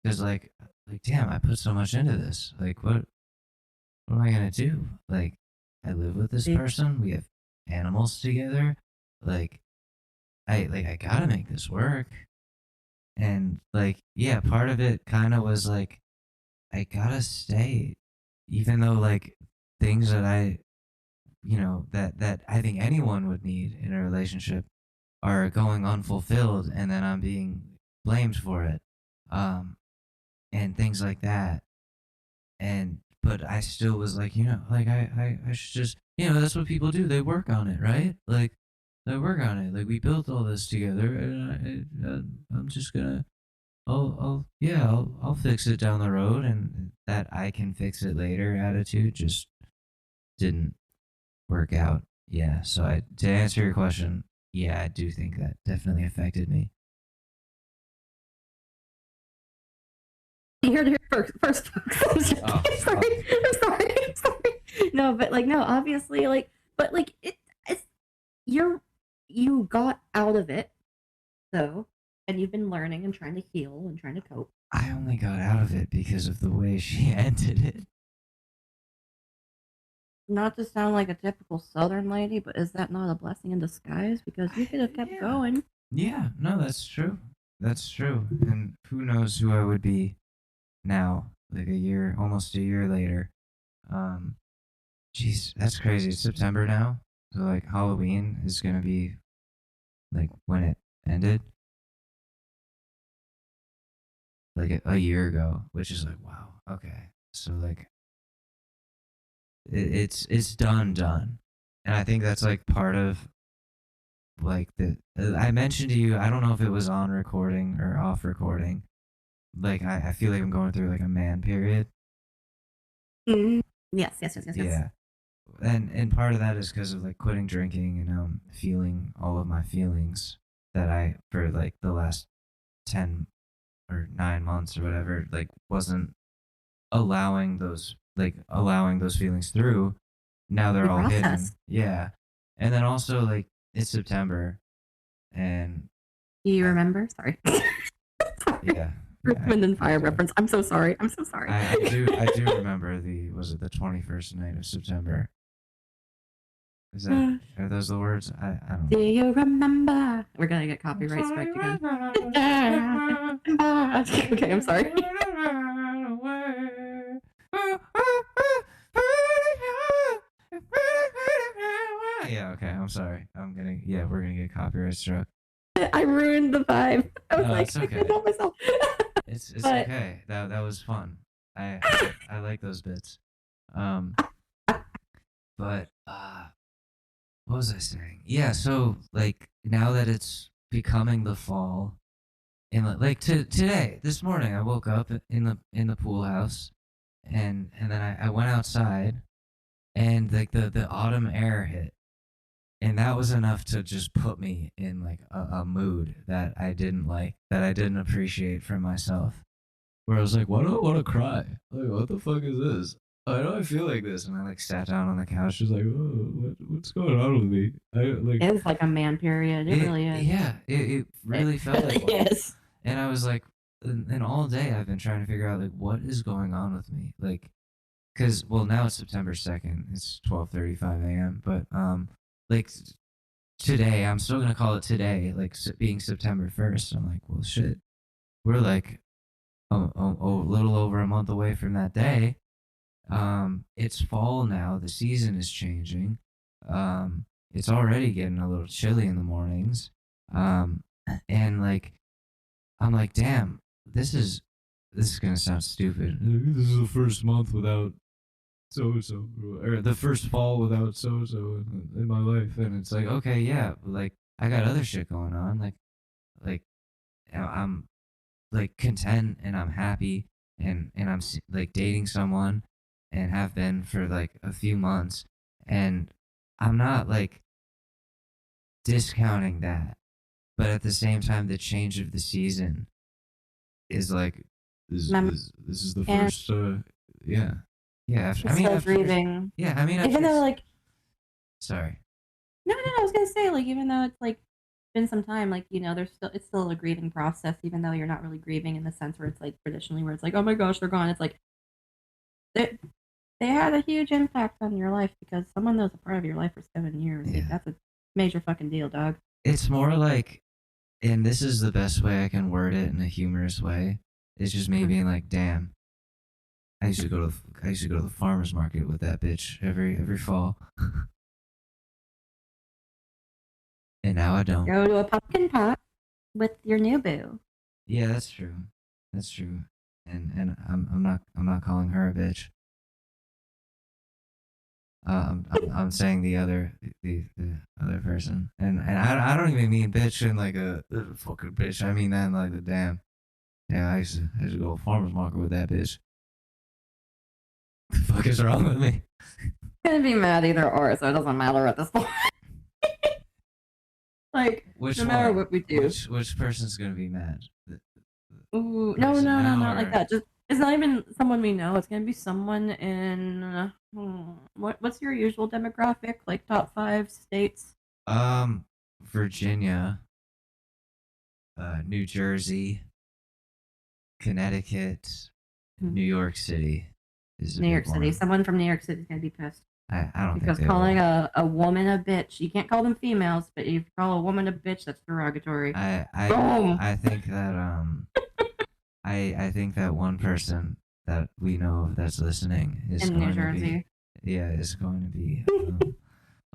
because like, damn, I put so much into this. Like, what am I gonna do? Like, I live with this person. We have animals together. Like, I gotta make this work. And like, yeah, part of it kind of was like, I gotta stay, even though like things that I, you know, that I think anyone would need in a relationship are going unfulfilled, and then I'm being blamed for it, and things like that. But I still was like, you know, like I should just, you know, that's what people do. They work on it, right? Like, they work on it. Like, we built all this together, and I'm just gonna, I'll fix it down the road, and that I can fix it later attitude just didn't work out. Yeah. So to answer your question, yeah, I do think that definitely affected me. You heard it here first, folks. I'm sorry. No, but like, no, obviously, like, but like, you got out of it, though, and you've been learning and trying to heal and trying to cope. I only got out of it because of the way she ended it. Not to sound like a typical Southern lady, but is that not a blessing in disguise? Because you could have kept going. Yeah, no, that's true. That's true. And who knows who I would be now, like almost a year later. Jeez, that's crazy. It's September now. So like Halloween is gonna be like when it ended. Like a year ago, which is like, wow, okay. So like it's done. And I think that's like part of like I mentioned to you, I don't know if it was on recording or off recording. Like I feel like I'm going through like a man period. Mm-hmm. Yes. Yeah. And part of that is because of like quitting drinking and feeling all of my feelings that I, for like the last 10 or 9 months or whatever, like wasn't allowing those feelings through. Now they're all hidden. Yeah. And then also like it's September and do you remember? Sorry. Yeah. Wind and Fire reference. I'm so sorry. I do remember the 21st night of September. Are those the words? I don't Do know. you remember? We're gonna get copyright strike again. Okay, I'm sorry. Yeah, okay, I'm sorry. We're gonna get copyright struck. I ruined the vibe. I was like, it's I okay. couldn't help myself. It's But- okay. That was fun. I like those bits. But what was I saying? Yeah, so like now that it's becoming the fall, and like today, this morning, I woke up in the pool house, and then I went outside, and like the autumn air hit, and that was enough to just put me in like a mood that I didn't like, that I didn't appreciate from myself. Where I was like, why do I want to cry? Like, what the fuck is this? Why do I feel like this? And I like sat down on the couch, just like, oh, what's going on with me? It's like a man period. It really is. Yeah, it really felt really like one. is. And I was like, and all day I've been trying to figure out like what is going on with me, like, cause now it's September 2nd, it's 12:35 a.m. But like today, I'm still gonna call it today, like being September 1st. I'm like, well, shit, we're like a little over a month away from that day. It's fall now. The season is changing. It's already getting a little chilly in the mornings. And like, I'm like, damn, this is gonna sound stupid. This is the first month without so-and-so, or the first fall without so-and-so in my life. And it's like, okay, yeah, but like, I got other shit going on. Like, I'm like content and I'm happy and I'm like dating someone and have been for like a few months, and I'm not like discounting that, but at the same time the change of the season is like this is the first Still grieving. Yeah, I mean, even though like sorry. No, I was gonna say, like, even though it's like been some time, like, you know, it's still a grieving process, even though you're not really grieving in the sense where it's like traditionally where it's like, oh my gosh, they're gone. It's like they had a huge impact on your life because someone that was a part of your life for 7 years. Yeah. Like, that's a major fucking deal, dog. It's more like, and this is the best way I can word it in a humorous way. It's just me being like, damn, I used to go to the farmer's market with that bitch every fall. And now I don't. Go to a pumpkin patch with your new boo. Yeah, that's true. That's true. And I'm not calling her a bitch. I'm saying the other person, and I don't even mean bitch in like a fucking bitch. I mean that in like the damn. Yeah, I used to go to farmer's market with that bitch. The fuck is wrong with me? Gonna be mad either or, so it doesn't matter at this point. Like, no matter what we do. Which person's gonna be mad? Ooh, no, not like that. Just it's not even someone we know. It's gonna be someone in what's your usual demographic? Like top 5 states? Virginia, New Jersey, Connecticut, New York City. New York City. Someone from New York City is gonna be pissed. I don't because think calling a woman a bitch, you can't call them females, but if you call a woman a bitch, that's derogatory. I think that I think that one person that we know of that's listening is in going New Jersey. is going to be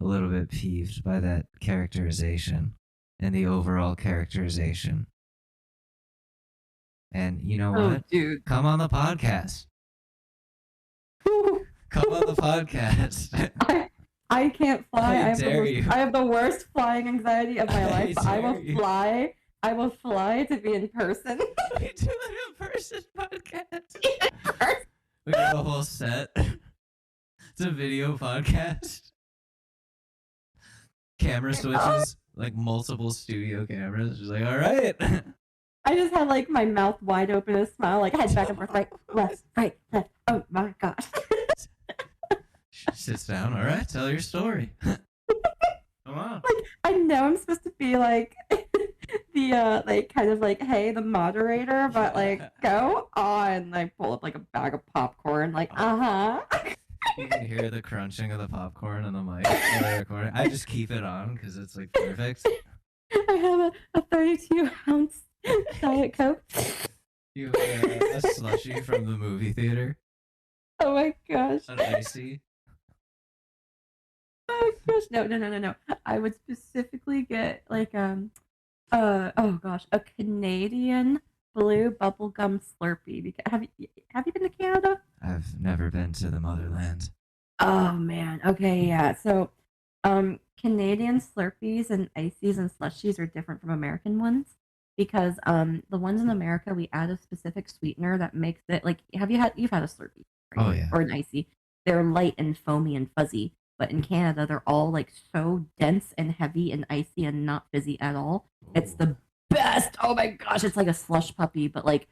a little bit peeved by that characterization and the overall characterization. And you know what? Dude. Come on the podcast. Come on the podcast. I can't fly. I have the worst flying anxiety of my life. But I will fly to be in person. We do an in-person podcast. We got a whole set. It's a video podcast. Camera switches, like multiple studio cameras. Just like, all right. I just had like my mouth wide open and smile, like head back and forth, right, left, right, left. Oh my gosh. Sits down. All right, tell your story. Come on. Like, I know I'm supposed to be like the like kind of like, hey, the moderator, but like go on. I pull up like a bag of popcorn, like You can hear the crunching of the popcorn on the mic while we're recording. I just keep it on because it's like perfect. I have a 32-ounce Diet Coke. You have a slushie from the movie theater. Oh my gosh. An icy. Oh my gosh. No. I would specifically get like oh gosh, a Canadian blue bubblegum Slurpee. Have you been to Canada? I've never been to the motherland. Oh man. Okay, yeah. So Canadian Slurpees and ices and slushies are different from American ones because the ones in America we add a specific sweetener that makes it like you've had a Slurpee, right? Oh yeah. Or an icy. They're light and foamy and fuzzy. But in Canada, they're all like so dense and heavy and icy and not fizzy at all. Ooh. It's the best. Oh my gosh, it's like a slush puppy, but like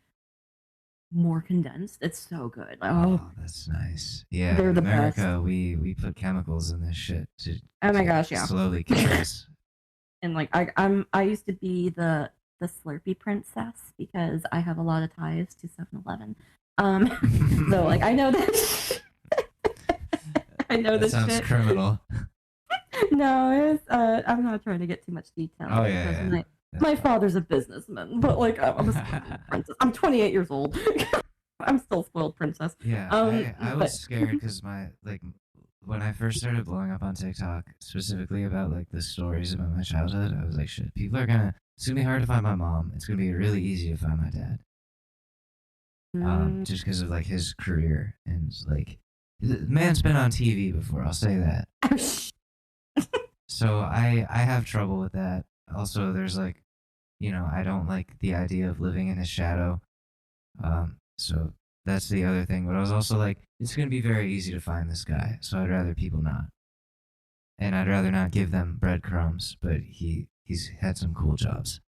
more condensed. It's so good. Oh, that's nice. Yeah, they're in the America, best. we put chemicals in this shit to oh my gosh, yeah, slowly kill us. And like I used to be the Slurpee princess because I have a lot of ties to 7-Eleven. So like I know that. I know this sounds shit. Criminal. No, it's I'm not trying to get too much detail. Oh yeah. My father's a businessman, but like I'm a spoiled princess. I'm 28 years old. I'm still spoiled princess. Yeah, I was scared because when I first started blowing up on TikTok, specifically about like the stories about my childhood, I was like, shit, it's gonna be hard to find my mom. It's gonna be really easy to find my dad. Just because of like his career and like. The man's been on TV before, I'll say that. So I have trouble with that. Also, there's like, I don't like the idea of living in his shadow. So that's the other thing. But I was also like, it's going to be very easy to find this guy, so I'd rather people not. And I'd rather not give them breadcrumbs, but he's had some cool jobs.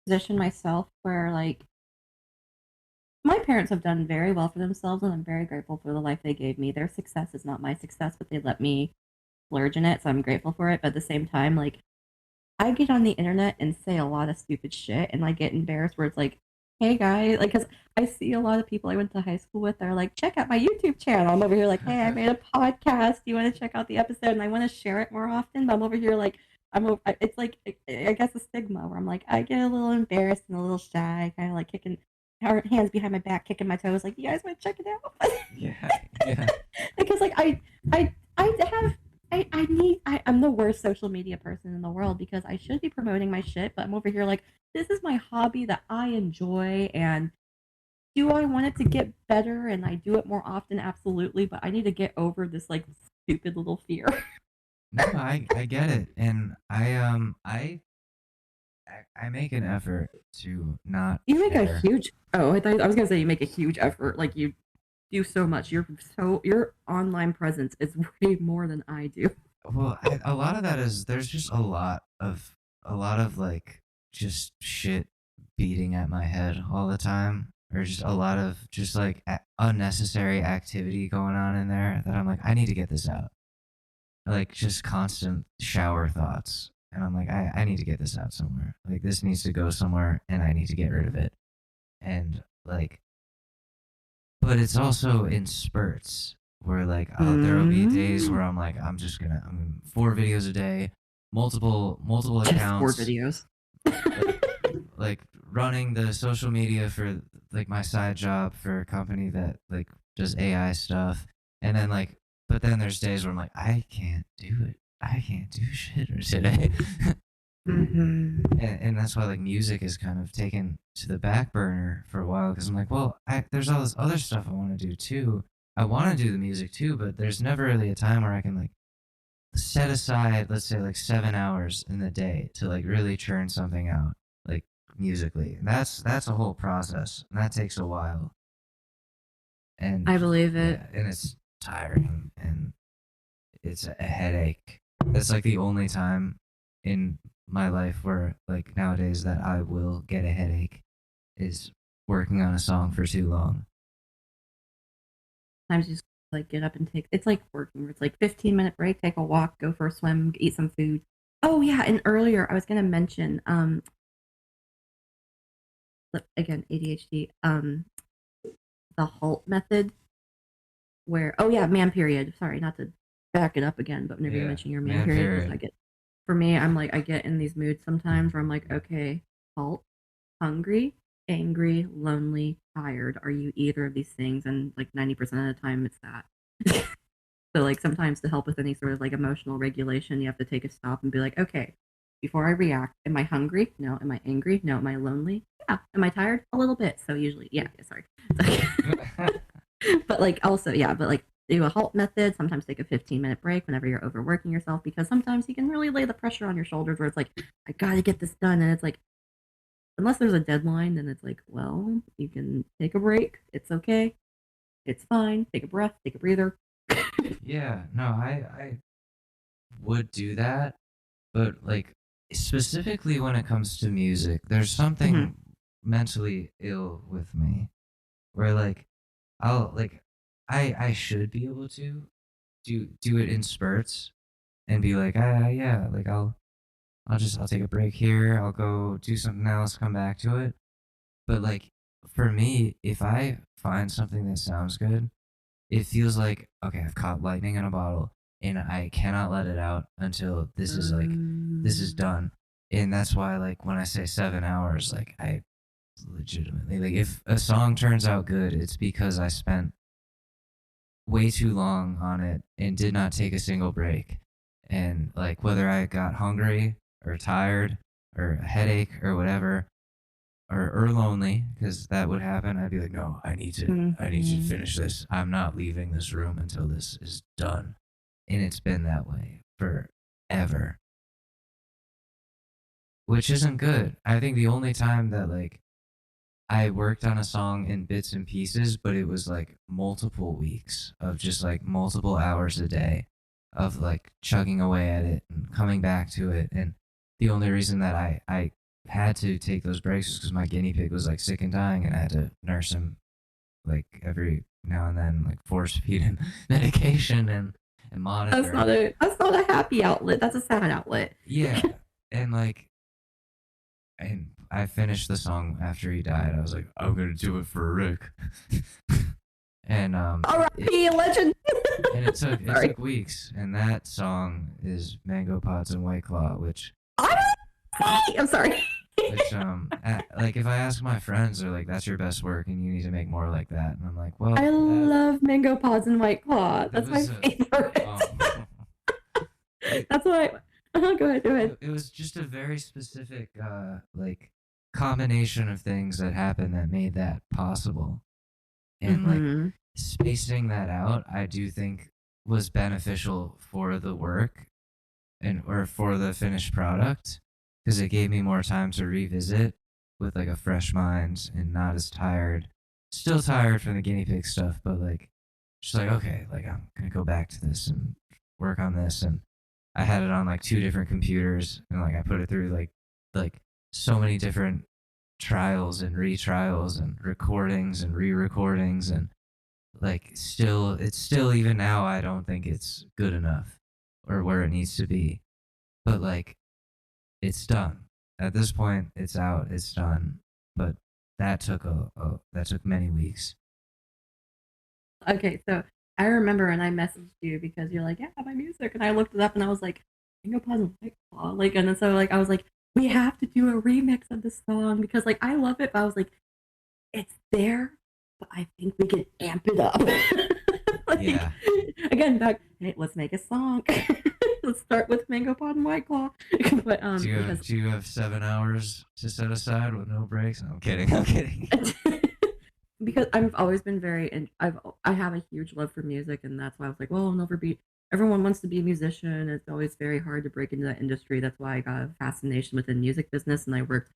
Position myself where like, my parents have done very well for themselves, and I'm very grateful for the life they gave me. Their success is not my success, but they let me splurge in it, so I'm grateful for it. But at the same time, like, I get on the internet and say a lot of stupid shit, and I get embarrassed where it's like, hey, guys, like, because I see a lot of people I went to high school with, they're like, check out my YouTube channel. I'm over here like, hey, I made a podcast. Do you want to check out the episode? And I want to share it more often, but I'm over here like, it's like, I guess a stigma where I'm like, I get a little embarrassed and a little shy, kind of like kicking hands behind my back, kicking my toes, like, you guys want to check it out? Yeah. Because like I'm the worst social media person in the world because I should be promoting my shit, but I'm over here like, this is my hobby that I enjoy, and do I want it to get better and I do it more often? Absolutely, but I need to get over this like stupid little fear. No, I get it, and I make an effort to not. You make a huge. Oh, I was gonna say you make a huge effort. Like you do so much. Your online presence is way more than I do. Well, a lot of that is there's just a lot of like just shit beating at my head all the time, or just a lot of just like unnecessary activity going on in there that I'm like, I need to get this out. Like just constant shower thoughts. And I'm like, I need to get this out somewhere. Like, this needs to go somewhere, and I need to get rid of it. And, like, but it's also in spurts where, like, there will be days where I'm like, I'm 4 videos a day, multiple accounts. 4 videos. like, running the social media for, like, my side job for a company that, like, does AI stuff. And then, like, but then there's days where I'm like, I can't do it. I can't do shit today. And that's why like music is kind of taken to the back burner for a while because I'm like, well, there's all this other stuff I want to do too. I want to do the music too, but there's never really a time where I can like set aside, let's say like 7 hours in the day to like really churn something out like musically. And that's a whole process, and that takes a while. And I believe it. Yeah, and it's tiring and it's a headache. That's like the only time in my life where like nowadays that I will get a headache is working on a song for too long. Sometimes you just like get up and it's like working where it's like 15-minute break, take a walk, go for a swim, eat some food. Oh yeah, and earlier I was gonna mention again ADHD, the HALT method. where, oh yeah, man period. Sorry, not to back it up again, but whenever you mention your man period, I get, for me, I'm like, I get in these moods sometimes where I'm like, okay, halt, hungry, angry, lonely, tired. Are you either of these things? And like 90% of the time, it's that. So like sometimes to help with any sort of like emotional regulation, you have to take a stop and be like, okay, before I react, am I hungry? No. Am I angry? No. Am I lonely? Yeah. Am I tired? A little bit. So usually, yeah, sorry. But like also, yeah, but like do a halt method. Sometimes take a 15-minute break whenever you're overworking yourself, because sometimes you can really lay the pressure on your shoulders where it's like, I gotta get this done. And it's like, unless there's a deadline, then it's like, well, you can take a break. It's okay. It's fine. Take a breath, take a breather. Yeah, no, I would do that, but like specifically when it comes to music, there's something mentally ill with me where like I'll like I should be able to do it in spurts and be like, yeah, like I'll take a break here, I'll go do something else, come back to it. But like for me, if I find something that sounds good, it feels like, okay, I've caught lightning in a bottle and I cannot let it out until this is done. And that's why like when I say 7 hours, like I legitimately, like if a song turns out good, it's because I spent way too long on it and did not take a single break. And like whether I got hungry or tired or a headache or whatever, or lonely, because that would happen, I'd be like, no, I need to finish this. I'm not leaving this room until this is done. And it's been that way forever, which isn't good. I think the only time that like I worked on a song in bits and pieces, but it was like multiple weeks of just like multiple hours a day of like chugging away at it and coming back to it. And the only reason that I had to take those breaks was because my guinea pig was like sick and dying, and I had to nurse him like every now and then, like force feed him medication and monitor. That's not a happy outlet. That's a sad outlet. Yeah, and like, and I finished the song after he died. I was like, I'm gonna do it for Rick. And R.I.P. legend. And it took weeks, and that song is Mango Pods and White Claw, which I'm sorry. Which like if I ask my friends, they're like, "That's your best work, and you need to make more like that." And I'm like, "Well, I love Mango Pods and White Claw. That's my favorite." That's why. Go ahead. It was just a very specific like combination of things that happened that made that possible, and like spacing that out, I do think was beneficial for the work or for the finished product, because it gave me more time to revisit with like a fresh mind and not as tired. Still tired from the guinea pig stuff, but like just like, okay, like I'm gonna go back to this and work on this. And I had it on like 2 different computers, and like I put it through like so many different trials and retrials and recordings and re-recordings, and like it's still even now I don't think it's good enough or where it needs to be. But like it's done. At this point, it's out, it's done. But that took many weeks. Okay, so I remember when I messaged you because you're like, yeah, my music, and I looked it up and I was like, Mango Pods and White Claw, like, and then so like I was like, we have to do a remix of this song because like I love it, but I was like, it's there, but I think we can amp it up. Like, yeah. Again, back, hey, let's make a song. Let's start with Mango Pod and White Claw. But do you have 7 hours to set aside with no breaks? No, I'm kidding. Because I've always been I have a huge love for music, and that's why I was like, well, I'll never be. Everyone wants to be a musician. It's always very hard to break into that industry. That's why I got a fascination with the music business, and I worked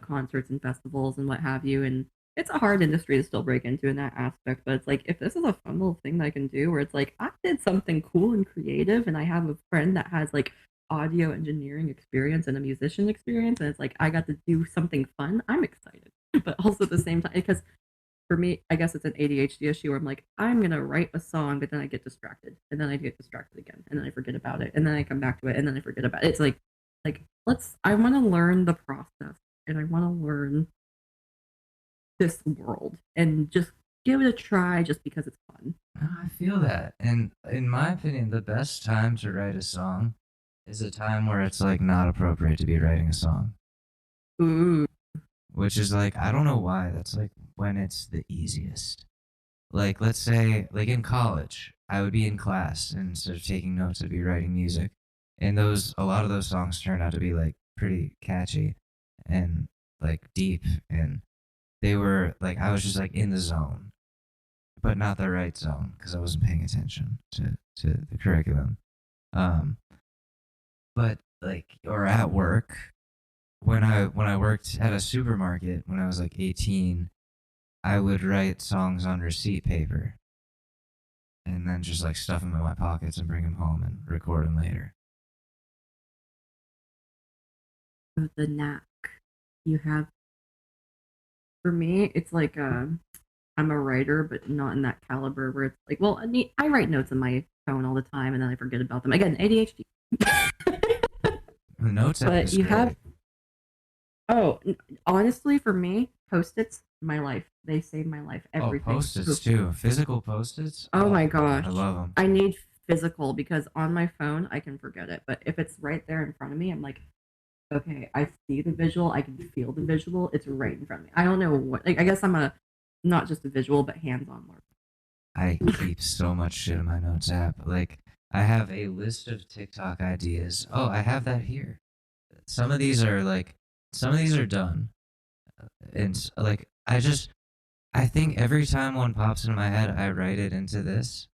concerts and festivals and what have you. And it's a hard industry to still break into in that aspect. But it's like, if this is a fun little thing that I can do, where it's like I did something cool and creative, and I have a friend that has like audio engineering experience and a musician experience, and it's like I got to do something fun. I'm excited, but also at the same time, because for me, I guess it's an ADHD issue where I'm like, I'm going to write a song, but then I get distracted, and then I get distracted again, and then I forget about it, and then I come back to it, and then I forget about it. It's like I want to learn the process, and I want to learn this world, and just give it a try just because it's fun. I feel that. And in my opinion, the best time to write a song is a time where it's like not appropriate to be writing a song. Ooh. Which is like, I don't know why. That's like when it's the easiest. Like, let's say, like in college, I would be in class and instead of taking notes, I'd be writing music. And a lot of those songs turned out to be like pretty catchy and like deep. And they were like, I was just like in the zone, but not the right zone because I wasn't paying attention to the curriculum. But like, or at work, when I worked at a supermarket when I was like 18, I would write songs on receipt paper and then just like stuff them in my pockets and bring them home and record them later. The knack you have. For me, it's like I'm a writer, but not in that caliber where it's like, well, I write notes in my phone all the time and then I forget about them. Again, ADHD. The notes app But is you great. have. Oh, honestly, for me, Post-its, my life. They save my life. Everything. Oh, Post-its too. Physical Post-its. Oh my gosh. I love them. I need physical because on my phone I can forget it. But if it's right there in front of me, I'm like, okay, I see the visual. I can feel the visual. It's right in front of me. I don't know what. Like, I guess I'm not just a visual, but hands-on more. I keep so much shit in my notes app. Like, I have a list of TikTok ideas. Oh, I have that here. Some of these are done. And like, I think every time one pops into my head, I write it into this.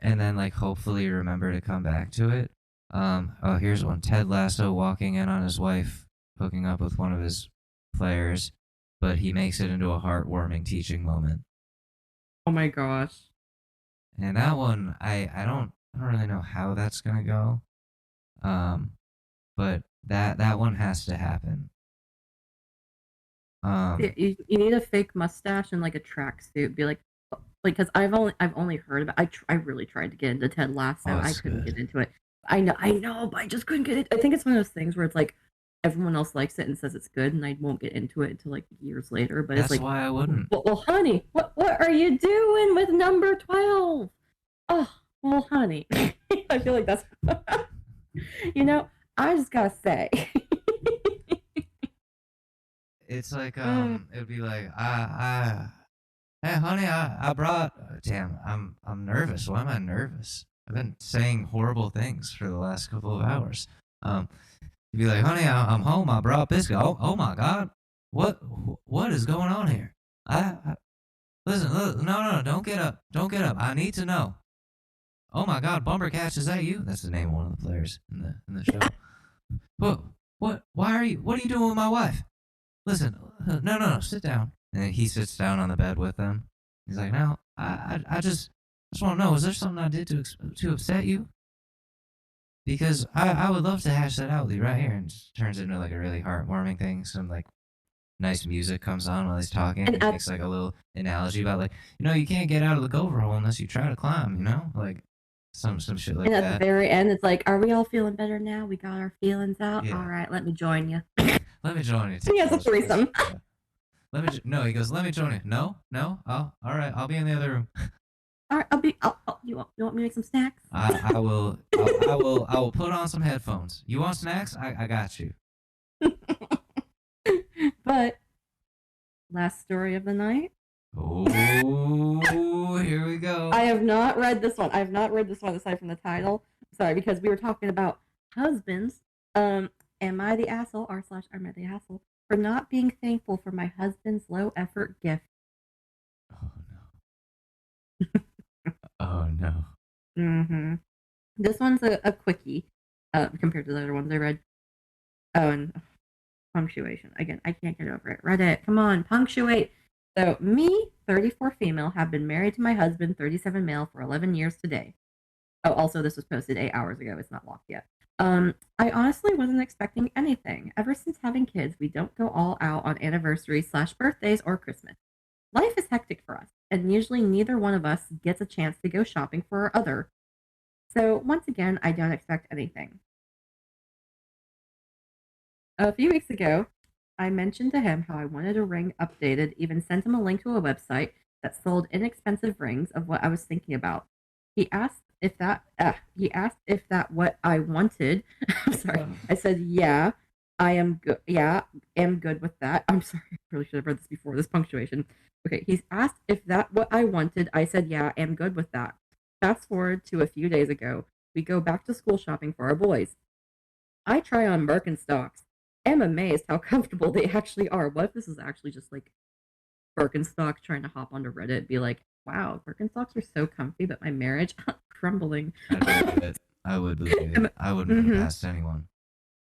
And then like, hopefully remember to come back to it. Oh, here's one. Ted Lasso walking in on his wife, hooking up with one of his players, but he makes it into a heartwarming teaching moment. Oh my gosh. And that one, I don't really know how that's gonna go. But that one has to happen. You need a fake mustache and like a tracksuit. Be like, because I've only heard about. I really tried to get into Ted Lasso. I couldn't get into it. I know, but I just couldn't get it. I think it's one of those things where it's like everyone else likes it and says it's good, and I won't get into it until like years later. But That's it's like, why I wouldn't. Well, honey, what are you doing with number 12? Oh, well, honey, I feel like that's, I just gotta say. It's like it'd be like hey honey, I brought. Damn, I'm nervous. Why am I nervous? I've been saying horrible things for the last couple of hours. You'd be like, honey, I'm home. I brought biscuit. Oh my God, what is going on here? Listen, no, don't get up. I need to know. Oh my God, Bumper Catch, is that you? That's the name of one of the players in the show. What? What are you doing with my wife? Listen, no, sit down. And then he sits down on the bed with them. He's like, no, I just want to know, is there something I did to upset you? Because I would love to hash that out with you right here. And just turns into like a really heartwarming thing. Some like nice music comes on while he's talking. And makes like a little analogy about like, you can't get out of the gopher hole unless you try to climb, like some shit like that. And at the very end, it's like, are we all feeling better now? We got our feelings out. Yeah. All right, let me join you. Let me join you. He has a threesome. No, he goes, let me join you. No. Oh, all right. I'll be in the other room. All right, you want me to make some snacks? I will put on some headphones. You want snacks? I got you. But last story of the night. Oh, here we go. I have not read this one. Aside from the title. Sorry, because we were talking about husbands. Am I the asshole? Am I the asshole for not being thankful for my husband's low effort gift? Oh no. Mm-hmm. This one's a quickie compared to the other ones I read. Oh, and punctuation. Again, I can't get over it. Reddit, come on, punctuate. So, me, 34 female, have been married to my husband, 37 male, for 11 years today. Oh, also, this was posted 8 hours ago. It's not locked yet. I honestly wasn't expecting anything. Ever since having kids, we don't go all out on anniversaries/birthdays or Christmas. Life is hectic for us, and usually neither one of us gets a chance to go shopping for our other. So, once again, I don't expect anything. A few weeks ago, I mentioned to him how I wanted a ring updated, even sent him a link to a website, that sold inexpensive rings of what I was thinking about. He asked if that what I wanted. I'm sorry. I said, yeah, I am good. Yeah, am good with that. I'm sorry. I really should have read this before this punctuation. Okay. He's asked if that what I wanted. I said, yeah, am good with that. Fast forward to a few days ago. We go back to school shopping for our boys. I try on Birkenstocks. Am amazed how comfortable they actually are. What if this is actually just like Birkenstock trying to hop onto Reddit, be like, wow, Birkenstocks are so comfy, but my marriage crumbling. I'd believe it. I would believe it. I wouldn't put it past anyone.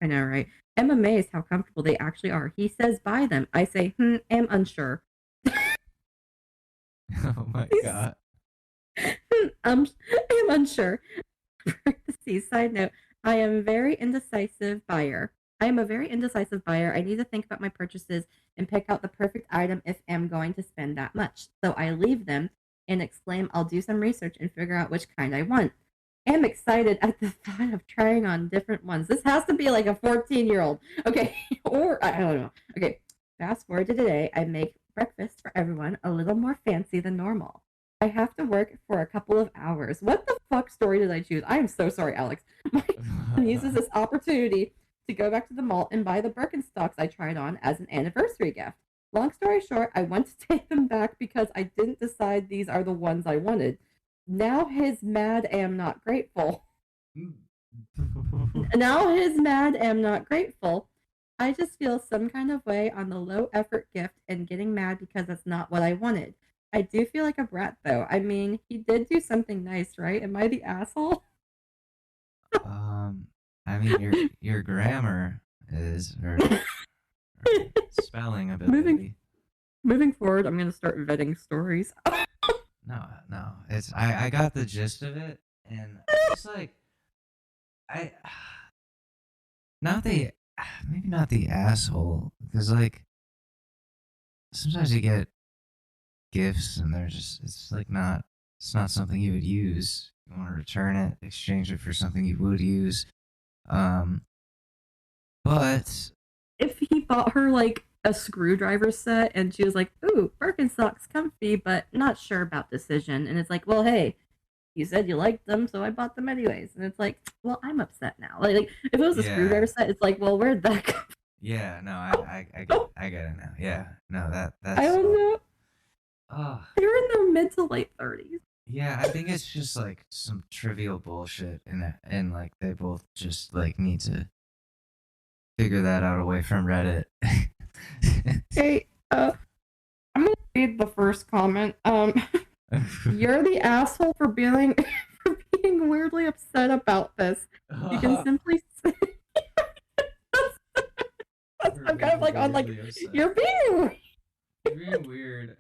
I know, right? I'm amazed how comfortable they actually are. He says buy them. I say, am unsure. Oh my god. I'm unsure. Parentheses, side note, I am a very indecisive buyer. I need to think about my purchases and pick out the perfect item if I'm going to spend that much. So I leave them and exclaim, I'll do some research and figure out which kind I want. I'm excited at the thought of trying on different ones. This has to be like a 14-year-old. Okay. Or I don't know. Okay. Fast forward to today. I make breakfast for everyone a little more fancy than normal. I have to work for a couple of hours. What the fuck story did I choose? I am so sorry, Alex. My son uses this opportunity to go back to the mall and buy the Birkenstocks I tried on as an anniversary gift. Long story short, I want to take them back because I didn't decide these are the ones I wanted. Now his mad am not grateful. I just feel some kind of way on the low effort gift and getting mad because it's not what I wanted. I do feel like a brat though. I mean, he did do something nice, right? Am I the asshole? I mean, your grammar is or spelling ability. Moving forward, I'm gonna start vetting stories. No. It's I got the gist of it, and it's like maybe not the asshole, because like sometimes you get gifts and it's not something you would use. You want to return it, exchange it for something you would use. But if he bought her like a screwdriver set and she was like, ooh, Birkenstocks comfy, but not sure about decision. And it's like, well, hey, you said you liked them, so I bought them anyways. And it's like, well, I'm upset now. Like if it was a screwdriver set, it's like, well, where'd that come from? Yeah, no, I get it now. Yeah, no, that's. I don't know. Oh. They're in their mid to late 30s. Yeah, I think it's just like some trivial bullshit, and like they both just like need to figure that out away from Reddit. Hey, I'm gonna read the first comment. You're the asshole for being weirdly upset about this. You can simply say I'm kind of like on like upset. You're being weird.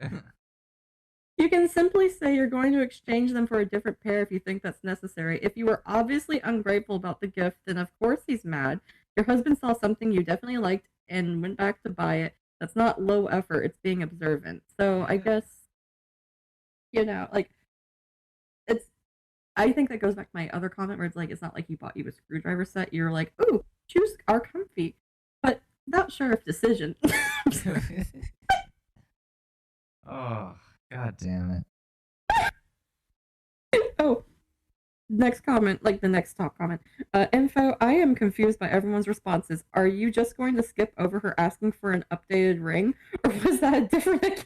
You can simply say you're going to exchange them for a different pair if you think that's necessary. If you were obviously ungrateful about the gift, then of course he's mad. Your husband saw something you definitely liked and went back to buy it. That's not low effort, it's being observant. So I guess, like, I think that goes back to my other comment where it's like, it's not like he bought you a screwdriver set. You're like, ooh, shoes are comfy, but not sure if decision. Oh, god damn it. Oh, next comment, like the next top comment. Info, I am confused by everyone's responses. Are you just going to skip over her asking for an updated ring? Or was that a different occasion?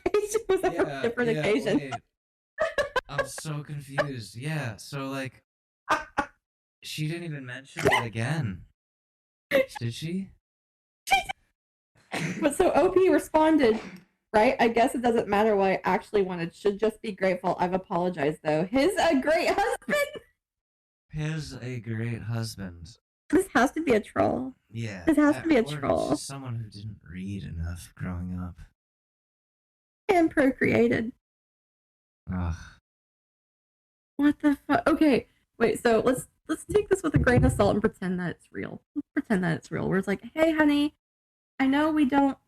Occasion? Wait. I'm so confused. Yeah, so like, she didn't even mention it again. Did she? But so OP responded, right? I guess it doesn't matter what I actually wanted. Should just be grateful. I've apologized though. His a great husband. This has to be a troll. Yeah. This has to be a troll. Just someone who didn't read enough growing up. And procreated. Ugh. What the fuck? Okay, wait. So let's take this with a grain of salt and pretend that it's real. Where it's like, hey, honey, I know we don't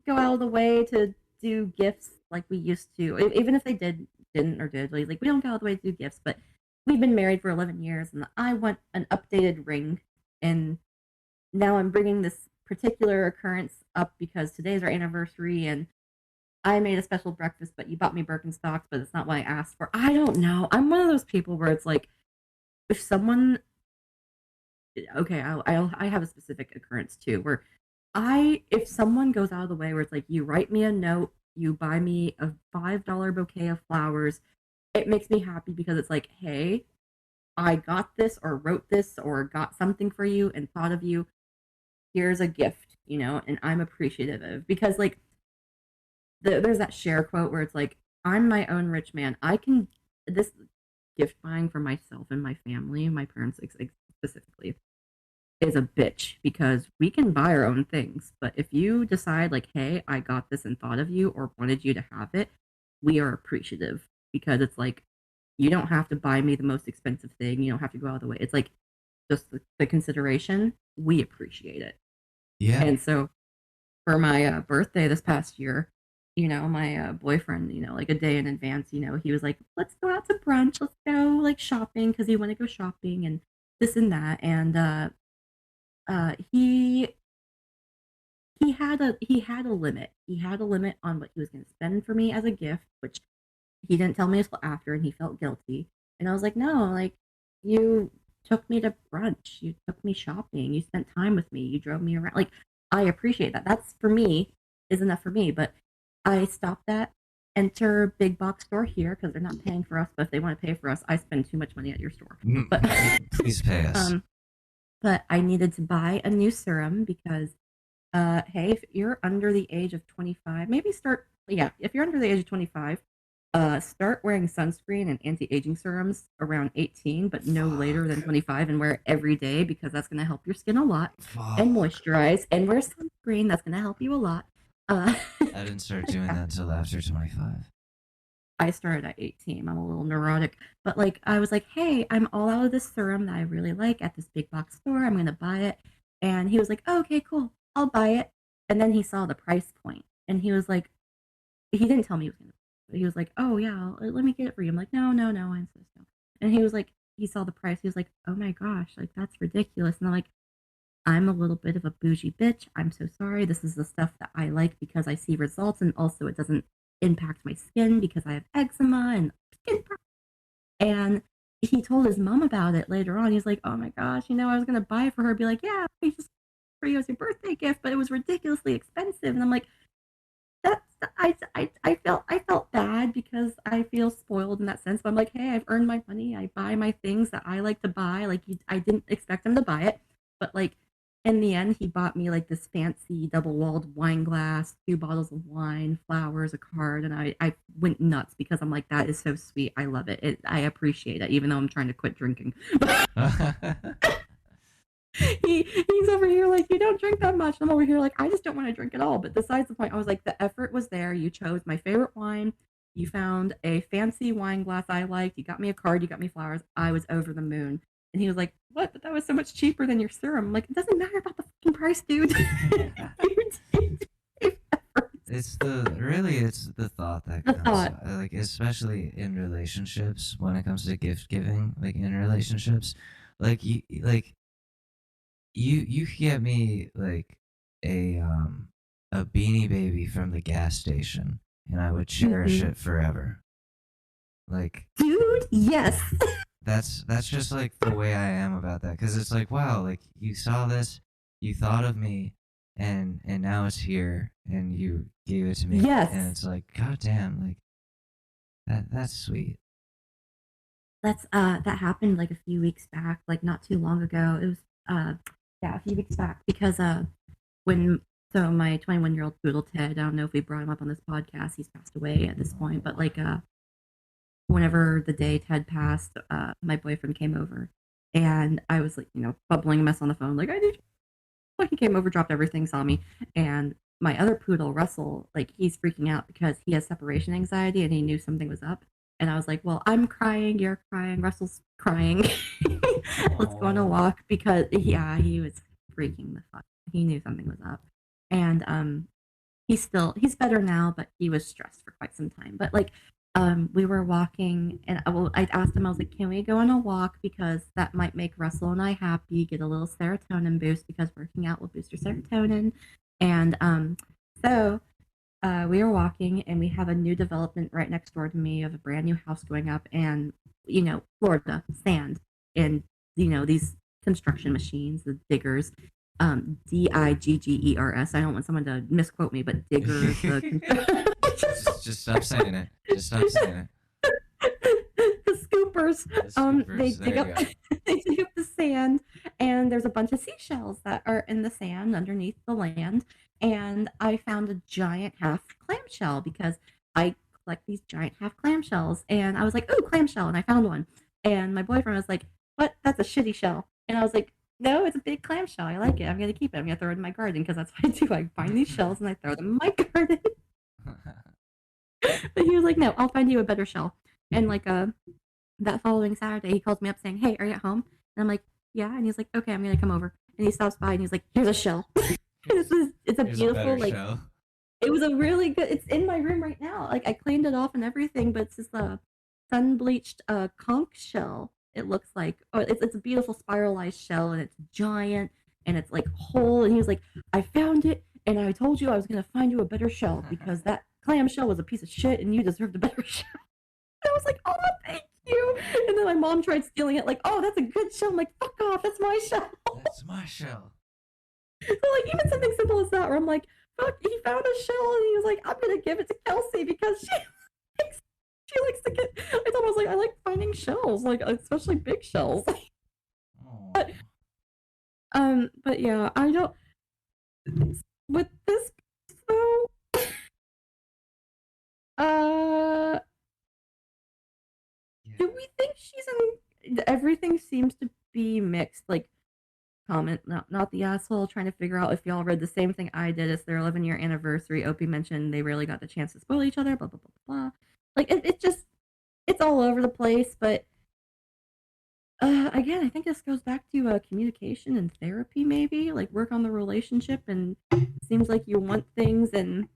go out of the way to do gifts like we used to. Even if they didn't, like we don't go out of the way to do gifts. But we've been married for 11 years, and I want an updated ring. And now I'm bringing this particular occurrence up because today's our anniversary, and I made a special breakfast, but you bought me Birkenstocks, but it's not what I asked for. I don't know. I'm one of those people where it's like, if someone, okay, I have a specific occurrence too, where if someone goes out of the way where it's like, you write me a note, you buy me a $5 bouquet of flowers, it makes me happy because it's like, hey, I got this or wrote this or got something for you and thought of you. Here's a gift, and I'm appreciative of, because like there's that Cher quote where it's like, I'm my own rich man. I can, this gift buying for myself and my family, my parents specifically, is a bitch because we can buy our own things. But if you decide like, hey, I got this and thought of you or wanted you to have it, we are appreciative because it's like, you don't have to buy me the most expensive thing. You don't have to go out of the way. It's like just the consideration. We appreciate it. Yeah. And so for my birthday this past year, my boyfriend, like a day in advance, he was like, let's go out to brunch. Let's go like shopping because he wanted to go shopping and this and that. And he had a limit. He had a limit on what he was going to spend for me as a gift, which he didn't tell me until after, and he felt guilty. And I was like, no, like, you took me to brunch, you took me shopping, you spent time with me, you drove me around. Like, I appreciate that. That's for me, is enough for me. But I stopped at enter big box store here because they're not paying for us. But if they want to pay for us, I spend too much money at your store. But please pay us. But I needed to buy a new serum because, hey, if you're under the age of 25, if you're under the age of 25, start wearing sunscreen and anti-aging serums around 18, but no later than 25, and wear it every day because that's going to help your skin a lot. And moisturize and wear sunscreen. That's going to help you a lot. I didn't start doing that until after 25. I started at 18. I'm a little neurotic, but like I was like, hey, I'm all out of this serum that I really like at this big box store. I'm going to buy it. And he was like, oh, okay, cool. I'll buy it. And then he saw the price point and he was like, he didn't tell me he was going to. He was like, oh yeah, let me get it for you. I'm like, no. I'm so no. And he was like, he saw the price. He was like, oh my gosh, like that's ridiculous. And I'm like, I'm a little bit of a bougie bitch. I'm so sorry. This is the stuff that I like because I see results, and also it doesn't impact my skin because I have eczema and skin problems. And he told his mom about it later on. He's like, oh my gosh, I was gonna buy it for her. Be like, yeah, I just for you as your birthday gift, but it was ridiculously expensive. And I'm like, I felt bad because I feel spoiled in that sense. But I'm like, hey, I've earned my money. I buy my things that I like to buy. Like I didn't expect him to buy it, but like in the end, he bought me like this fancy double-walled wine glass, 2 bottles of wine, flowers, a card, and I went nuts because I'm like, that is so sweet. I love it. I appreciate it, even though I'm trying to quit drinking. He's over here like, you don't drink that much. I'm over here like, I just don't want to drink at all. But besides the point, I was like, the effort was there. You chose my favorite wine. You found a fancy wine glass I liked. You got me a card. You got me flowers. I was over the moon. And he was like, what? But that was so much cheaper than your serum. I'm like, it doesn't matter about the fucking price, dude. It's the thought that counts. Like, especially in relationships, when it comes to gift giving, like in relationships, like you get me like a Beanie Baby from the gas station, and I would cherish it forever. Like, dude, yes. That's just like the way I am about that, because it's like, wow, like you saw this, you thought of me, and now it's here, and you gave it to me. Yes. And it's like, goddamn, like that's sweet. That happened like a few weeks back, like not too long ago. It was a few weeks back, because so my 21-year-old poodle Ted, I don't know if we brought him up on this podcast, he's passed away at this point, but like whenever the day Ted passed, my boyfriend came over, and I was like, bubbling a mess on the phone, like, I need. Like, he came over, dropped everything, saw me, and my other poodle, Russell, like, he's freaking out because he has separation anxiety, and he knew something was up. And I was like, well, I'm crying, you're crying, Russell's crying. Let's go on a walk, because he was freaking the fuck. He knew something was up, and he's better now, but he was stressed for quite some time. But like, we were walking, and I asked him, I was like, can we go on a walk, because that might make Russell and I happy, get a little serotonin boost, because working out will boost your serotonin. And so we were walking, and we have a new development right next door to me of a brand new house going up, and Florida sand, and these construction machines, the diggers, Diggers. I don't want someone to misquote me, but diggers. Just stop saying it. Just stop saying it. The scoopers. The scoopers. They dig up. They dig up the sand, and there's a bunch of seashells that are in the sand underneath the land. And I found a giant half clamshell because I collect these giant half clamshells, and I was like, "Ooh, clamshell!" And I found one, and my boyfriend was like, "What? That's a shitty shell." And I was like, "No, it's a big clamshell. I like it. I'm gonna keep it. I'm gonna throw it in my garden because that's what I do. I find these shells and I throw them in my garden." But he was like, "No, I'll find you a better shell." And like that following Saturday, he calls me up saying, "Hey, are you at home?" And I'm like, "Yeah." And he's like, "Okay, I'm gonna come over." And he stops by and he's like, "Here's a shell." It's a beautiful shell. It was a really good. It's in my room right now. Like I cleaned it off and everything, but it's this sun bleached conch shell. It looks like it's a beautiful spiralized shell, and it's giant, and it's like whole. And he was like, "I found it, and I told you I was gonna find you a better shell because that clam shell was a piece of shit, and you deserved a better shell." And I was like, "Oh, thank you." And then my mom tried stealing it, like, "Oh, that's a good shell." I'm like, "Fuck off, that's my shell." That's my shell. So like even something simple as that, where I'm like, "Fuck, he found a shell," and he was like, "I'm gonna give it to Kelsey because she likes to get." I told him I was like, "I like finding shells, like especially big shells." But yeah, I don't. With this though, do we think she's in? Everything seems to be mixed. Like, comment, not the asshole, trying to figure out if y'all read the same thing I did. It's their 11-year anniversary. Opie mentioned they really got the chance to spoil each other. Blah blah blah blah. Like it's all over the place. But again, I think this goes back to communication and therapy. Maybe like work on the relationship. And it seems like you want things, and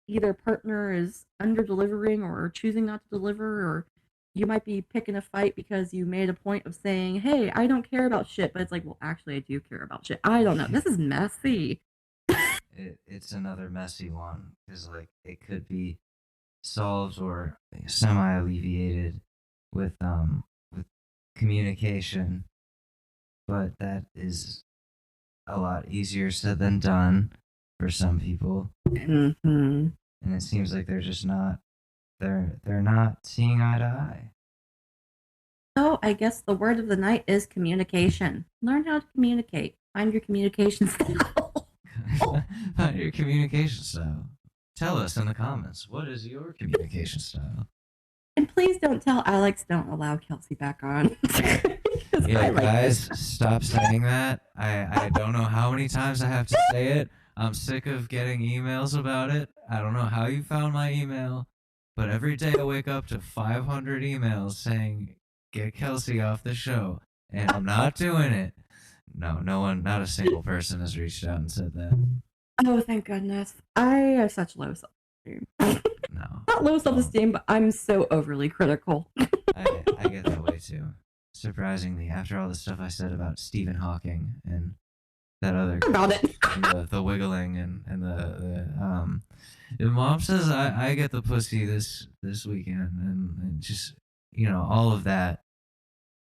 either partner is under delivering or choosing not to deliver, or you might be picking a fight because you made a point of saying, "Hey, I don't care about shit," but it's like, well, actually, I do care about shit. I don't know. This is messy. It's another messy one because like it could be solved or semi alleviated with communication, but that is a lot easier said than done for some people. Mm-hmm. And it seems like they're just not they're not seeing eye to eye. Oh, I guess the word of the night is communication. Learn how to communicate. Find your communication style. Find your communication style. Tell us in the comments, what is your communication style? And please don't tell Alex don't allow Kelsey back on. Yeah, guys, stop saying that. I don't know how many times I have to say it. I'm sick of getting emails about it. I don't know how you found my email, but every day I wake up to 500 emails saying, "Get Kelsey off the show," and I'm not doing it. No one, not a single person has reached out and said that. Oh, thank goodness. I have such low self-esteem. No. Not low self-esteem, but I'm so overly critical. I get that way too. Surprisingly, after all the stuff I said about Stephen Hawking and that other about it. the wiggling and the mom says I get the pussy this weekend and just all of that.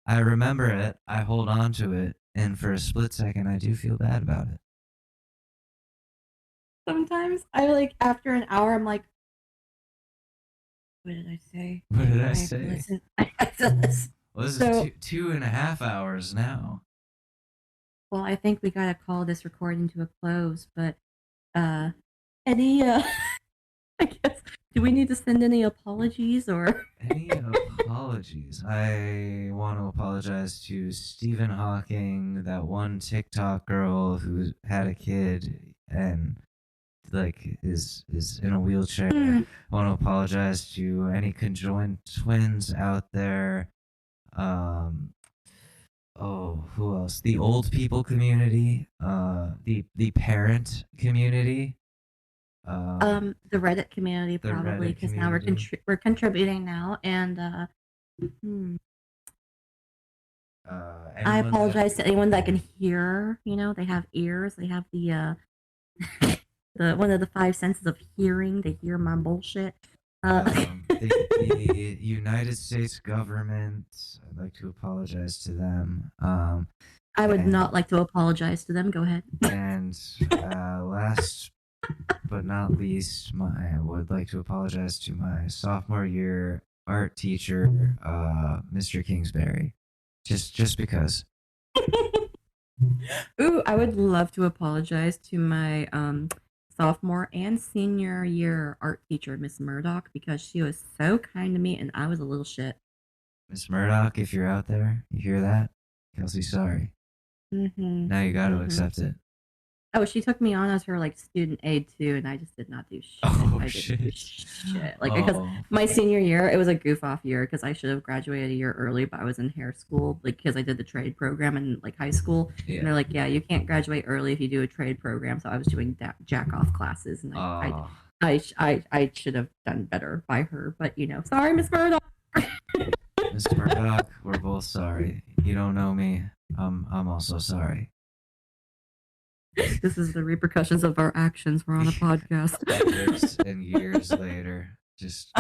I remember it, I hold on to it, and for a split second I do feel bad about it. Sometimes I after an hour I'm like, what did I say? What did I say? I have to listen. Well, this is 2.5 hours now. Well, I think we gotta call this recording to a close, but any I guess, do we need to send any apologies or any apologies? I want to apologize to Stephen Hawking, that one TikTok girl who had a kid and is in a wheelchair. I want to apologize to any conjoined twins out there. Who else? The old people community, the parent community, the Reddit community probably, because now we're contributing now, and I apologize to anyone that can hear. They have ears. They have the the one of the five senses of hearing to hear my bullshit. The United States government, I'd like to apologize to them. I would not like to apologize to them. Go ahead. And last but not least, I would like to apologize to my sophomore year art teacher, Mr. Kingsbury. Just because. Ooh, I would love to apologize to my sophomore and senior year art teacher, Miss Murdoch, because she was so kind to me and I was a little shit. Miss Murdoch, if you're out there, you hear that? Kelsey, sorry. Mm-hmm. Now you got to accept it. Oh, she took me on as her like student aide too, and I just did not do shit. Oh, I shit. didn't do shit. Like because my senior year, it was a goof off year because I should have graduated a year early, but I was in hair school, like because I did the trade program in like high school, and they're like, yeah, you can't graduate early if you do a trade program. So I was doing jack off classes, and I should have done better by her, but sorry, Miss Murdoch. Miss Murdoch, we're both sorry. You don't know me. I'm also sorry. This is the repercussions of our actions. We're on a podcast. Years and years later, just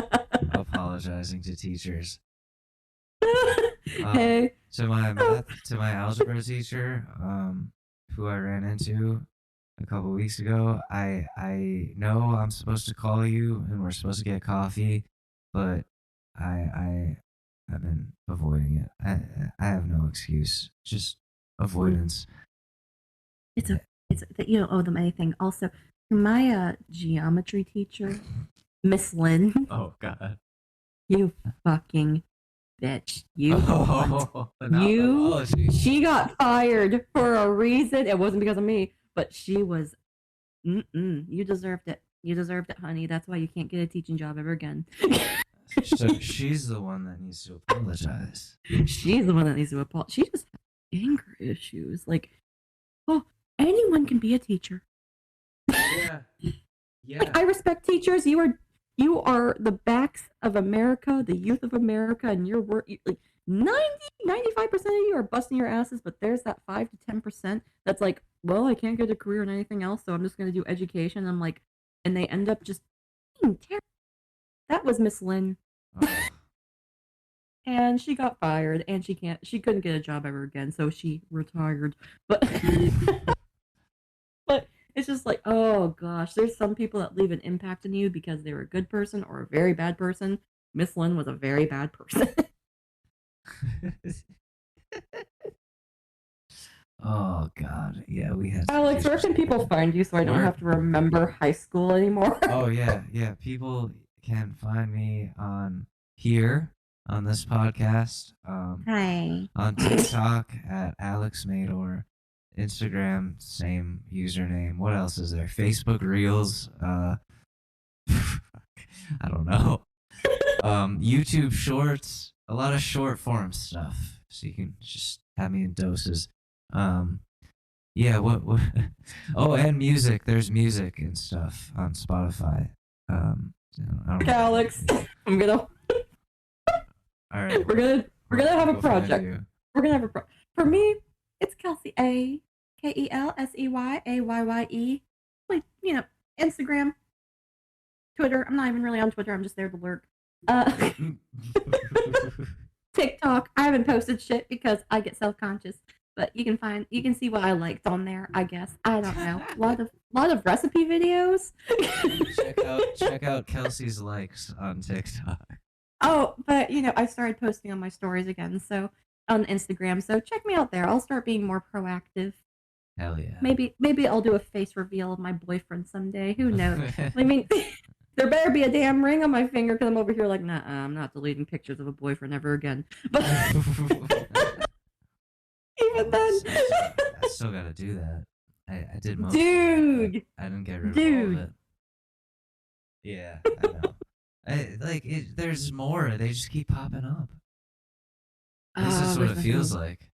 apologizing to teachers. Hey. To my algebra teacher, who I ran into a couple weeks ago, I know I'm supposed to call you and we're supposed to get coffee, but I've been avoiding it. I have no excuse. Just avoidance. It's you don't owe them anything. Also, my geometry teacher, Miss Lynn. Oh God. You fucking bitch. She got fired for a reason. It wasn't because of me, but she was. You deserved it. You deserved it, honey. That's why you can't get a teaching job ever again. So she's the one that needs to apologize. She's the one that needs to apologize. She just has anger issues. Like, anyone can be a teacher. Yeah. Like, I respect teachers. You are the backs of America, the youth of America, and your work. Like 95% of you are busting your asses, but there's that 5 to 10% that's like, well, I can't get a career in anything else, so I'm just going to do education. I'm like, and they end up just being terrible. That was Miss Lynn. Oh. And she got fired, and she couldn't get a job ever again, so she retired. But but it's just like, oh gosh, there's some people that leave an impact on you because they were a good person or a very bad person. Miss Lynn was a very bad person. Oh God, yeah, we had. Alex, where can people find you so I don't have to remember high school anymore? Oh yeah. People can find me on this podcast. Hi. On TikTok at Alex Mador, Instagram same username. What else is there? Facebook Reels. I don't know. YouTube Shorts. A lot of short form stuff, so you can just have me in doses. Yeah. What? Oh, and music. There's music and stuff on Spotify. Okay, Alex, I'm gonna. All right. We're gonna have a project. We're gonna have a project. For me, it's Kelsey A. KELSEYAYYE. Like, Instagram, Twitter. I'm not even really on Twitter. I'm just there to lurk. TikTok. I haven't posted shit because I get self-conscious. But you can see what I liked on there, I guess. I don't know. A lot of recipe videos. check out Kelsey's likes on TikTok. Oh, but I started posting on my stories again, so on Instagram. So check me out there. I'll start being more proactive. Hell yeah. Maybe I'll do a face reveal of my boyfriend someday. Who knows? I mean, there better be a damn ring on my finger because I'm over here like, nah, I'm not deleting pictures of a boyfriend ever again. But even then, I still gotta do that. I did most. Dude, I didn't get rid of all of it. Yeah, I know. There's more. They just keep popping up. This is what it feels like.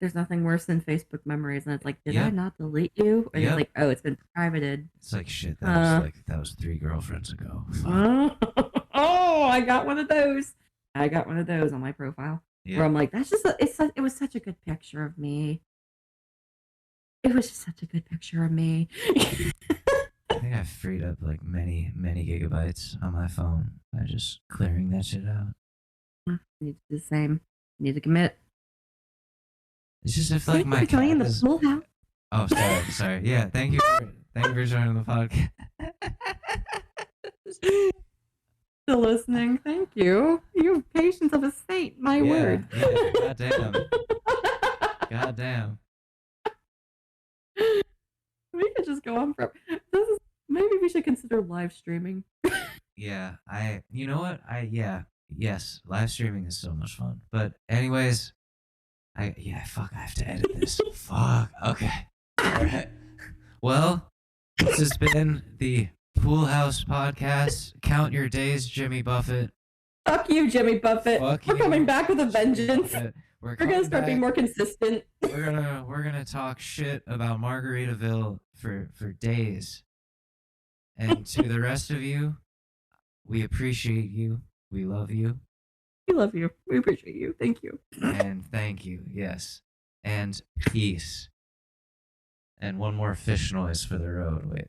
There's nothing worse than Facebook memories, and it's like, did I not delete you? And it's like, oh, it's been privated. It's like shit. That was 3 girlfriends ago. Oh, I got one of those. I got one of those on my profile. Yeah. Where I'm like, that's just it was such a good picture of me. It was just such a good picture of me. Hey, think I freed up like many gigabytes on my phone by just clearing that shit out. Need to do the same. Need to commit. It's just if like my joining cat the is... pool house. Oh, sorry. Yeah, thank you for joining the podcast. Still listening. Thank you. You have patience of a saint. My word. Yeah, goddamn. Goddamn. We could just go on for. Maybe we should consider live streaming. Yeah, you know what? Yes, live streaming is so much fun. But anyways, I have to edit this. Fuck. Okay. All right. Well, this has been the Pool House Podcast. Count your days, Jimmy Buffett. Fuck you, Jimmy Buffett. Fuck We're you, coming back with a vengeance. We're gonna start being more consistent. We're gonna talk shit about Margaritaville for days. And to the rest of you, we appreciate you. We love you. We love you. We appreciate you. Thank you. And thank you. Yes. And peace. And one more fish noise for the road. Wait.